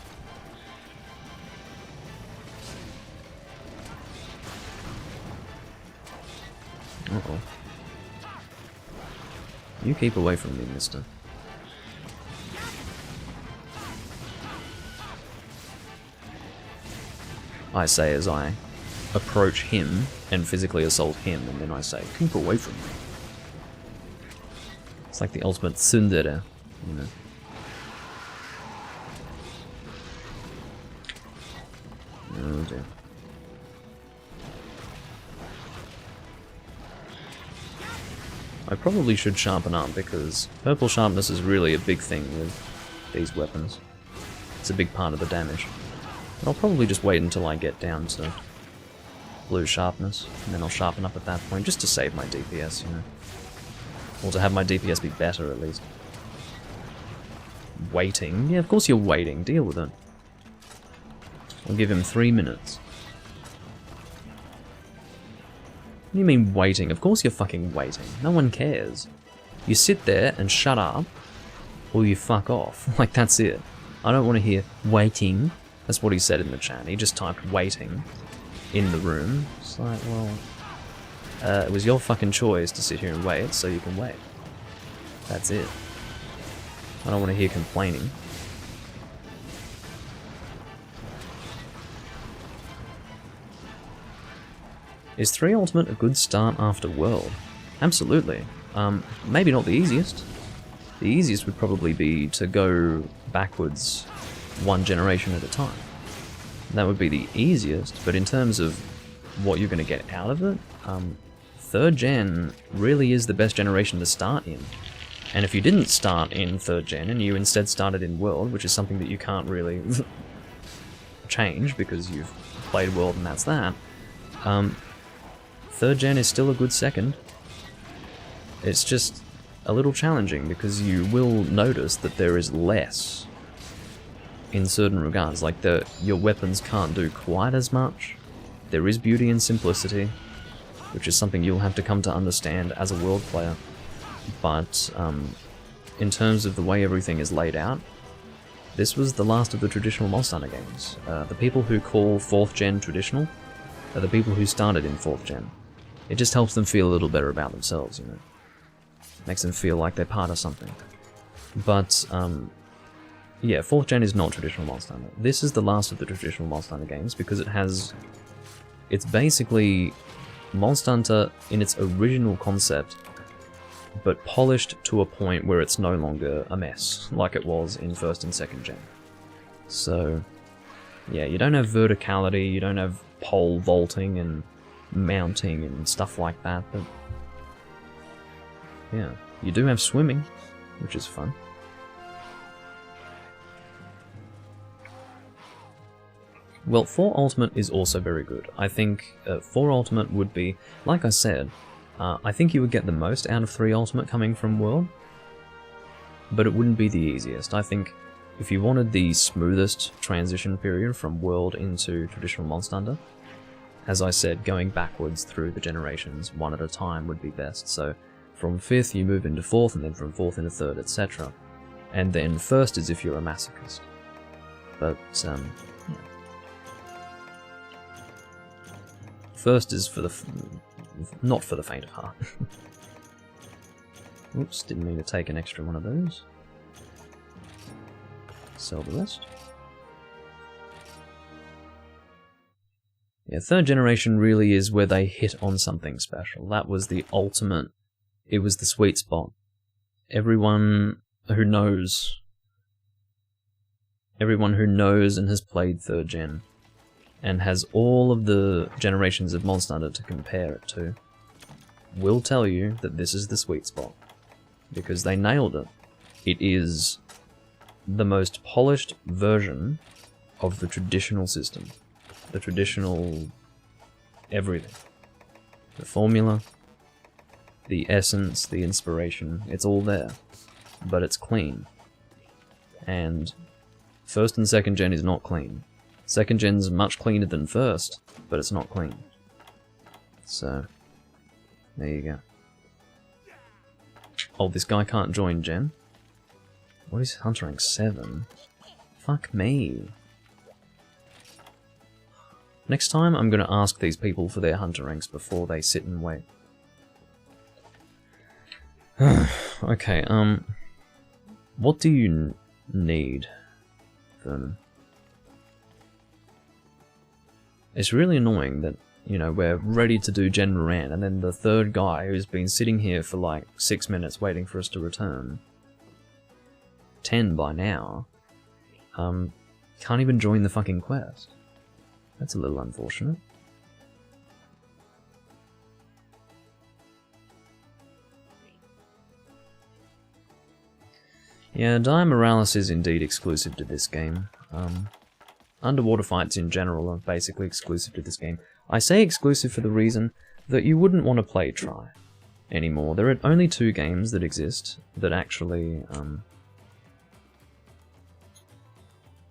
Uh-oh. You keep away from me, mister. I say as I approach him and physically assault him, and then I say, keep away from me. It's like the ultimate tsundere, you know. Oh dear. I probably should sharpen up, because purple sharpness is really a big thing with these weapons. It's a big part of the damage. But I'll probably just wait until I get down to blue sharpness, and then I'll sharpen up at that point, just to save my DPS, you know. Or to have my DPS be better, at least. Waiting? Yeah, of course you're waiting. Deal with it. I'll give him 3 minutes. What do you mean waiting? Of course you're fucking waiting. No one cares. You sit there and shut up, or you fuck off. Like, that's it. I don't want to hear waiting. That's what he said in the chat. He just typed waiting in the room. It's like, well, it was your fucking choice to sit here and wait, so you can wait. That's it. I don't want to hear complaining. Is 3 Ultimate a good start after World? Absolutely. Maybe not the easiest. The easiest would probably be to go backwards 1 generation at a time. That would be the easiest, but in terms of what you're going to get out of it, 3rd gen really is the best generation to start in. And if you didn't start in 3rd gen and you instead started in World, which is something that you can't really change because you've played World and that's that, 3rd gen is still a good second. It's just a little challenging because you will notice that there is less in certain regards, like your weapons can't do quite as much. There is beauty in simplicity, which is something you'll have to come to understand as a World player. But in terms of the way everything is laid out, this was the last of the traditional Monster Hunter games. The people who call 4th gen traditional are the people who started in 4th gen. It just helps them feel a little better about themselves, you know. Makes them feel like they're part of something. But, yeah, 4th gen is not traditional Monster Hunter. This is the last of the traditional Monster Hunter games because it's basically Monster Hunter in its original concept, but polished to a point where it's no longer a mess, like it was in 1st and 2nd gen. So, yeah, you don't have verticality, you don't have pole vaulting and mounting and stuff like that, but yeah, you do have swimming, which is fun. Well, 4 Ultimate is also very good. I think 4 Ultimate would be, like I said, I think you would get the most out of 3 Ultimate coming from World, but it wouldn't be the easiest. I think if you wanted the smoothest transition period from World into traditional Monster Hunter, as I said, going backwards through the generations, one at a time would be best. So from 5th you move into 4th, and then from 4th into 3rd, etc. And then 1st is if you're a masochist. But, yeah. 1st is for the not for the faint of heart. Oops, didn't mean to take an extra one of those. Sell the rest. Yeah, 3rd generation really is where they hit on something special. That was the ultimate, it was the sweet spot. Everyone who knows and has played 3rd gen and has all of the generations of Monster Hunter to compare it to, will tell you that this is the sweet spot. Because they nailed it. It is the most polished version of the traditional system. The traditional everything. The formula, the essence, the inspiration, it's all there. But it's clean. And 1st and 2nd gen is not clean. 2nd gen's much cleaner than 1st, but it's not clean. So, there you go. Oh, this guy can't join gen? What is Hunter rank 7? Fuck me. Next time, I'm going to ask these people for their Hunter ranks before they sit and wait. Okay, what do you need, Vernon? It's really annoying that, you know, we're ready to do Gen Moran, and then the 3rd guy who's been sitting here for like 6 minutes waiting for us to return, 10 by now, can't even join the fucking quest. That's a little unfortunate. Yeah, Miralis is indeed exclusive to this game. Underwater fights in general are basically exclusive to this game. I say exclusive for the reason that you wouldn't want to play Try anymore. There are only 2 games that exist that actually...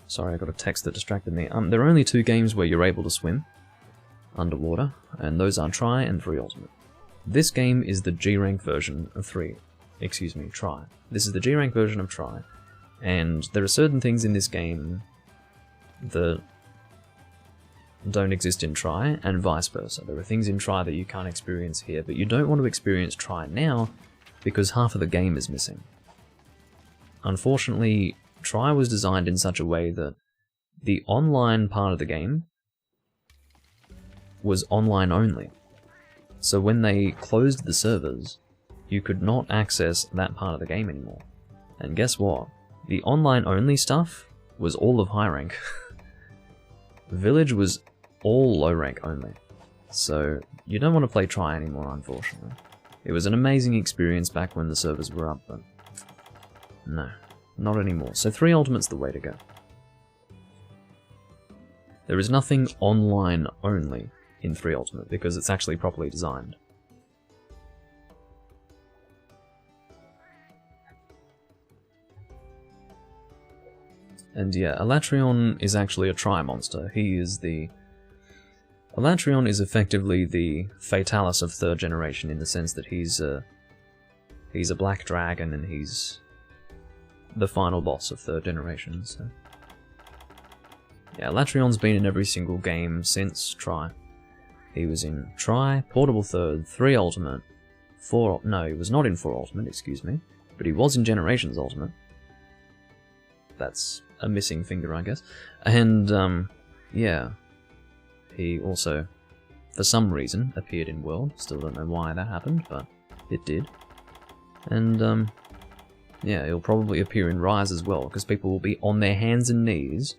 Sorry, I got a text that distracted me. There are only 2 games where you're able to swim underwater, and those are Try and 3 Ultimate. This game is the G-rank version of Try. This is the G-rank version of Try, and there are certain things in this game that don't exist in Try, and vice versa. There are things in Try that you can't experience here, but you don't want to experience Try now because half of the game is missing. Unfortunately, Try was designed in such a way that the online part of the game was online only. So when they closed the servers, you could not access that part of the game anymore. And guess what? The online only stuff was all of high rank. Village was all low rank only. So you don't want to play Try anymore, unfortunately. It was an amazing experience back when the servers were up, but no, not anymore. So 3 Ultimate's the way to go. There is nothing online only in 3 Ultimate because it's actually properly designed. And yeah, Elatrion is actually a Try monster. Elatrion is effectively the Fatalis of 3rd generation in the sense that he's a black dragon and he's the final boss of 3rd generation, so... Yeah, Elatrion's been in every single game since Try. He was in Try, Portable 3rd, 3 Ultimate, 4... No, he was not in 4 Ultimate, excuse me, but he was in Generations Ultimate. That's a missing finger, I guess. And, yeah. He also, for some reason, appeared in World. Still don't know why that happened, but it did. And, yeah, it'll probably appear in Rise as well, because people will be on their hands and knees,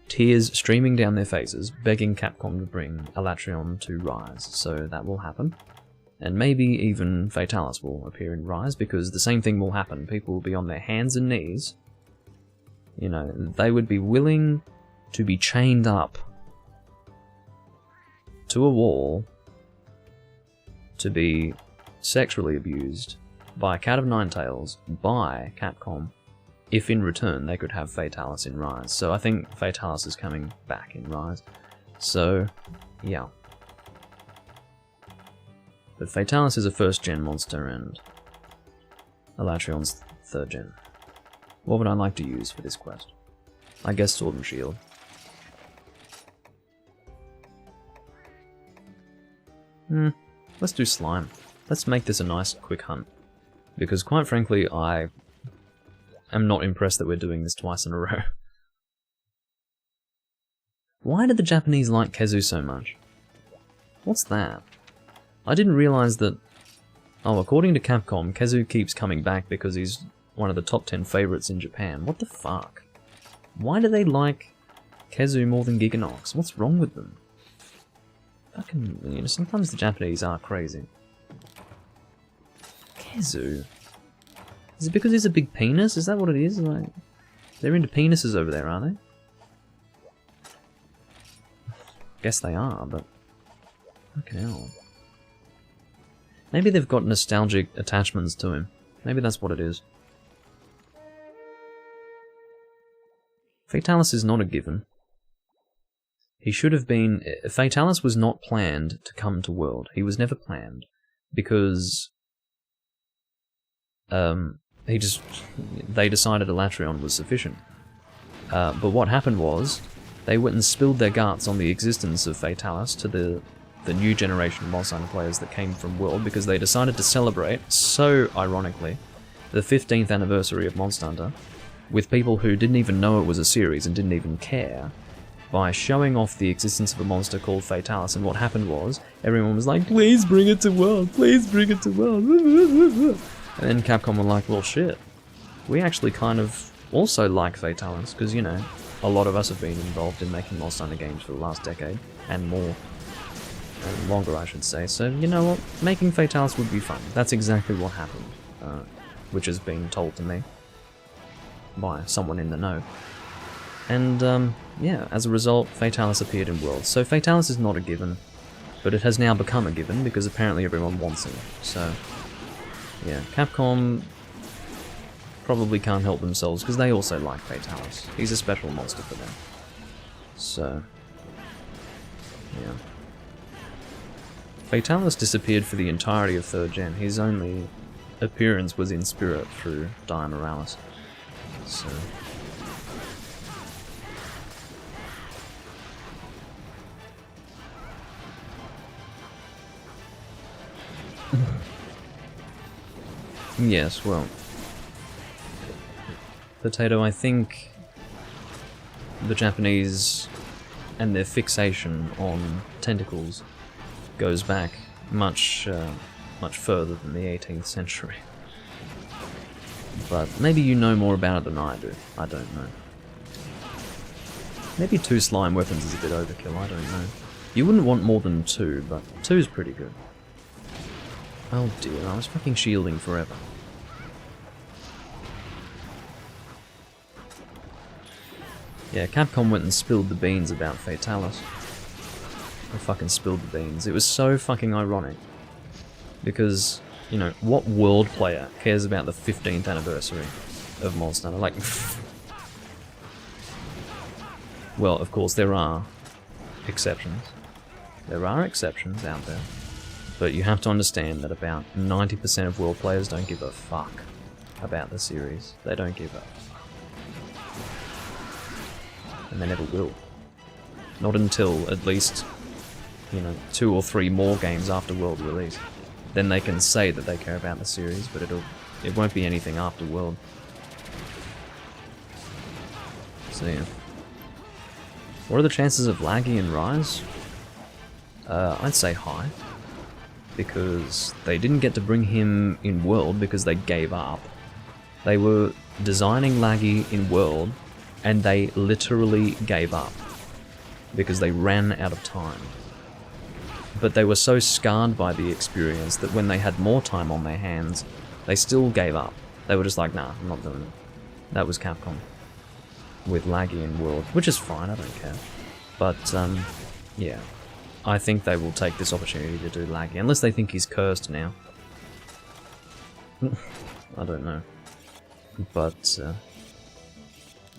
tears streaming down their faces, begging Capcom to bring Alatreon to Rise. So that will happen. And maybe even Fatalis will appear in Rise, because the same thing will happen. People will be on their hands and knees. You know, they would be willing to be chained up to a wall to be sexually abused by a Cat of Nine Tails, by Capcom, if in return they could have Fatalis in Rise. So I think Fatalis is coming back in Rise. So, yeah. But Fatalis is a first-gen monster, and Alatreon's third-gen. What would I like to use for this quest? I guess Sword and Shield. Let's do Slime. Let's make this a nice, quick hunt. Because, quite frankly, I am not impressed that we're doing this twice in a row. Why do the Japanese like Kezu so much? What's that? I didn't realize that... Oh, according to Capcom, Kezu keeps coming back because he's one of the top 10 favorites in Japan. What the fuck? Why do they like Kezu more than Giganox? What's wrong with them? Fucking, you know, sometimes the Japanese are crazy. Kezu? Is it because he's a big penis? Is that what it is? Like, they're into penises over there, aren't they? Guess they are, but... fucking hell. Maybe they've got nostalgic attachments to him. Maybe that's what it is. Fatalis is not a given. He should have been... Fatalis was not planned to come to World. He was never planned. Because... they decided Alatreon was sufficient. But what happened was, they went and spilled their guts on the existence of Fatalis to the new generation of Monster Hunter players that came from World, because they decided to celebrate, so ironically, the 15th anniversary of Monster Hunter, with people who didn't even know it was a series and didn't even care, by showing off the existence of a monster called Fatalis. And what happened was, everyone was like, please bring it to World, please bring it to World. And then Capcom were like, well shit, we actually kind of also like Fatalis, because, you know, a lot of us have been involved in making Monster Hunter games for the last decade, and more. And longer, I should say. So, you know what, making Fatalis would be fun. That's exactly what happened, which has been told to me by someone in the know. And, yeah, as a result, Fatalis appeared in World. So Fatalis is not a given, but it has now become a given, because apparently everyone wants him. So... yeah, Capcom probably can't help themselves, because they also like Fatalis. He's a special monster for them. So, yeah. Fatalis disappeared for the entirety of 3rd Gen. His only appearance was in spirit through Miralis. So... yes, well... Potato, I think the Japanese and their fixation on tentacles goes back much further than the 18th century. But maybe you know more about it than I do. I don't know. Maybe 2 slime weapons is a bit overkill, I don't know. You wouldn't want more than 2, but 2 is pretty good. Oh dear, I was fucking shielding forever. Yeah, Capcom went and spilled the beans about Fatalis. They fucking spilled the beans. It was so fucking ironic. Because, you know, what World player cares about the 15th anniversary of Monster Hunter? Like, well, of course, there are exceptions. There are exceptions out there. But you have to understand that about 90% of World players don't give a fuck about the series. They don't give a fuck. And they never will. Not until at least, you know, 2 or 3 more games after World release. Then they can say that they care about the series, but it won't be anything after World. So yeah. What are the chances of laggy in Rise? I'd say high. because they didn't get to bring him in World because they gave up. They were designing Laggy in World, and they literally gave up because they ran out of time. But they were so scarred by the experience that when they had more time on their hands, they still gave up. They were just like, nah, I'm not doing it. That was Capcom with Laggy in World, which is fine, I don't care. But, yeah. I think they will take this opportunity to do Laggy, unless they think he's cursed now. I don't know. But,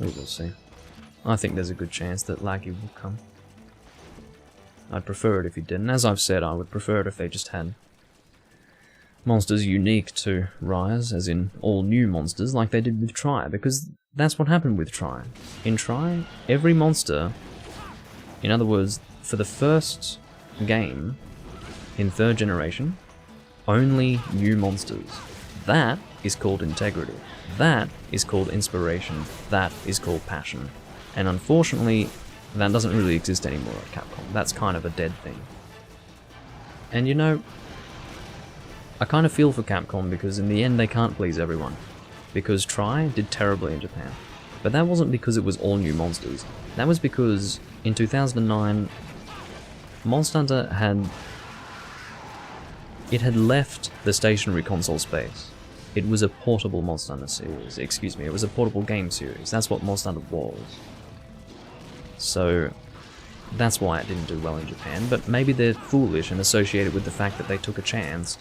we will see. I think there's a good chance that Laggy will come. I'd prefer it if he didn't. As I've said, I would prefer it if they just had monsters unique to Rise, as in all new monsters, like they did with Tri, because that's what happened with Tri. In Tri, every monster, in other words, for the first game, in 3rd generation, only new monsters. That is called integrity. That is called inspiration. That is called passion. And unfortunately, that doesn't really exist anymore at Capcom. That's kind of a dead thing. And you know, I kind of feel for Capcom because in the end they can't please everyone. Because Tri did terribly in Japan. But that wasn't because it was all new monsters. That was because in 2009, Monster Hunter had left the stationary console space. It was a portable Monster Hunter series. Excuse me, it was a portable game series. That's what Monster Hunter was. So that's why it didn't do well in Japan, but maybe they're foolish and associated with the fact that they took a chance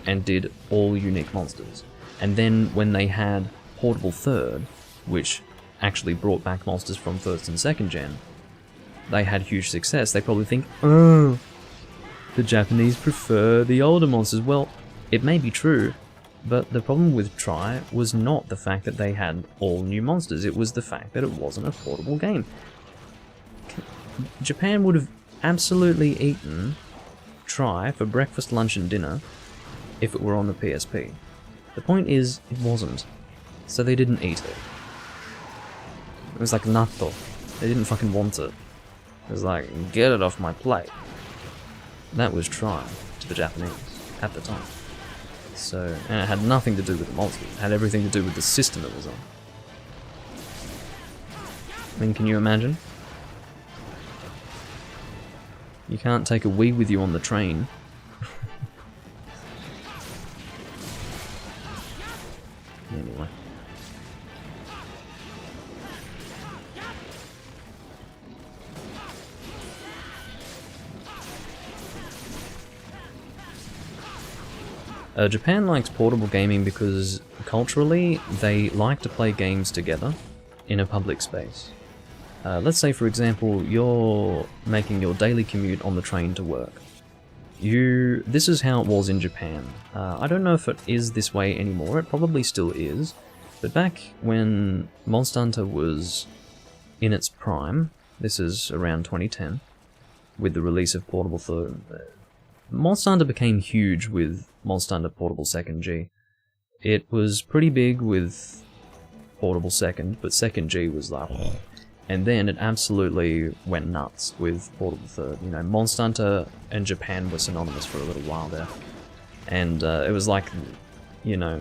and did all unique monsters. And then when they had Portable 3rd, which actually brought back monsters from 1st and 2nd gen, they had huge success. They probably think, oh, the Japanese prefer the older monsters. Well, it may be true, but the problem with Tri was not the fact that they had all new monsters, it was the fact that it wasn't a portable game. Japan would have absolutely eaten Tri for breakfast, lunch and dinner if it were on the PSP. The point is, it wasn't. So they didn't eat it. It was like natto. They didn't fucking want it. It was like, get it off my plate. That was Tri to the Japanese at the time. So, and it had nothing to do with the monsters. It had everything to do with the system it was on. I mean, can you imagine? You can't take a Wii with you on the train. Anyway. Japan likes portable gaming because culturally they like to play games together in a public space. Let's say, for example, you're making your daily commute on the train to work. This is how it was in Japan. I don't know if it is this way anymore, it probably still is, but back when Monster Hunter was in its prime, this is around 2010, with the release of Portable 3rd, Monster Hunter became huge with Monster Hunter Portable 2nd G. It was pretty big with Portable 2nd, but 2nd G was like... And then it absolutely went nuts with Portable 3rd. You know, Monster Hunter and Japan were synonymous for a little while there. And it was like, you know,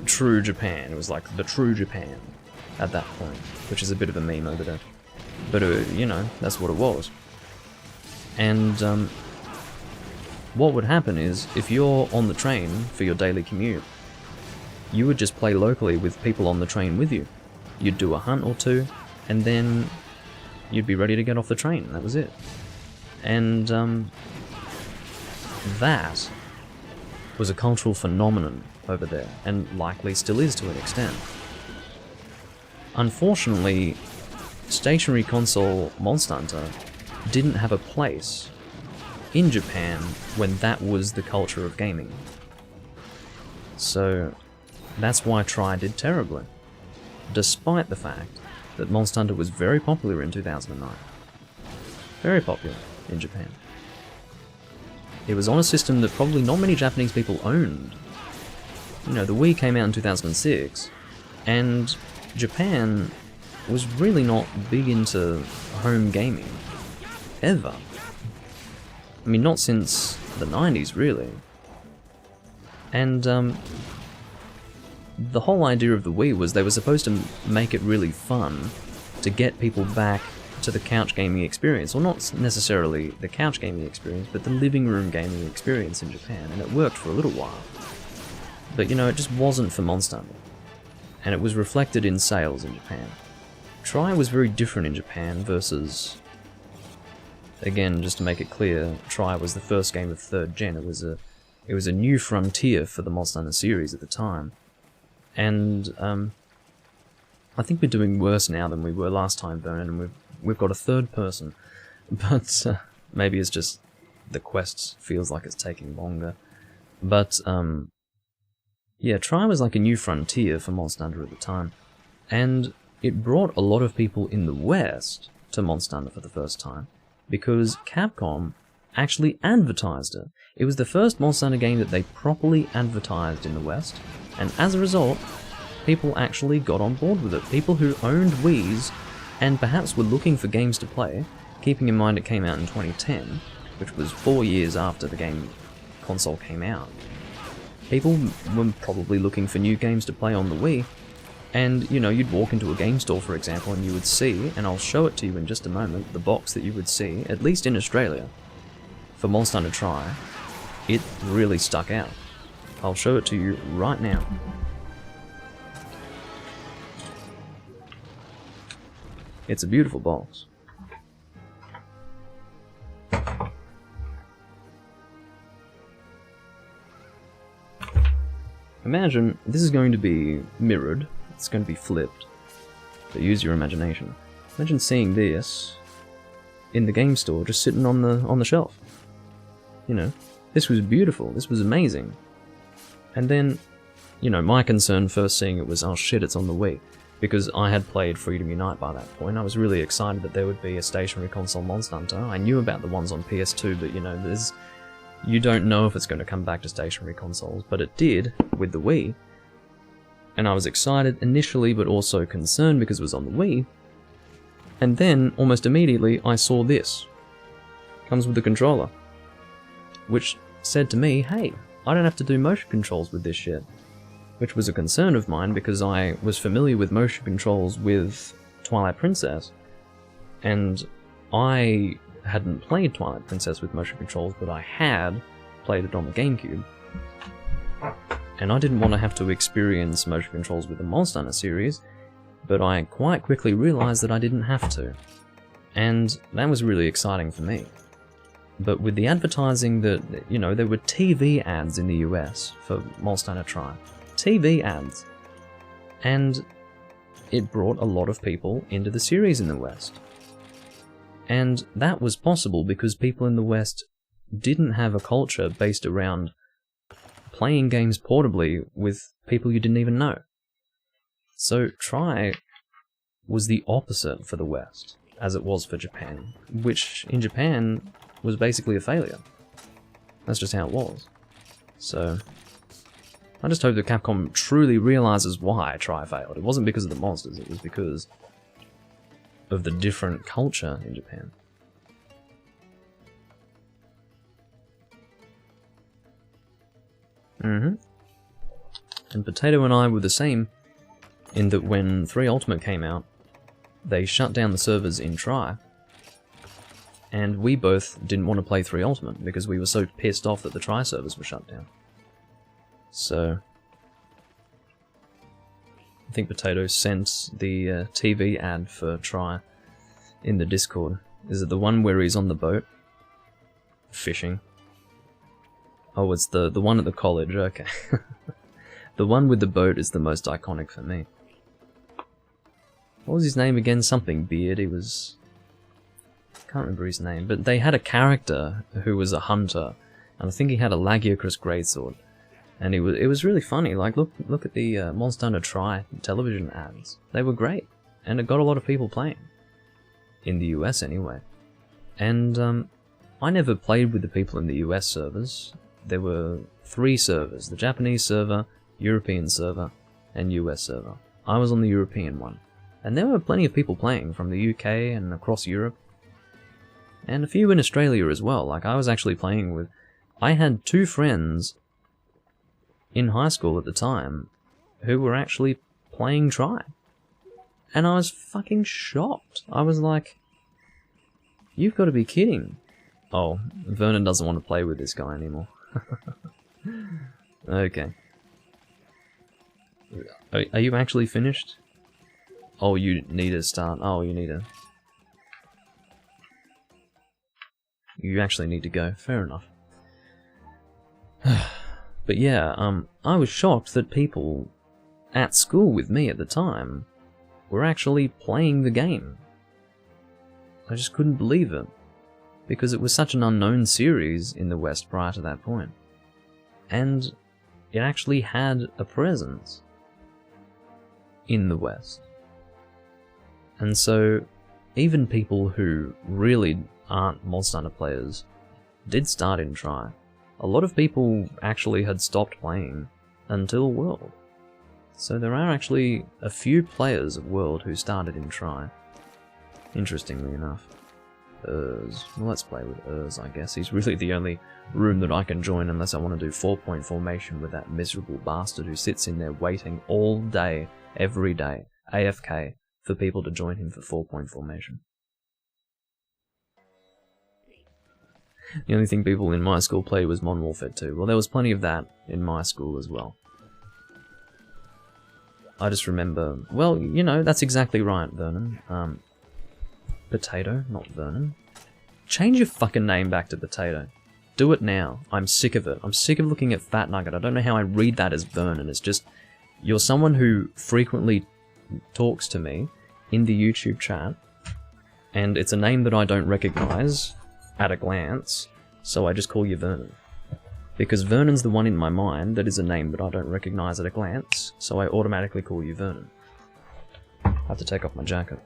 true Japan. It was like the true Japan at that point, which is a bit of a meme over there. But, you know, that's what it was. And what would happen is, if you're on the train for your daily commute, you would just play locally with people on the train with you. You'd do a hunt or two, and then you'd be ready to get off the train. That was it. And that was a cultural phenomenon over there, and likely still is to an extent. Unfortunately, stationary console Monster Hunter didn't have a place in Japan when that was the culture of gaming. So that's why Tri did terribly, despite the fact that Monster Hunter was very popular in 2009. Very popular in Japan. It was on a system that probably not many Japanese people owned. You know, the Wii came out in 2006, and Japan was really not big into home gaming. Ever. I mean, not since the 90s, really. And the whole idea of the Wii was they were supposed to make it really fun to get people back to the couch gaming experience, or not necessarily the couch gaming experience, but the living room gaming experience in Japan, and it worked for a little while. But you know, it just wasn't for Monster Hunter, and it was reflected in sales in Japan. Tri was very different in Japan versus, again, just to make it clear, Tri was the first game of 3rd gen. It was a new frontier for the Monster Hunter series at the time. And I think we're doing worse now than we were last time, Vernon, and we've got a 3rd person. But maybe it's just the quest feels like it's taking longer. But yeah, Tri was like a new frontier for Monster Hunter at the time. And it brought a lot of people in the West to Monster Hunter for the first time, because Capcom actually advertised it. It was the first Monster Hunter game that they properly advertised in the West, and as a result, people actually got on board with it. People who owned Wiis, and perhaps were looking for games to play, keeping in mind it came out in 2010, which was 4 years after the game console came out. People were probably looking for new games to play on the Wii, and, you know, you'd walk into a game store, for example, and you would see, and I'll show it to you in just a moment, the box that you would see, at least in Australia, for Monster Hunter Tri. It really stuck out. I'll show it to you right now. It's a beautiful box. Imagine this is going to be mirrored. It's going to be flipped, but use your imagination. Imagine seeing this in the game store, just sitting on the shelf. You know, this was beautiful. This was amazing. And then, you know, my concern first seeing it was, oh shit, it's on the Wii, because I had played Freedom Unite by that point. I was really excited that there would be a stationary console Monster Hunter. I knew about the ones on PS2, but you know, you don't know if it's going to come back to stationary consoles, but it did with the Wii. And I was excited initially, but also concerned because it was on the Wii. And then, almost immediately, I saw this. Comes with the controller. Which said to me, hey, I don't have to do motion controls with this shit. Which was a concern of mine, because I was familiar with motion controls with Twilight Princess. And I hadn't played Twilight Princess with motion controls, but I had played it on the GameCube. And I didn't want to have to experience motion controls with the Monster Hunter series, but I quite quickly realized that I didn't have to. And that was really exciting for me. But with the advertising that, you know, there were TV ads in the US for Monster Hunter Tri. TV ads. And it brought a lot of people into the series in the West. And that was possible because people in the West didn't have a culture based around playing games portably with people you didn't even know. So Tri was the opposite for the West, as it was for Japan, which in Japan was basically a failure. That's just how it was. So I just hope that Capcom truly realizes why Tri failed. It wasn't because of the monsters, it was because of the different culture in Japan. And Potato and I were the same, in that when 3 Ultimate came out, they shut down the servers in Tri, and we both didn't want to play 3 Ultimate because we were so pissed off that the Tri servers were shut down. So I think Potato sent the TV ad for Tri in the Discord. Is it the one where he's on the boat fishing? Oh, it's the one at the college, okay. The one with the boat is the most iconic for me. What was his name again? Something Beard. He was... can't remember his name, but they had a character who was a hunter, and I think he had a Lagiacrus greatsword. And it was really funny. Like, look at the Monster Hunter Tri television ads. They were great, and it got a lot of people playing. In the US anyway. And I never played with the people in the US servers. There were 3 servers, the Japanese server, European server, and US server. I was on the European one. And there were plenty of people playing from the UK and across Europe. And a few in Australia as well. Like, I was actually playing with I had 2 friends in high school at the time who were actually playing Try. And I was fucking shocked. I was like, you've got to be kidding. Oh, Vernon doesn't want to play with this guy anymore. Okay. Are you actually finished? Oh, you need to start. Oh, you need to... You actually need to go. Fair enough. But yeah, I was shocked that people at school with me at the time were actually playing the game. I just couldn't believe it, because it was such an unknown series in the West prior to that point. And it actually had a presence in the West. And so, even people who really aren't Monster Hunter players did start in Try. A lot of people actually had stopped playing until World. So there are actually a few players of World who started in Try. Interestingly enough. Well, let's play with Urs, I guess. He's really the only room that I can join unless I want to do 4-point formation with that miserable bastard who sits in there waiting all day, every day, AFK, for people to join him for 4-point formation. The only thing people in my school played was Modern Warfare 2. Well, there was plenty of that in my school as well. I just remember... Well, you know, that's exactly right, Vernon. Potato, not Vernon. Change your fucking name back to Potato. Do it now. I'm sick of it. I'm sick of looking at Fat Nugget. I don't know how I read that as Vernon. It's just... You're someone who frequently talks to me in the YouTube chat, and it's a name that I don't recognize at a glance, so I just call you Vernon. Because Vernon's the one in my mind that is a name that I don't recognize at a glance, so I automatically call you Vernon. I have to take off my jacket.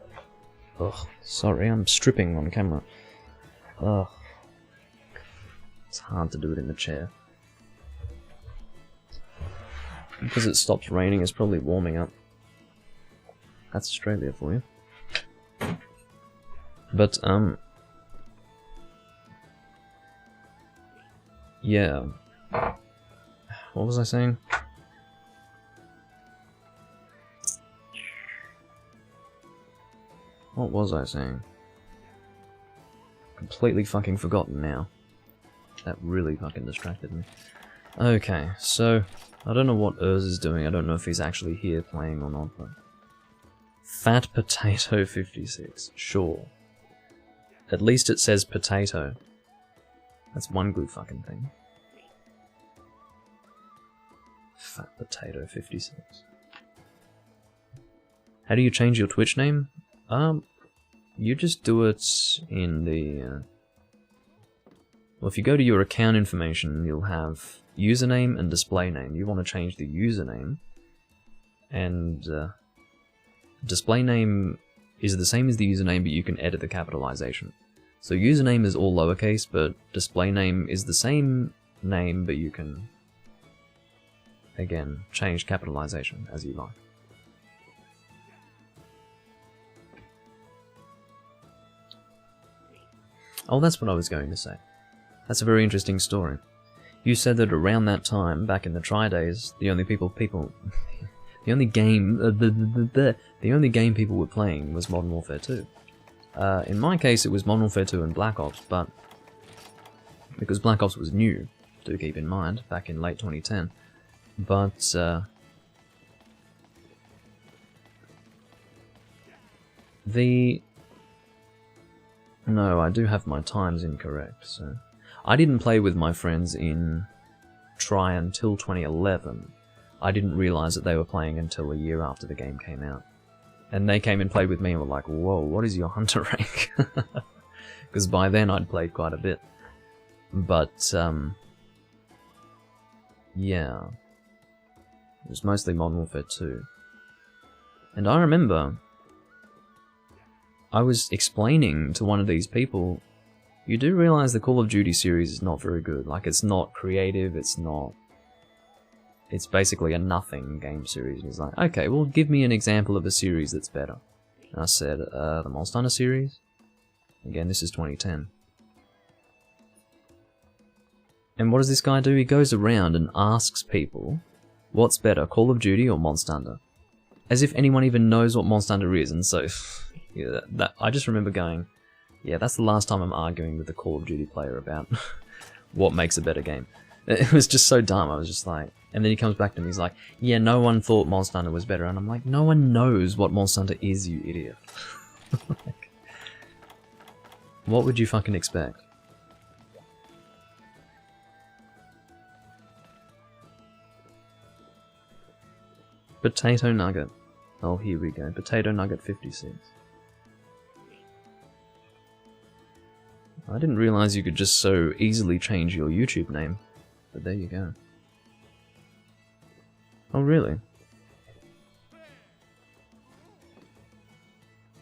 Ugh, sorry, I'm stripping on camera. Ugh. It's hard to do it in the chair. Because it stops raining, it's probably warming up. That's Australia for you. But, yeah. What was I saying? What was I saying? Completely fucking forgotten now. That really fucking distracted me. Okay, so... I don't know what Urs is doing, I don't know if he's actually here playing or not, but... Fat Potato 56, sure. At least it says potato. That's one good fucking thing. Fat Potato 56. How do you change your Twitch name? You just do it in the... Well, if you go to your account information, you'll have username and display name. You want to change the username, and display name is the same as the username, but you can edit the capitalization. So username is all lowercase, but display name is the same name, but you can, again, change capitalization as you like. Oh, that's what I was going to say. That's a very interesting story. You said that around that time, back in the Try days, the only the only game people were playing was Modern Warfare 2. In my case, it was Modern Warfare 2 and Black Ops, but because Black Ops was new, do keep in mind, back in late 2010. But no, I do have my times incorrect, so... I didn't play with my friends in Try until 2011. I didn't realise that they were playing until a year after the game came out. And they came and played with me and were like, whoa, what is your hunter rank? Because by then I'd played quite a bit. But, yeah. It was mostly Modern Warfare 2. And I remember... I was explaining to one of these people... You do realise the Call of Duty series is not very good. Like, it's not creative, it's not... It's basically a nothing game series. And he's like, okay, well, give me an example of a series that's better. And I said, the Monster Hunter series? Again, this is 2010. And what does this guy do? He goes around and asks people, what's better, Call of Duty or Monster Hunter? As if anyone even knows what Monster Hunter is, and so, yeah, I just remember going, yeah, that's the last time I'm arguing with a Call of Duty player about what makes a better game. It was just so dumb, I was just like, and then he comes back to me, he's like, yeah, no one thought Monster Hunter was better, and I'm like, no one knows what Monster Hunter is, you idiot. Like, what would you fucking expect? Potato Nugget. Oh, here we go. Potato Nugget 56. I didn't realize you could just so easily change your YouTube name, but there you go. Oh, really?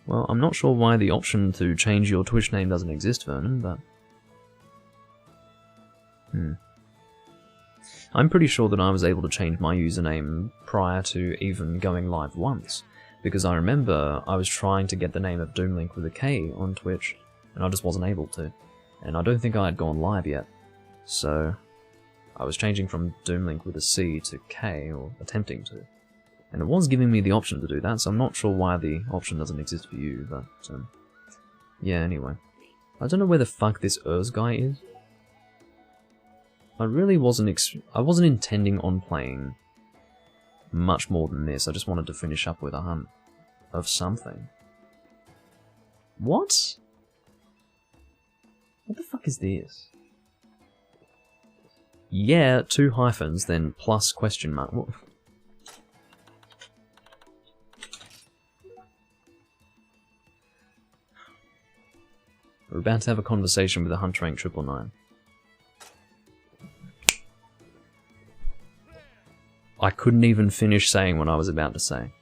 Well, I'm not sure why the option to change your Twitch name doesn't exist, Vernon, but... I'm pretty sure that I was able to change my username prior to even going live once, because I remember I was trying to get the name of Doomlink with a K on Twitch, and I just wasn't able to. And I don't think I had gone live yet, so I was changing from Doomlink with a C to K, or attempting to. And it was giving me the option to do that, so I'm not sure why the option doesn't exist for you, but yeah, anyway. I don't know where the fuck this Urs guy is. I really I wasn't intending on playing much more than this. I just wanted to finish up with a hunt of something. What? What the fuck is this? Yeah, 2 hyphens, then plus question mark. What? We're about to have a conversation with a Hunt Rank 999. I couldn't even finish saying what I was about to say.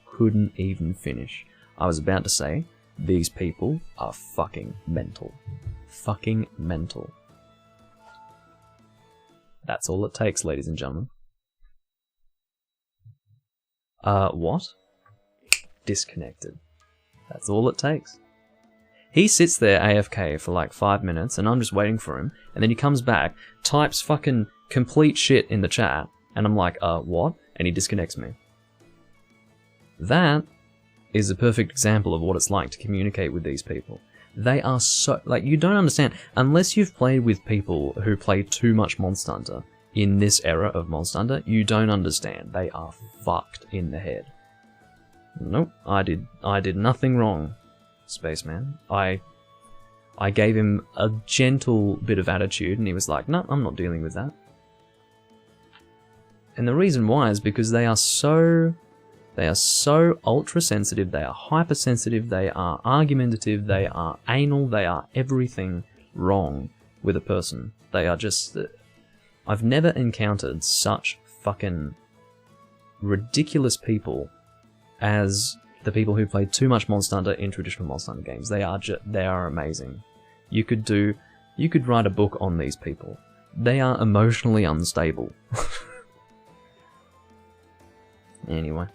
Couldn't even finish. I was about to say, these people are fucking mental. Fucking mental. That's all it takes, ladies and gentlemen. What? Disconnected. That's all it takes. He sits there AFK for like 5 minutes, and I'm just waiting for him, and then he comes back, types fucking complete shit in the chat, and I'm like, what? And he disconnects me. That is a perfect example of what it's like to communicate with these people. They are so... like, you don't understand. Unless you've played with people who play too much Monster Hunter in this era of Monster Hunter, you don't understand. They are fucked in the head. Nope, I did nothing wrong, Spaceman. I gave him a gentle bit of attitude, and he was like, no, I'm not dealing with that. And the reason why is because they are so ultra sensitive, they are hypersensitive, they are argumentative, they are anal, they are everything wrong with a person. They are just... I've never encountered such fucking ridiculous people as the people who play too much Monster Hunter in traditional Monster Hunter games. They are amazing. You could write a book on these people. They are emotionally unstable. Anyway.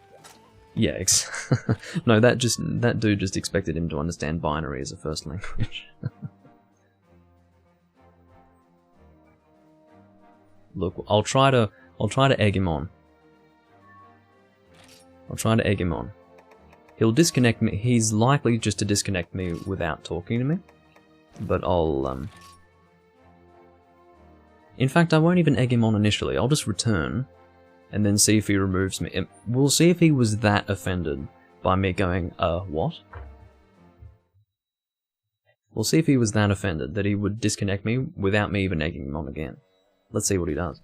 Yeah, no, that dude just expected him to understand binary as a first language. Look, I'll try to egg him on. I'll try to egg him on. He'll disconnect me. He's likely just to disconnect me without talking to me. But I'll in fact, I won't even egg him on initially. I'll just return and then see if he removes me. We'll see if he was that offended by me going, what? We'll see if he was that offended that he would disconnect me without me even egging him on again. Let's see what he does.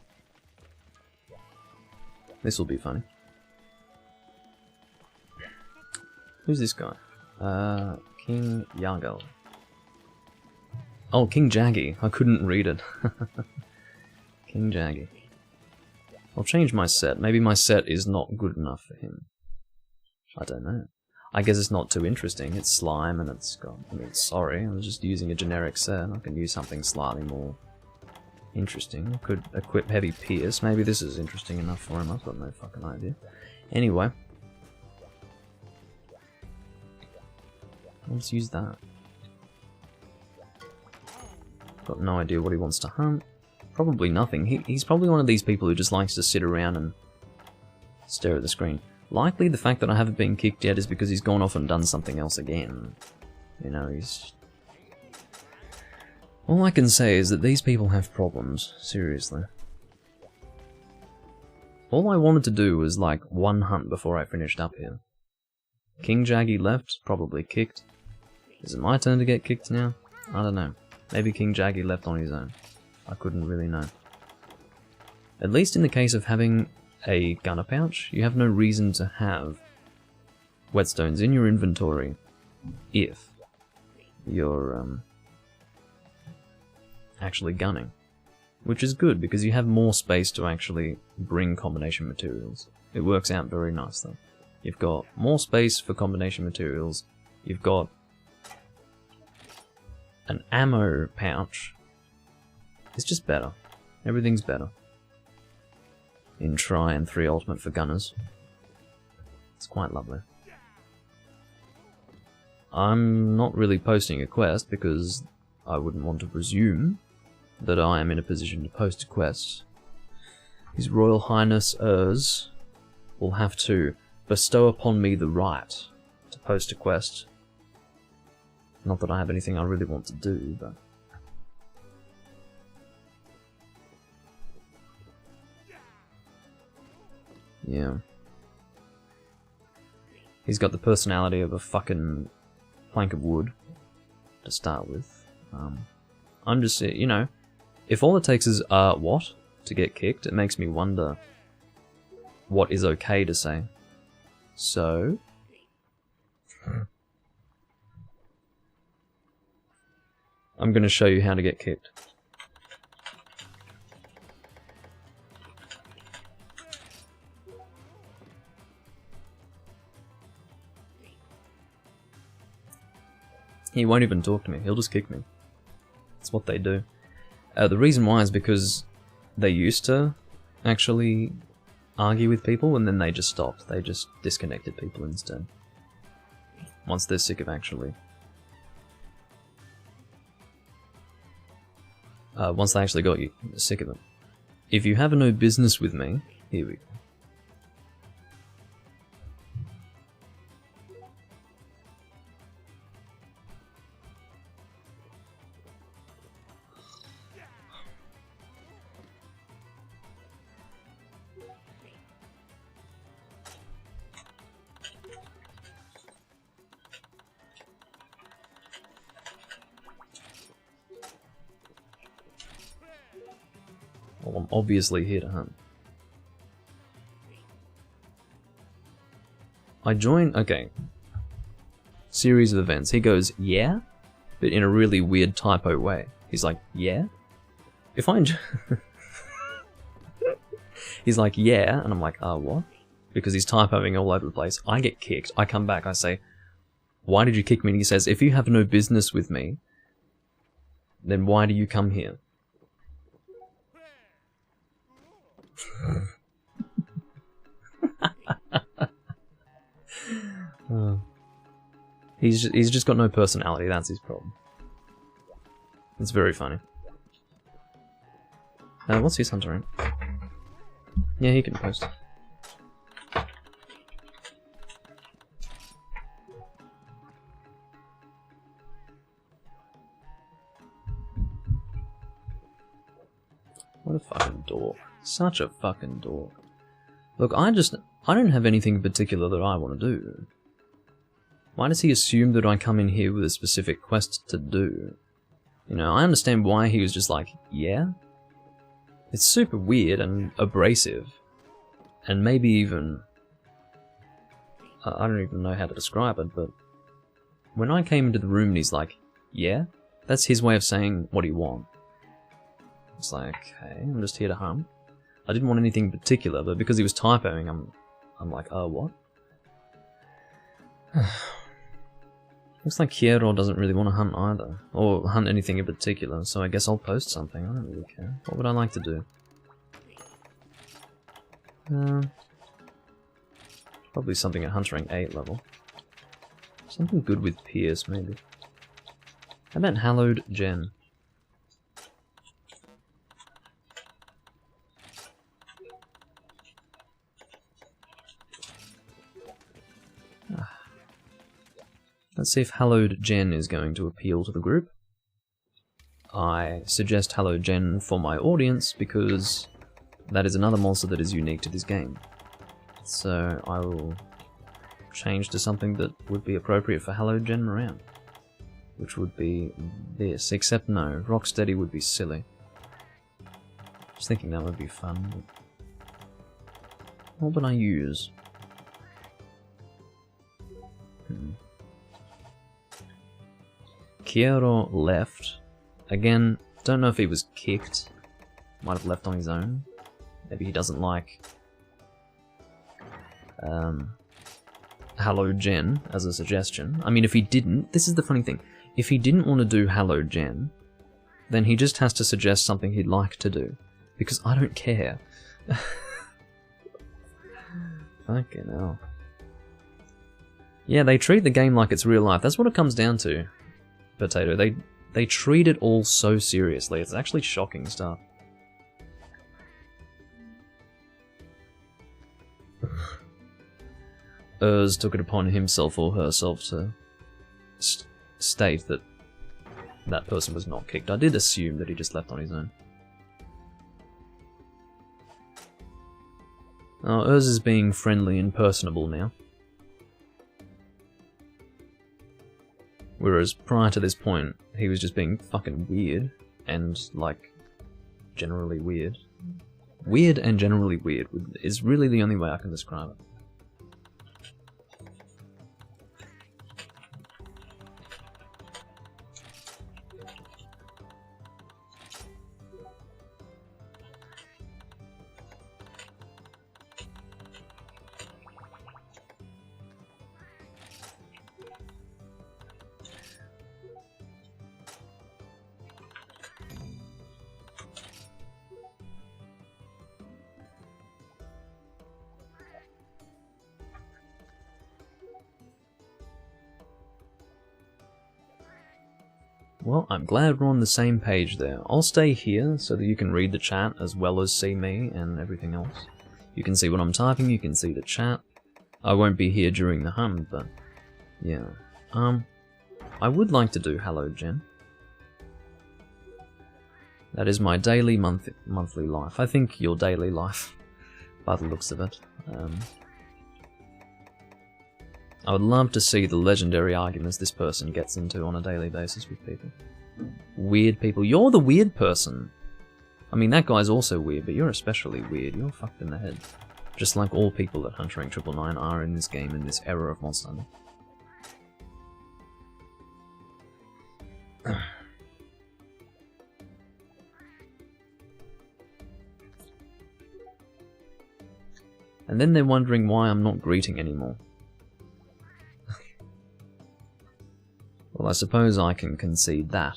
This will be funny. Who's this guy? King Yargal. Oh, King Jaggy. I couldn't read it. King Jaggy. I'll change my set. Maybe my set is not good enough for him. I don't know. I guess it's not too interesting. It's slime and it's got... I mean, sorry, I was just using a generic set. I can use something slightly more interesting. I could equip Heavy Pierce. Maybe this is interesting enough for him. I've got no fucking idea. Anyway. Let's use that. Got no idea what he wants to hunt. Probably nothing. He's probably one of these people who just likes to sit around and stare at the screen. Likely the fact that I haven't been kicked yet is because he's gone off and done something else again. You know, he's... All I can say is that these people have problems, seriously. All I wanted to do was like one hunt before I finished up here. King Jaggy left, probably kicked. Is it my turn to get kicked now? I don't know. Maybe King Jaggy left on his own. I couldn't really know. At least in the case of having a gunner pouch, you have no reason to have whetstones in your inventory if you're actually gunning. Which is good, because you have more space to actually bring combination materials. It works out very nicely. You've got more space for combination materials, you've got an ammo pouch. It's just better. Everything's better. In Tri and 3 Ultimate for gunners. It's quite lovely. I'm not really posting a quest because I wouldn't want to presume that I am in a position to post a quest. His Royal Highness Urs will have to bestow upon me the right to post a quest. Not that I have anything I really want to do, but... yeah. He's got the personality of a fucking plank of wood to start with. I'm just, you know, if all it takes is, what? To get kicked, it makes me wonder what is okay to say. So... I'm gonna show you how to get kicked. He won't even talk to me, he'll just kick me. That's what they do. The reason why is because they used to actually argue with people and then they just stopped. They just disconnected people instead. Once they're sick of actually... once they actually got you sick of them. If you have no business with me... Here we go. Well, I'm obviously here to hunt. I join... okay. Series of events. He goes, yeah? But in a really weird typo way. He's like, yeah? If I... he's like, yeah, and I'm like, what? Because he's typoing all over the place. I get kicked. I come back, I say, why did you kick me? And he says, if you have no business with me, then why do you come here? He's just got no personality, that's his problem. It's very funny. What's his hunter rank? Yeah, he can post. What a fucking dork. Such a fucking dork. Look, I don't have anything in particular that I want to do. Why does he assume that I come in here with a specific quest to do? You know, I understand why he was just like, yeah? It's super weird and abrasive. And maybe even... I don't even know how to describe it, but... when I came into the room and he's like, yeah? That's his way of saying, what do you want? It's like, okay, I'm just here to hunt. I didn't want anything in particular, but because he was typoing, I'm like, what? Looks like Hierro doesn't really want to hunt either, or hunt anything in particular, so I guess I'll post something, I don't really care. What would I like to do? Probably something at Hunter Rank 8 level. Something good with Pierce, maybe. How about Hallowed Gem? Let's see if Hallowed Gen is going to appeal to the group. I suggest Hallowed Gen for my audience because that is another monster that is unique to this game. So I will change to something that would be appropriate for Hallowed Gen around. Which would be this, except no, Rocksteady would be silly. Just thinking that would be fun, but what would I use? Kiero left. Again, don't know if he was kicked. Might have left on his own. Maybe he doesn't like Hallowed Gen as a suggestion. I mean, if he didn't, this is the funny thing. If he didn't want to do Hallowed Gen, then he just has to suggest something he'd like to do. Because I don't care. Fucking hell. Yeah, they treat the game like it's real life. That's what it comes down to, Potato. They treat it all so seriously. It's actually shocking stuff. Urs took it upon himself or herself to state that that person was not kicked. I did assume that he just left on his own. Oh, Urs is being friendly and personable now. Whereas prior to this point, he was just being fucking weird and, like, generally weird. Weird and generally weird is really the only way I can describe it. Well, I'm glad we're on the same page there. I'll stay here so that you can read the chat as well as see me and everything else. You can see what I'm typing, you can see the chat. I won't be here during the hunt, but yeah. I would like to do Hallowed Gen. That is my daily, monthly life. I think your daily life, by the looks of it. I would love to see the legendary arguments this person gets into on a daily basis with people. Weird people. You're the weird person. I mean, that guy's also weird, but you're especially weird. You're fucked in the head. Just like all people at Hunter Rank 999 are in this game, in this era of Monster Hunter. And then they're wondering why I'm not greeting anymore. Well, I suppose I can concede that.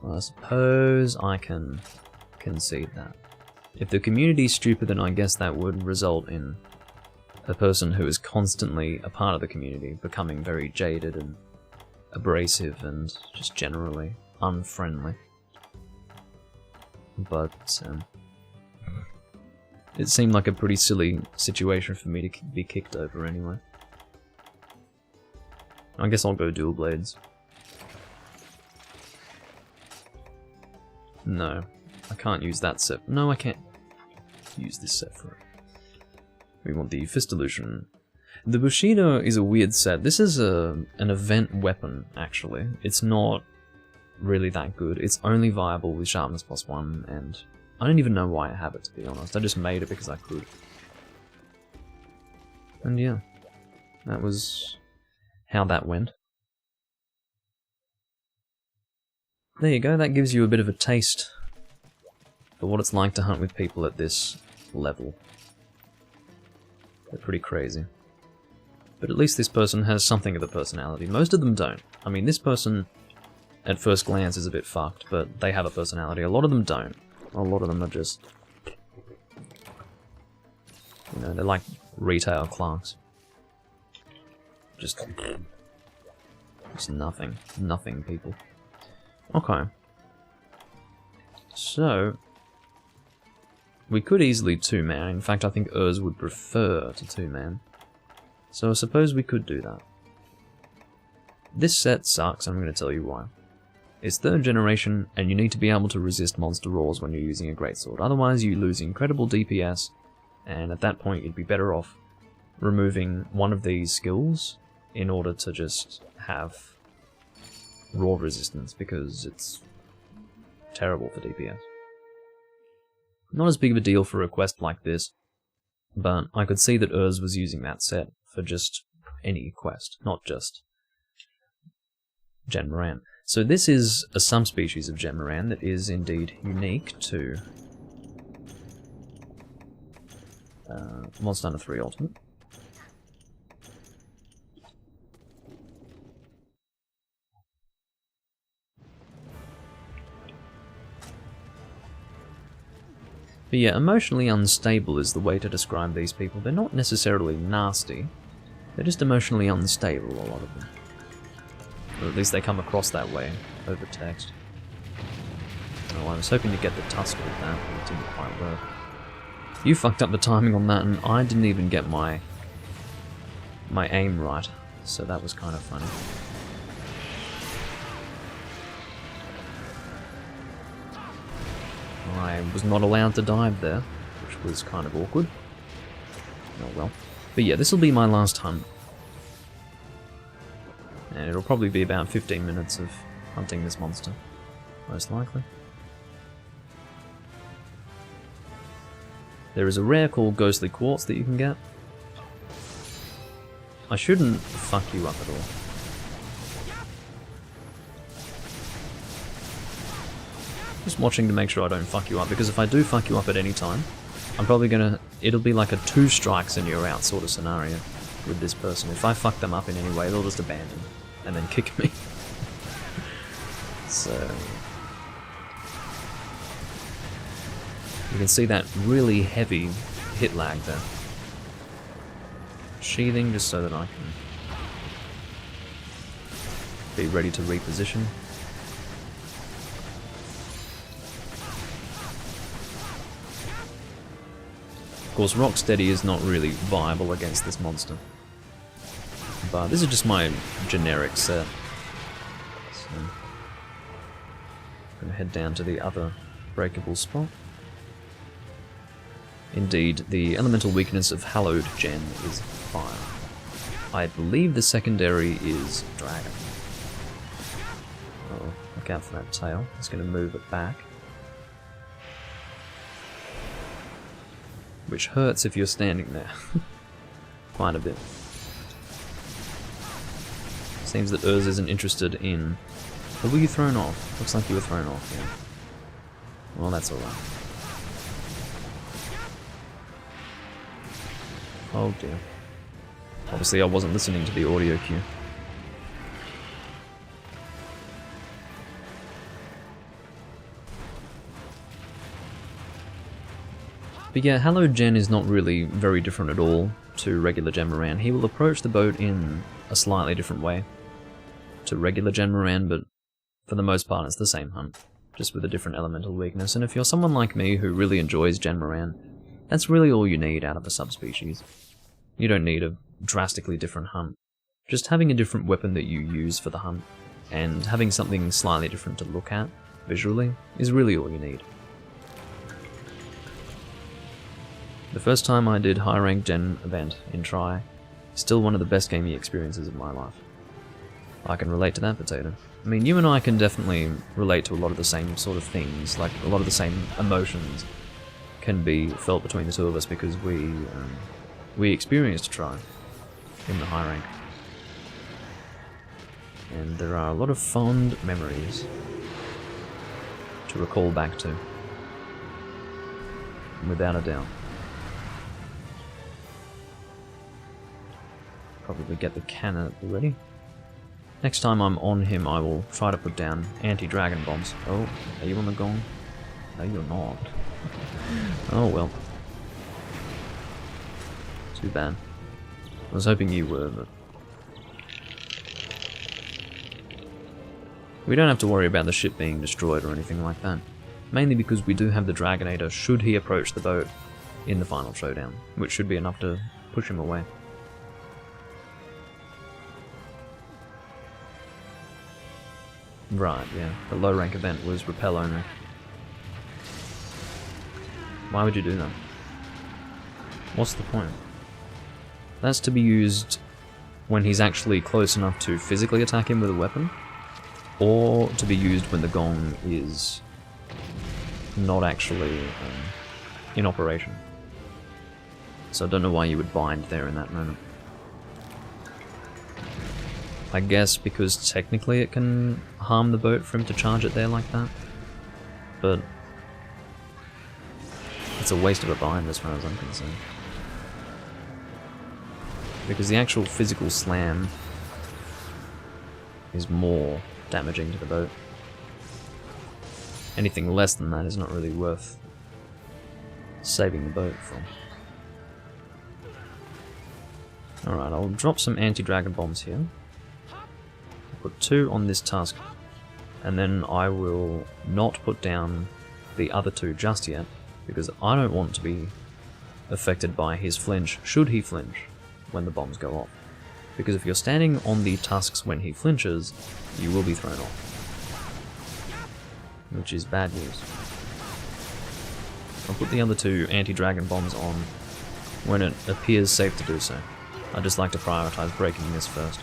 Well, I suppose I can concede that. If the community's stupid, then I guess that would result in a person who is constantly a part of the community becoming very jaded and abrasive and just generally unfriendly. But, it seemed like a pretty silly situation for me to be kicked over anyway. I guess I'll go dual blades. No, I can't use that set. No, I can't use this set for it. We want the Fist Illusion. The Bushido is a weird set. This is an event weapon, actually. It's not really that good. It's only viable with Sharpness +1, and I don't even know why I have it, to be honest. I just made it because I could. And yeah, that was how that went. There you go, that gives you a bit of a taste for what it's like to hunt with people at this level. They're pretty crazy. But at least this person has something of a personality. Most of them don't. I mean, this person, at first glance, is a bit fucked, but they have a personality. A lot of them don't. A lot of them are just, you know, they're like retail clerks. Just nothing. Nothing people. Okay. So, We could easily 2-man. In fact, I think Urs would prefer to 2-man. So I suppose we could do that. This set sucks, and I'm going to tell you why. It's 3rd generation, and you need to be able to resist monster roars when you're using a greatsword. Otherwise, you lose incredible DPS, and at that point you'd be better off removing one of these skills in order to just have roar resistance, because it's terrible for DPS. Not as big of a deal for a quest like this, but I could see that Urs was using that set for just any quest, not just Gen Moran. So this is a subspecies of Gen Moran that is indeed unique to Monster Hunter 3 Ultimate. But yeah, emotionally unstable is the way to describe these people. They're not necessarily nasty, they're just emotionally unstable, a lot of them. Or at least they come across that way, over text. Oh, I was hoping to get the tusk with that, but it didn't quite work. You fucked up the timing on that, and I didn't even get my aim right, so that was kind of funny. I was not allowed to dive there, which was kind of awkward. Oh well. But yeah, this will be my last hunt. And it'll probably be about 15 minutes of hunting this monster, most likely. There is a rare called Ghostly Quartz that you can get. I shouldn't fuck you up at all. Just watching to make sure I don't fuck you up, because if I do fuck you up at any time, I'm probably gonna... it'll be like a 2 strikes and you're out sort of scenario with this person. If I fuck them up in any way, they'll just abandon and then kick me. So... you can see that really heavy hit lag there. Sheathing just so that I can be ready to reposition. Of course, Rocksteady is not really viable against this monster. But this is just my generic set. So, I'm going to head down to the other breakable spot. Indeed, the elemental weakness of Hallowed Gen is fire. I believe the secondary is dragon. Oh, look out for that tail. It's going to move it back. Which hurts if you're standing there. Quite a bit. Seems that Urs isn't interested in... Or were you thrown off? Looks like you were thrown off, yeah. Well, that's alright. Oh dear. Obviously I wasn't listening to the audio cue. But yeah, Hallowed Gen is not really very different at all to regular Gen Moran. He will approach the boat in a slightly different way to regular Gen Moran, but for the most part it's the same hunt, just with a different elemental weakness. And if you're someone like me who really enjoys Gen Moran, that's really all you need out of a subspecies. You don't need a drastically different hunt. Just having a different weapon that you use for the hunt, and having something slightly different to look at, visually, is really all you need. The first time I did high rank Gen event in Tri, still one of the best gaming experiences of my life. I can relate to that, Potato. I mean, you and I can definitely relate to a lot of the same sort of things, like a lot of the same emotions can be felt between the two of us because we experienced Tri in the high rank. And there are a lot of fond memories to recall back to, without a doubt. Probably get the cannon at the ready. Next time I'm on him, I will try to put down anti-dragon bombs. Oh, are you on the gong? No, you're not. Oh well. Too bad. I was hoping you were, but... we don't have to worry about the ship being destroyed or anything like that. Mainly because we do have the Dragonator should he approach the boat in the final showdown, which should be enough to push him away. Right, yeah. The low rank event was repel only. Why would you do that? What's the point? That's to be used when he's actually close enough to physically attack him with a weapon, or to be used when the gong is not actually in operation. So I don't know why you would bind there in that moment. I guess because technically it can harm the boat for him to charge it there like that, but it's a waste of a bind as far as I'm concerned. Because the actual physical slam is more damaging to the boat. Anything less than that is not really worth saving the boat from. Alright, I'll drop some anti-dragon bombs here. I'll put 2 on this tusk, and then I will not put down the other 2 just yet, because I don't want to be affected by his flinch, should he flinch, when the bombs go off. Because if you're standing on the tusks when he flinches, you will be thrown off. Which is bad news. I'll put the other 2 anti-dragon bombs on when it appears safe to do so. I just like to prioritize breaking this first.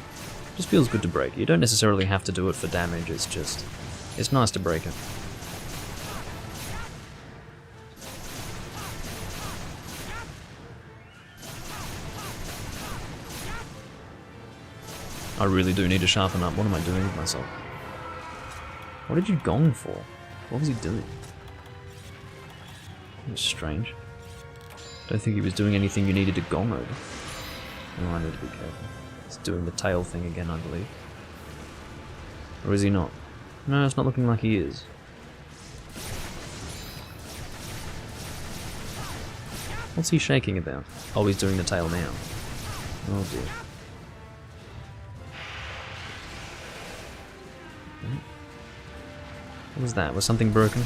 Just feels good to break. You don't necessarily have to do it for damage, it's nice to break it. I really do need to sharpen up. What am I doing with myself? What did you gong for? What was he doing? That was strange. Don't think he was doing anything you needed to gong over. Oh, I need to be careful. He's doing the tail thing again, I believe. Or is he not? No, it's not looking like he is. What's he shaking about? Oh, he's doing the tail now. Oh dear. What was that? Was something broken?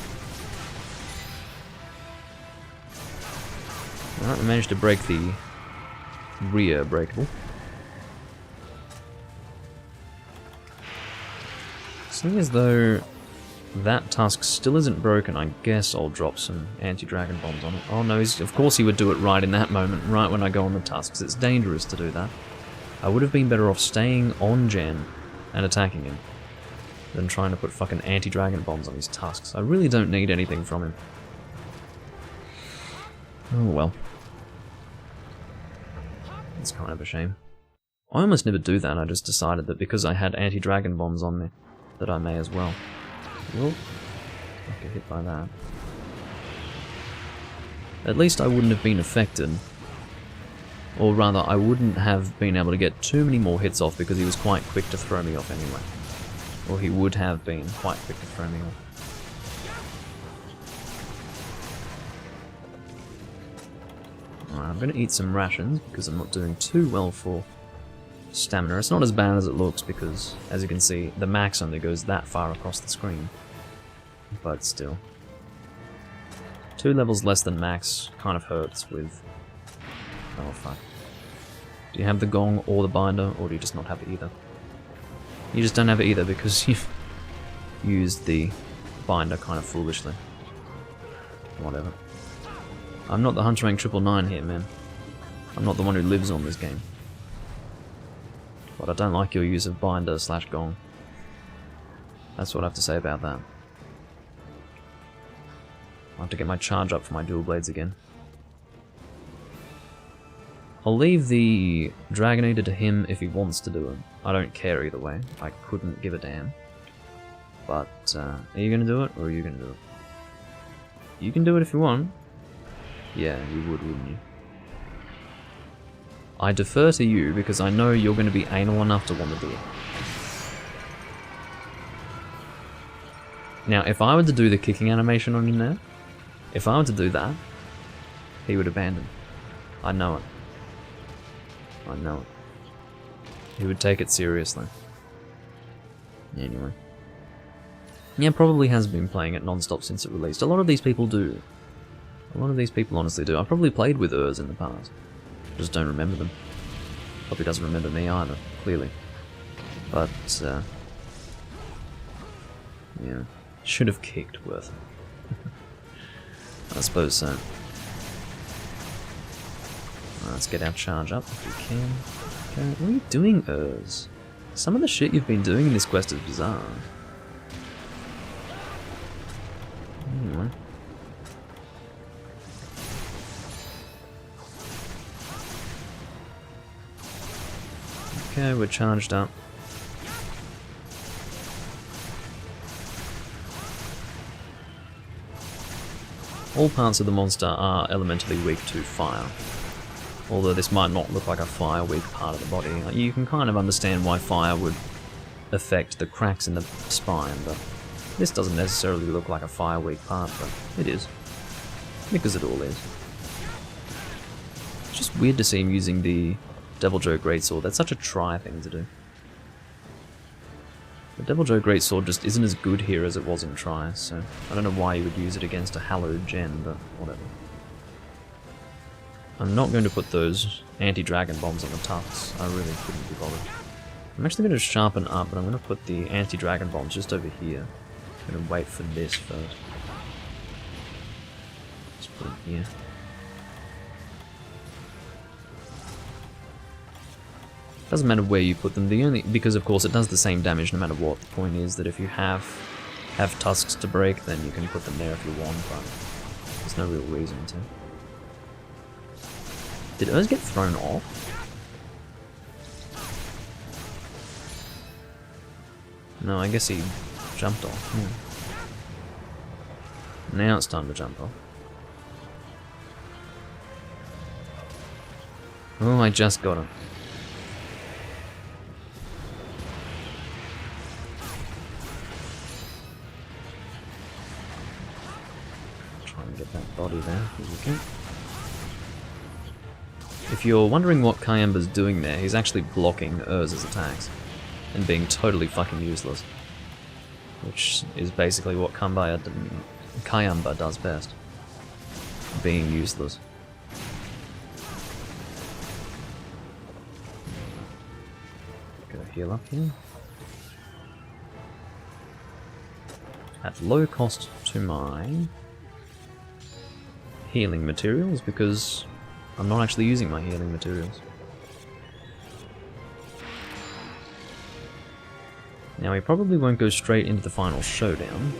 Alright, we managed to break the rear breakable. Seeing as though that tusk still isn't broken, I guess I'll drop some anti-dragon bombs on it. Oh no, of course he would do it right in that moment, right when I go on the tusks. It's dangerous to do that. I would have been better off staying on Jen and attacking him than trying to put fucking anti-dragon bombs on his tusks. I really don't need anything from him. Oh well. It's kind of a shame. I almost never do that, I just decided that because I had anti-dragon bombs on me, that I may as well. Well, I get hit by that. At least I wouldn't have been affected. Or rather, I wouldn't have been able to get too many more hits off because he was quite quick to throw me off anyway. Or he would have been quite quick to throw me off. Alright, I'm going to eat some rations because I'm not doing too well for stamina. It's not as bad as it looks because, as you can see, the max only goes that far across the screen. But still. 2 levels less than max kind of hurts with... Oh fuck. Do you have the gong or the binder, or do you just not have it either? You just don't have it either because you've used the binder kind of foolishly. Whatever. I'm not the Hunter Rank 999 here, man. I'm not the one who lives on this game. But I don't like your use of binder / gong. That's what I have to say about that. I'll have to get my charge up for my dual blades again. I'll leave the Dragonator to him if he wants to do it. I don't care either way. I couldn't give a damn. But, are you gonna do it, or are you gonna do it? You can do it if you want. Yeah, you would, wouldn't you? I defer to you because I know you're going to be anal enough to want to do it. Now, if I were to do the kicking animation on him there, if I were to do that, he would abandon. I know it. I know it. He would take it seriously. Anyway. Yeah, probably has been playing it non-stop since it released. A lot of these people do. A lot of these people honestly do. I've probably played with Urs in the past. Just don't remember them. Probably doesn't remember me either, clearly. But, yeah. Should have kicked Worth. I suppose so. Let's get our charge up if we can. Okay, what are you doing, Urs? Some of the shit you've been doing in this quest is bizarre. Anyway. Okay, we're charged up. All parts of the monster are elementally weak to fire. Although this might not look like a fire-weak part of the body. You can kind of understand why fire would affect the cracks in the spine, but this doesn't necessarily look like a fire-weak part, but it is. Because it all is. It's just weird to see him using the Devil Joe Greatsword. That's such a try thing to do. The Devil Joe Greatsword just isn't as good here as it was in Try, so I don't know why you would use it against a hallowed gen, but whatever. I'm not going to put those anti-dragon bombs on the tufts. I really couldn't be bothered. I'm actually going to sharpen up, but I'm going to put the anti-dragon bombs just over here. I'm going to wait for this first. Let's put it here. Doesn't matter where you put them. Because of course it does the same damage no matter what. The point is that if you have tusks to break, then you can put them there if you want, but there's no real reason to. Did Urs get thrown off? No, I guess he jumped off. Now it's time to jump off. Oh, I just got him. Try and get that body there if we can. If you're wondering what Kayamba's doing there, he's actually blocking Urz's attacks and being totally fucking useless. Which is basically what Kayamba does best. Being useless. Go heal up here. At low cost to my healing materials, because I'm not actually using my healing materials. Now, we probably won't go straight into the final showdown.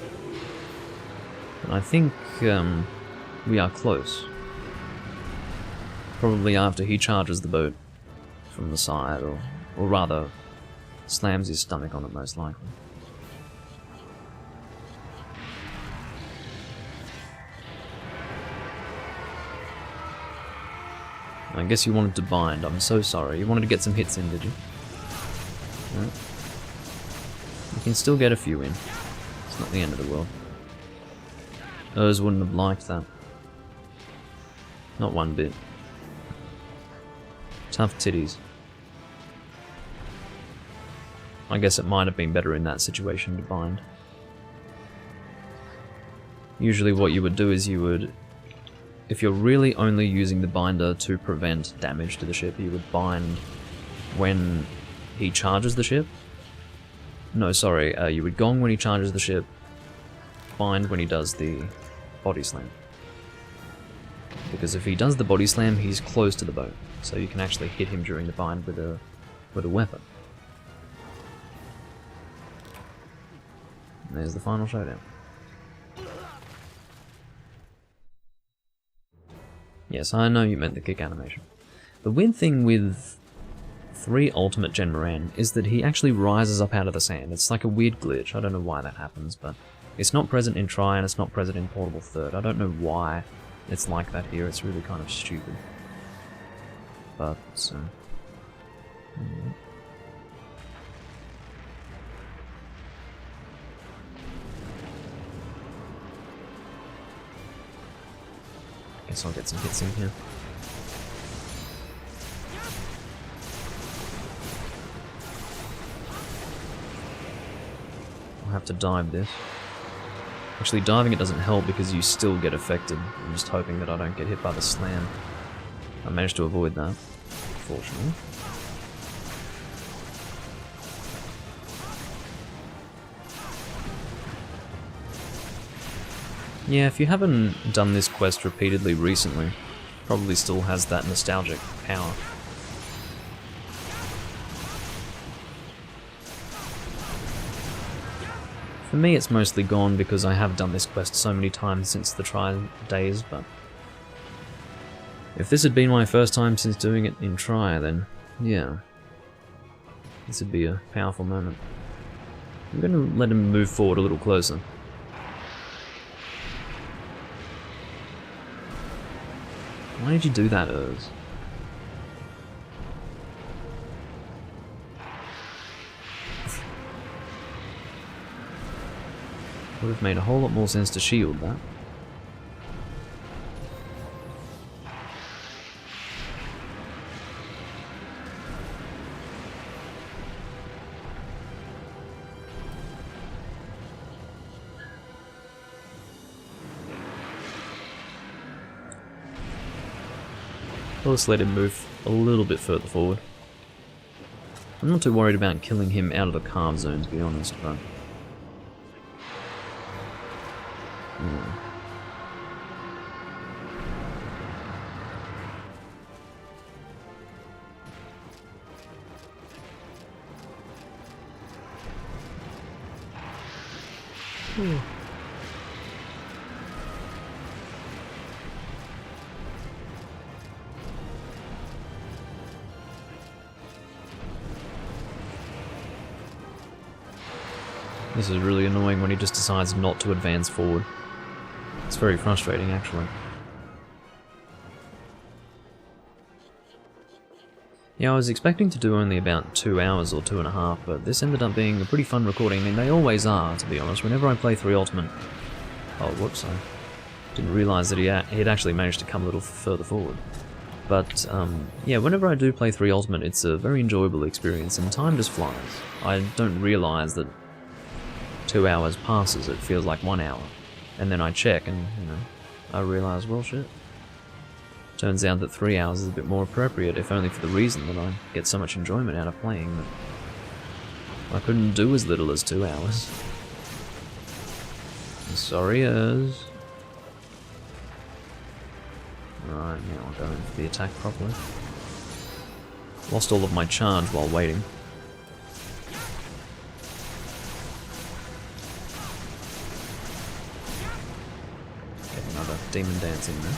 But I think we are close. Probably after he charges the boat from the side, or rather, slams his stomach on it most likely. I guess you wanted to bind, I'm so sorry. You wanted to get some hits in, did you? No. You can still get a few in. It's not the end of the world. Urs wouldn't have liked that. Not one bit. Tough titties. I guess it might have been better in that situation to bind. Usually what you would do is you would... If you're really only using the binder to prevent damage to the ship, you would bind when he charges the ship. No, sorry, you would gong when he charges the ship, bind when he does the body slam. Because if he does the body slam, he's close to the boat, so you can actually hit him during the bind with a weapon. And there's the final showdown. Yes, I know you meant the kick animation. The weird thing with 3 Ultimate Gen Moran is that he actually rises up out of the sand. It's like a weird glitch. I don't know why that happens, but it's not present in Try and it's not present in Portable Third. I don't know why it's like that here. It's really kind of stupid. But, yeah. Guess I'll get some hits in here. I'll have to dive this. Actually, diving it doesn't help because you still get affected. I'm just hoping that I don't get hit by the slam. I managed to avoid that, fortunately. Yeah, if you haven't done this quest repeatedly recently, probably still has that nostalgic power. For me, it's mostly gone because I have done this quest so many times since the Tri days, but if this had been my first time since doing it in Tri, then yeah, this would be a powerful moment. I'm going to let him move forward a little closer. Why did you do that, Urs? Would have made a whole lot more sense to shield that. I'll just let him move a little bit further forward. I'm not too worried about killing him out of the carve zone, to be honest, but... yeah. This is really annoying when he just decides not to advance forward. It's very frustrating, actually. Yeah, I was expecting to do only about 2 hours or 2.5, but this ended up being a pretty fun recording. I mean, they always are, to be honest. Whenever I play 3 Ultimate... oh, whoops, I didn't realise that he'd actually managed to come a little further forward. But, yeah, whenever I do play 3 Ultimate, it's a very enjoyable experience, and time just flies. I don't realise that 2 hours passes, it feels like 1 hour. And then I check and, you know, I realise, well, shit. Turns out that 3 hours is a bit more appropriate, if only for the reason that I get so much enjoyment out of playing that I couldn't do as little as 2 hours. Sorry, as. Right, now I'll go in for the attack properly. Lost all of my charge while waiting. Another demon dance in there.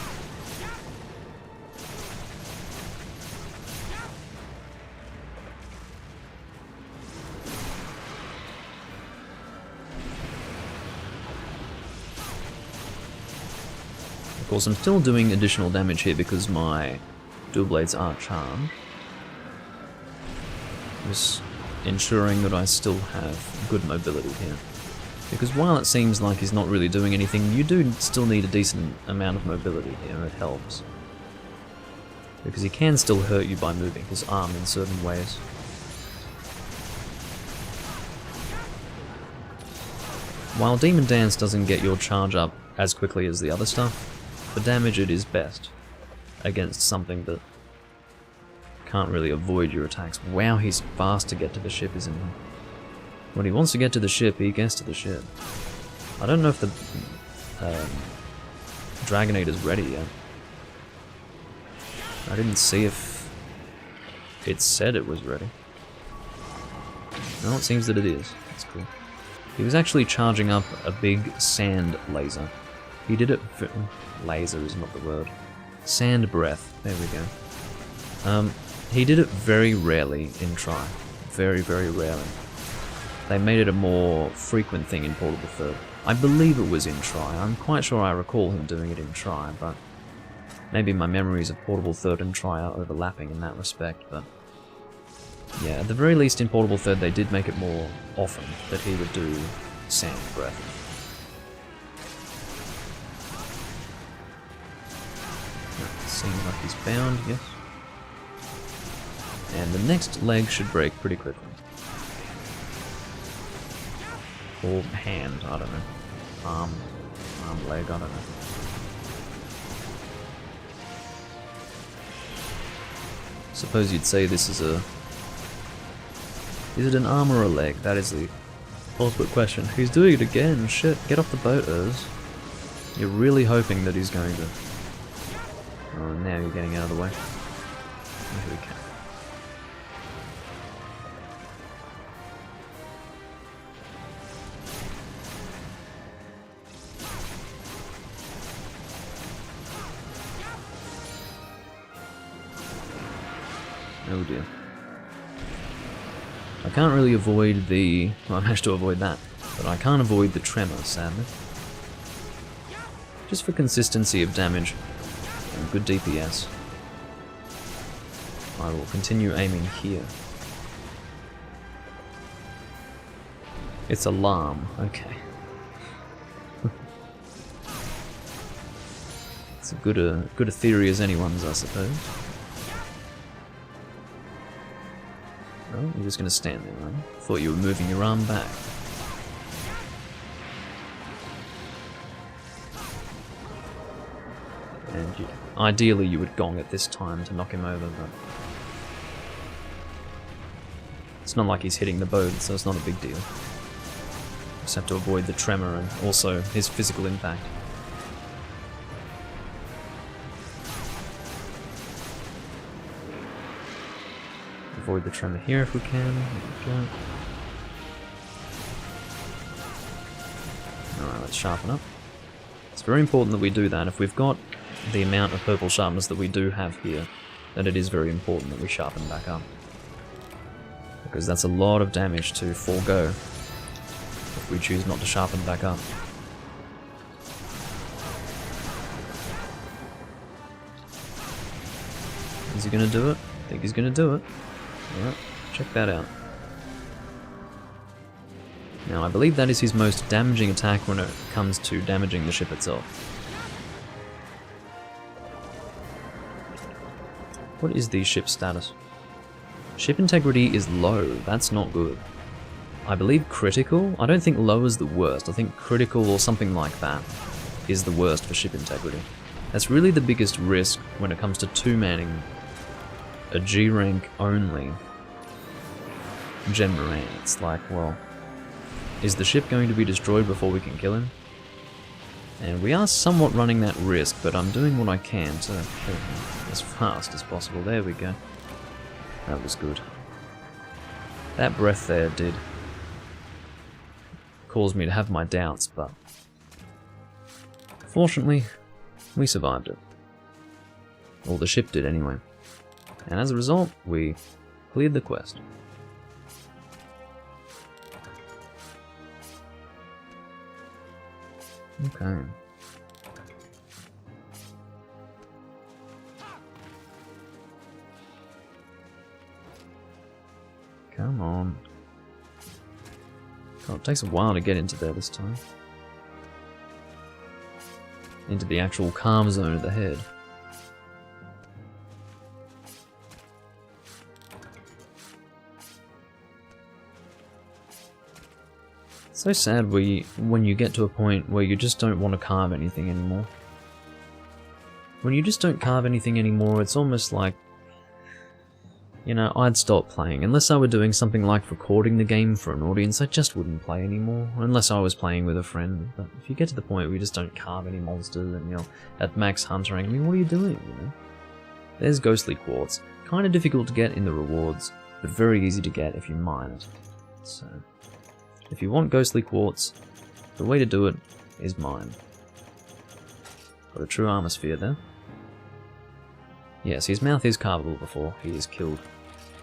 Of course, I'm still doing additional damage here because my dual blades are charmed. Just ensuring that I still have good mobility here. Because while it seems like he's not really doing anything, you do still need a decent amount of mobility here, it helps. Because he can still hurt you by moving his arm in certain ways. While Demon Dance doesn't get your charge up as quickly as the other stuff, for damage it is best against something that can't really avoid your attacks. Wow, he's fast to get to the ship, isn't he? When he wants to get to the ship, he gets to the ship. I don't know if the Dragonator's ready yet. I didn't see if it said it was ready. No, it seems that it is. That's cool. He was actually charging up a big sand laser. He did it... laser is not the word. Sand breath. There we go. He did it very rarely in Tri. Very, very rarely. They made it a more frequent thing in Portable Third. I believe it was in Tri. I'm quite sure I recall him doing it in Tri, but maybe my memories of Portable Third and Tri are overlapping in that respect, but yeah, at the very least in Portable Third they did make it more often that he would do Sand Breath. Seems like he's bound, yes. And the next leg should break pretty quickly. Or hand, I don't know. Arm. arm leg, I don't know. Suppose you'd say this is a... Is it an arm or a leg? That is the ultimate question. He's doing it again! Shit, get off the boat, Urs. You're really hoping that he's going to... Oh, now you're getting out of the way. Here we go. Oh dear. I can't really avoid the... Well, I managed to avoid that, but I can't avoid the tremor, sadly. Just for consistency of damage and good DPS, I will continue aiming here. It's alarm, okay. It's a good a theory as anyone's, I suppose. Oh, you're just going to stand there, right? Thought you were moving your arm back. And ideally you would gong at this time to knock him over, but... It's not like he's hitting the boat, so it's not a big deal. Just have to avoid the tremor and also his physical impact. Avoid the tremor here if we can. Alright, let's sharpen up. It's very important that we do that. If we've got the amount of purple sharpness that we do have here, then it is very important that we sharpen back up. Because that's a lot of damage to forego if we choose not to sharpen back up. Is he gonna do it? I think he's gonna do it. Alright, check that out. Now, I believe that is his most damaging attack when it comes to damaging the ship itself. What is the ship's status? Ship integrity is low, that's not good. I believe critical? I don't think low is the worst, I think critical or something like that is the worst for ship integrity. That's really the biggest risk when it comes to two-manning a G rank only Gen Marine. It's like, well, is the ship going to be destroyed before we can kill him? And we are somewhat running that risk, but I'm doing what I can to kill him as fast as possible. There we go. That was good. That breath there did cause me to have my doubts, but fortunately, we survived it. Or the ship did anyway. And as a result, we cleared the quest. Okay. Come on. Oh, it takes a while to get into there this time. Into the actual calm zone of the head. So sad when you get to a point where you just don't want to carve anything anymore. When you just don't carve anything anymore, it's almost like, you know, I'd stop playing. Unless I were doing something like recording the game for an audience, I just wouldn't play anymore. Unless I was playing with a friend. But if you get to the point where you just don't carve any monsters and you're at max huntering, I mean, what are you doing, you know? There's Ghostly Quartz. Kind of difficult to get in the rewards, but very easy to get if you mine it. So, if you want Ghostly Quartz, the way to do it is mine. Got a true armor sphere there. Yes, his mouth is carvable before he is killed.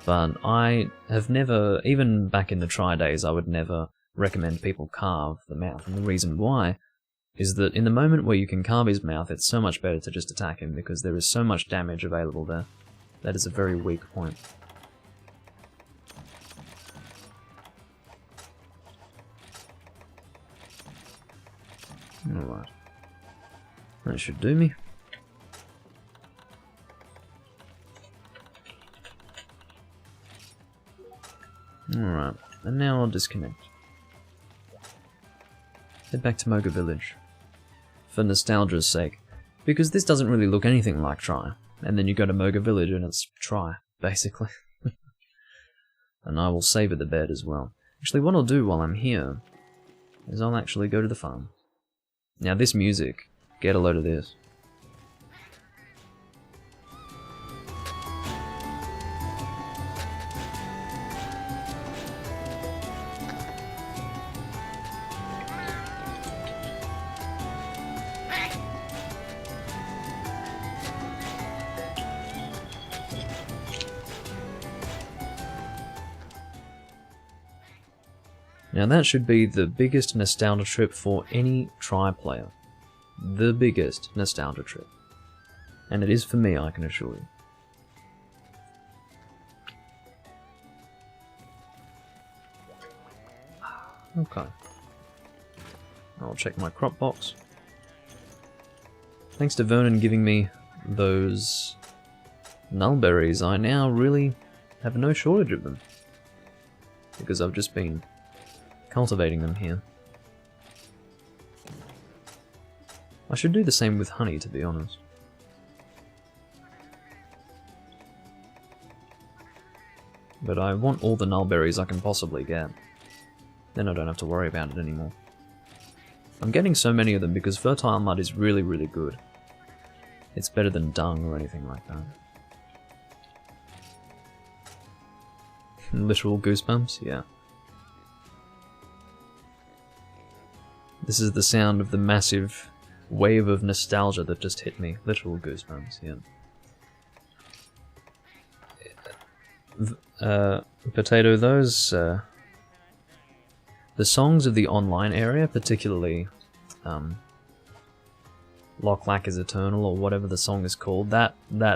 But I have never, even back in the try days, I would never recommend people carve the mouth. And the reason why is that in the moment where you can carve his mouth, it's so much better to just attack him because there is so much damage available there. That is a very weak point. Alright. That should do me. Alright, and now I'll disconnect. Head back to Moga Village. for nostalgia's sake, because this doesn't really look anything like Tri. And then you go to Moga Village and it's Tri, basically. And I will save at the bed as well. Actually, what I'll do while I'm here is I'll actually go to the farm. Now this music, get a load of this. Now that should be the biggest nostalgia trip for any Tri player. The biggest nostalgia trip. And it is for me, I can assure you. Okay. I'll check my crop box. Thanks to Vernon giving me those nullberries, I now really have no shortage of them. Because I've just been cultivating them here. I should do the same with honey, to be honest. But I want all the nullberries I can possibly get. Then I don't have to worry about it anymore. I'm getting so many of them because fertile mud is really, really good. It's better than dung or anything like that. Literal goosebumps? Yeah. This is the sound of the massive wave of nostalgia that just hit me. Literal goosebumps, yeah. Potato, those, the songs of the online area, particularly, Loch Lac is Eternal, or whatever the song is called, that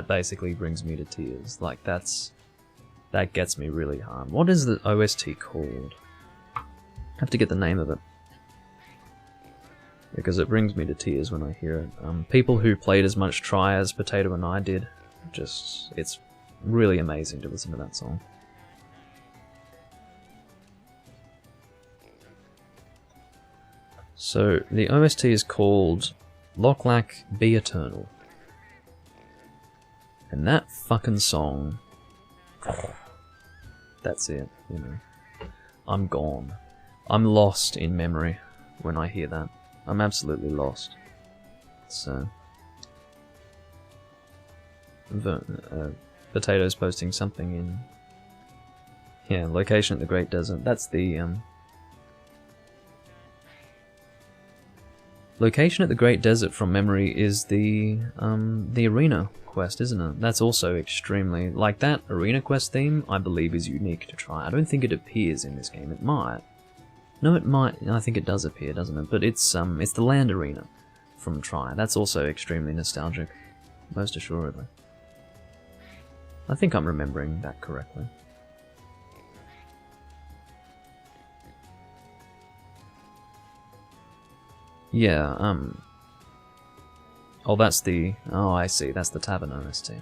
basically brings me to tears. Like, that gets me really hard. What is the OST called? I have to get the name of it. Because it brings me to tears when I hear it. People who played as much Tri as Potato and I did, it's really amazing to listen to that song. So, the OST is called Loch Lac Be Eternal. And that fucking song... That's it, you know. I'm gone. I'm lost in memory when I hear that. I'm absolutely lost. So... Potato's posting something in... Yeah, location at the Great Desert. That's the, Location at the Great Desert, from memory, is the arena quest, isn't it? That's also extremely... Like, that arena quest theme, I believe, is unique to Tri. I don't think it appears in this game. It might. No, it might. I think it does appear, doesn't it? But it's the land arena from Tri. That's also extremely nostalgic. Most assuredly. I think I'm remembering that correctly. Yeah, oh, that's the... Oh, I see. That's the Tavern OST.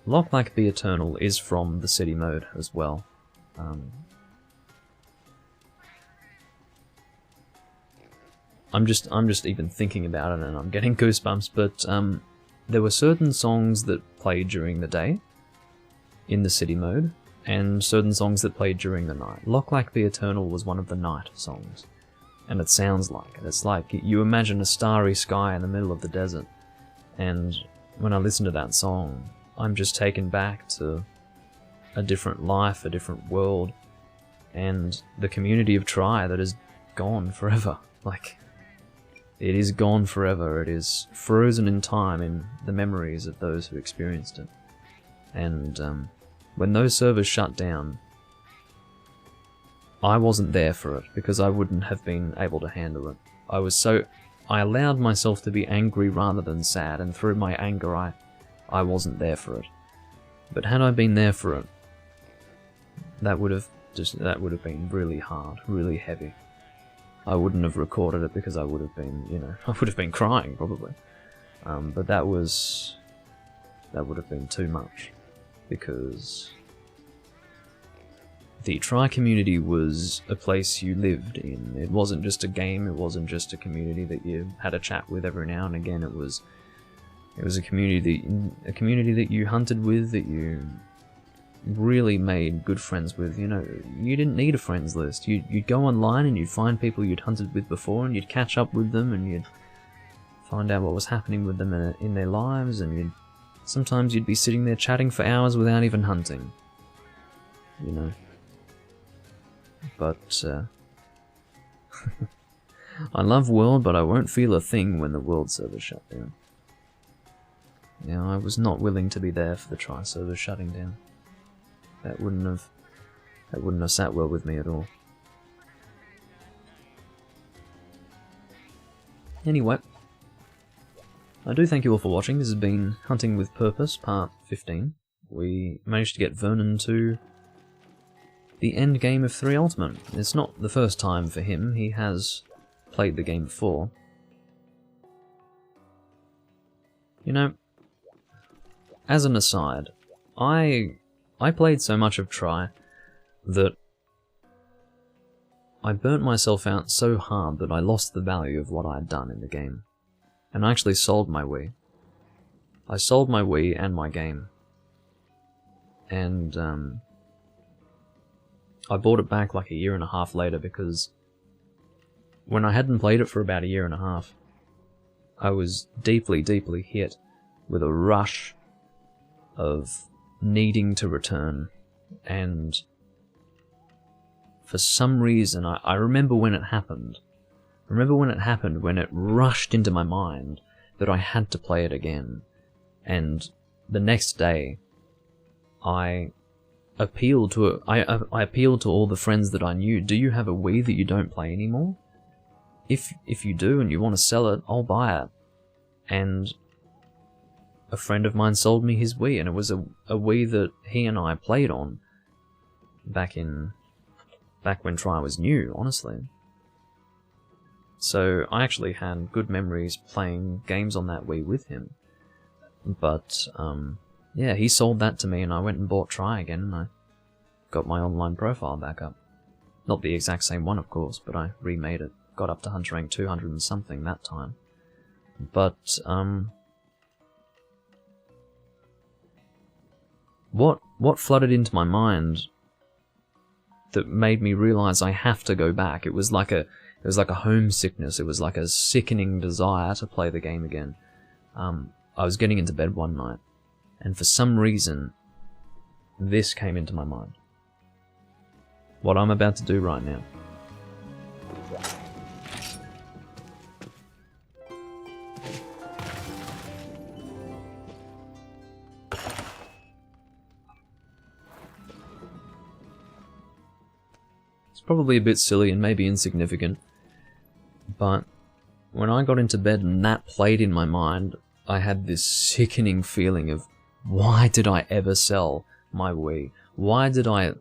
Loch Lac Be Eternal is from the city mode as well. I'm just even thinking about it and I'm getting goosebumps, but there were certain songs that played during the day in the city mode, and certain songs that played during the night. Loch Lac Be Eternal was one of the night songs, and it sounds like it. It's like you imagine a starry sky in the middle of the desert, and when I listen to that song, I'm just taken back to a different life, a different world, and the community of Tri that is gone forever. Like, it is gone forever. It is frozen in time in the memories of those who experienced it. And when those servers shut down, I wasn't there for it because I wouldn't have been able to handle it. I allowed myself to be angry rather than sad, and through my anger I wasn't there for it. But had I been there for it, that would have been really hard, really heavy. I wouldn't have recorded it because I would have been, I would have been crying probably. But that would have been too much, because the Try community was a place you lived in. It wasn't just a game, it wasn't just a community that you had a chat with every now and again. It was a community that you hunted with, that you really made good friends with. You know, you didn't need a friends list. You'd go online and you'd find people you'd hunted with before, and you'd catch up with them, and you'd find out what was happening with them in their lives, and sometimes you'd be sitting there chatting for hours without even hunting. You know. But, I love World, but I won't feel a thing when the World server shut down. Yeah, I was not willing to be there for the Try server shutting down. That wouldn't have sat well with me at all. Anyway, I do thank you all for watching. This has been Hunting with Purpose, part 15. We managed to get Vernon to the end game of 3 Ultimate. It's not the first time for him. He has played the game before. You know, as an aside, I played so much of Try that I burnt myself out so hard that I lost the value of what I had done in the game. And I actually sold my Wii. I sold my Wii and my game. And, I bought it back like a year and a half later because when I hadn't played it for about a year and a half, I was deeply, deeply hit with a rush of needing to return. And for some reason, I remember when it happened. I remember when it happened, when it rushed into my mind that I had to play it again. And the next day, I appealed to all the friends that I knew. Do you have a Wii that you don't play anymore? If you do and you want to sell it, I'll buy it. And a friend of mine sold me his Wii, and it was a Wii that he and I played on back when Try was new, honestly. So I actually had good memories playing games on that Wii with him. But yeah, he sold that to me, and I went and bought Try again, and I got my online profile back up. Not the exact same one, of course, but I remade it. Got up to Hunter rank 200 and something that time. But, what flooded into my mind that made me realize I have to go back? It was like a homesickness. It was like a sickening desire to play the game again. I was getting into bed one night, and for some reason, this came into my mind. What I'm about to do right now. It's probably a bit silly and maybe insignificant, but when I got into bed and that played in my mind, I had this sickening feeling of, why did I ever sell my Wii? Why did I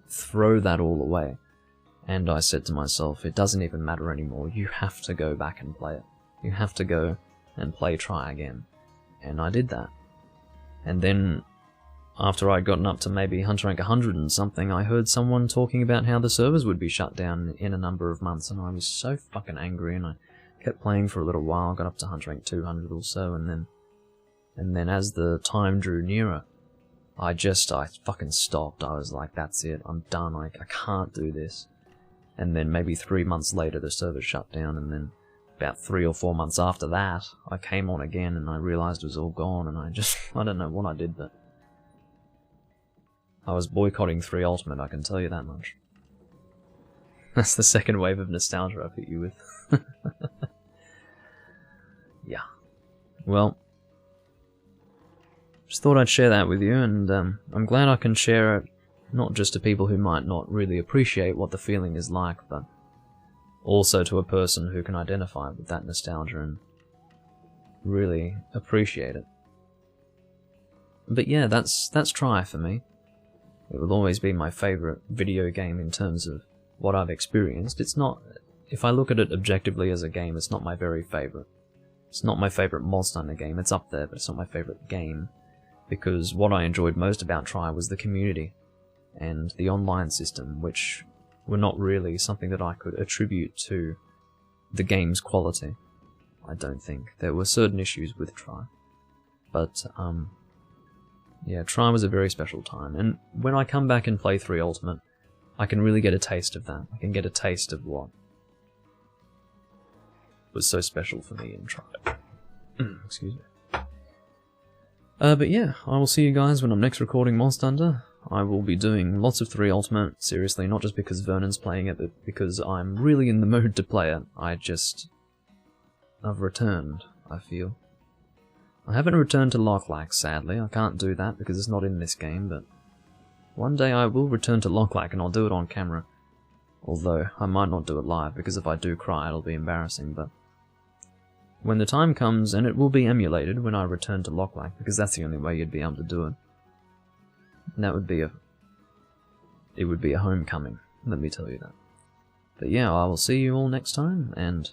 throw that all away? And I said to myself, it doesn't even matter anymore. You have to go back and play it. You have to go and play Try again. And I did that. And then, after I'd gotten up to maybe Hunter rank 100 and something, I heard someone talking about how the servers would be shut down in a number of months, and I was so fucking angry, and I kept playing for a little while, got up to Hunter rank 200 or so, and then as the time drew nearer, I fucking stopped. I was like, that's it, I'm done, I can't do this. And then maybe 3 months later the server shut down, and then about 3 or 4 months after that, I came on again and I realized it was all gone, and I don't know what I did, but I was boycotting 3 Ultimate, I can tell you that much. That's the second wave of nostalgia I've hit you with. Yeah. Well, just thought I'd share that with you, and I'm glad I can share it not just to people who might not really appreciate what the feeling is like, but also to a person who can identify with that nostalgia and really appreciate it. But yeah, that's Try for me. It will always be my favourite video game in terms of what I've experienced. It's not, if I look at it objectively as a game, it's not my very favourite. It's not my favourite Monster Hunter game. It's up there, but it's not my favourite game. Because what I enjoyed most about Try was the community. and the online system, which were not really something that I could attribute to the game's quality. I don't think. There were certain issues with Try. But, yeah, Try was a very special time, and when I come back and play 3 Ultimate, I can really get a taste of that. I can get a taste of what was so special for me in Try. Excuse me. But yeah, I will see you guys when I'm next recording Monster Hunter. I will be doing lots of 3 Ultimate, seriously, not just because Vernon's playing it, but because I'm really in the mood to play it. I've returned, I feel. I haven't returned to Lochlac, sadly. I can't do that because it's not in this game, but one day I will return to Lochlac and I'll do it on camera. Although, I might not do it live, because if I do cry it'll be embarrassing, but when the time comes, and it will be emulated when I return to Lochlac, because that's the only way you'd be able to do it. And that would be a homecoming, let me tell you that. But yeah, I will see you all next time, and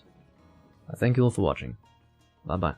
I thank you all for watching. Bye bye.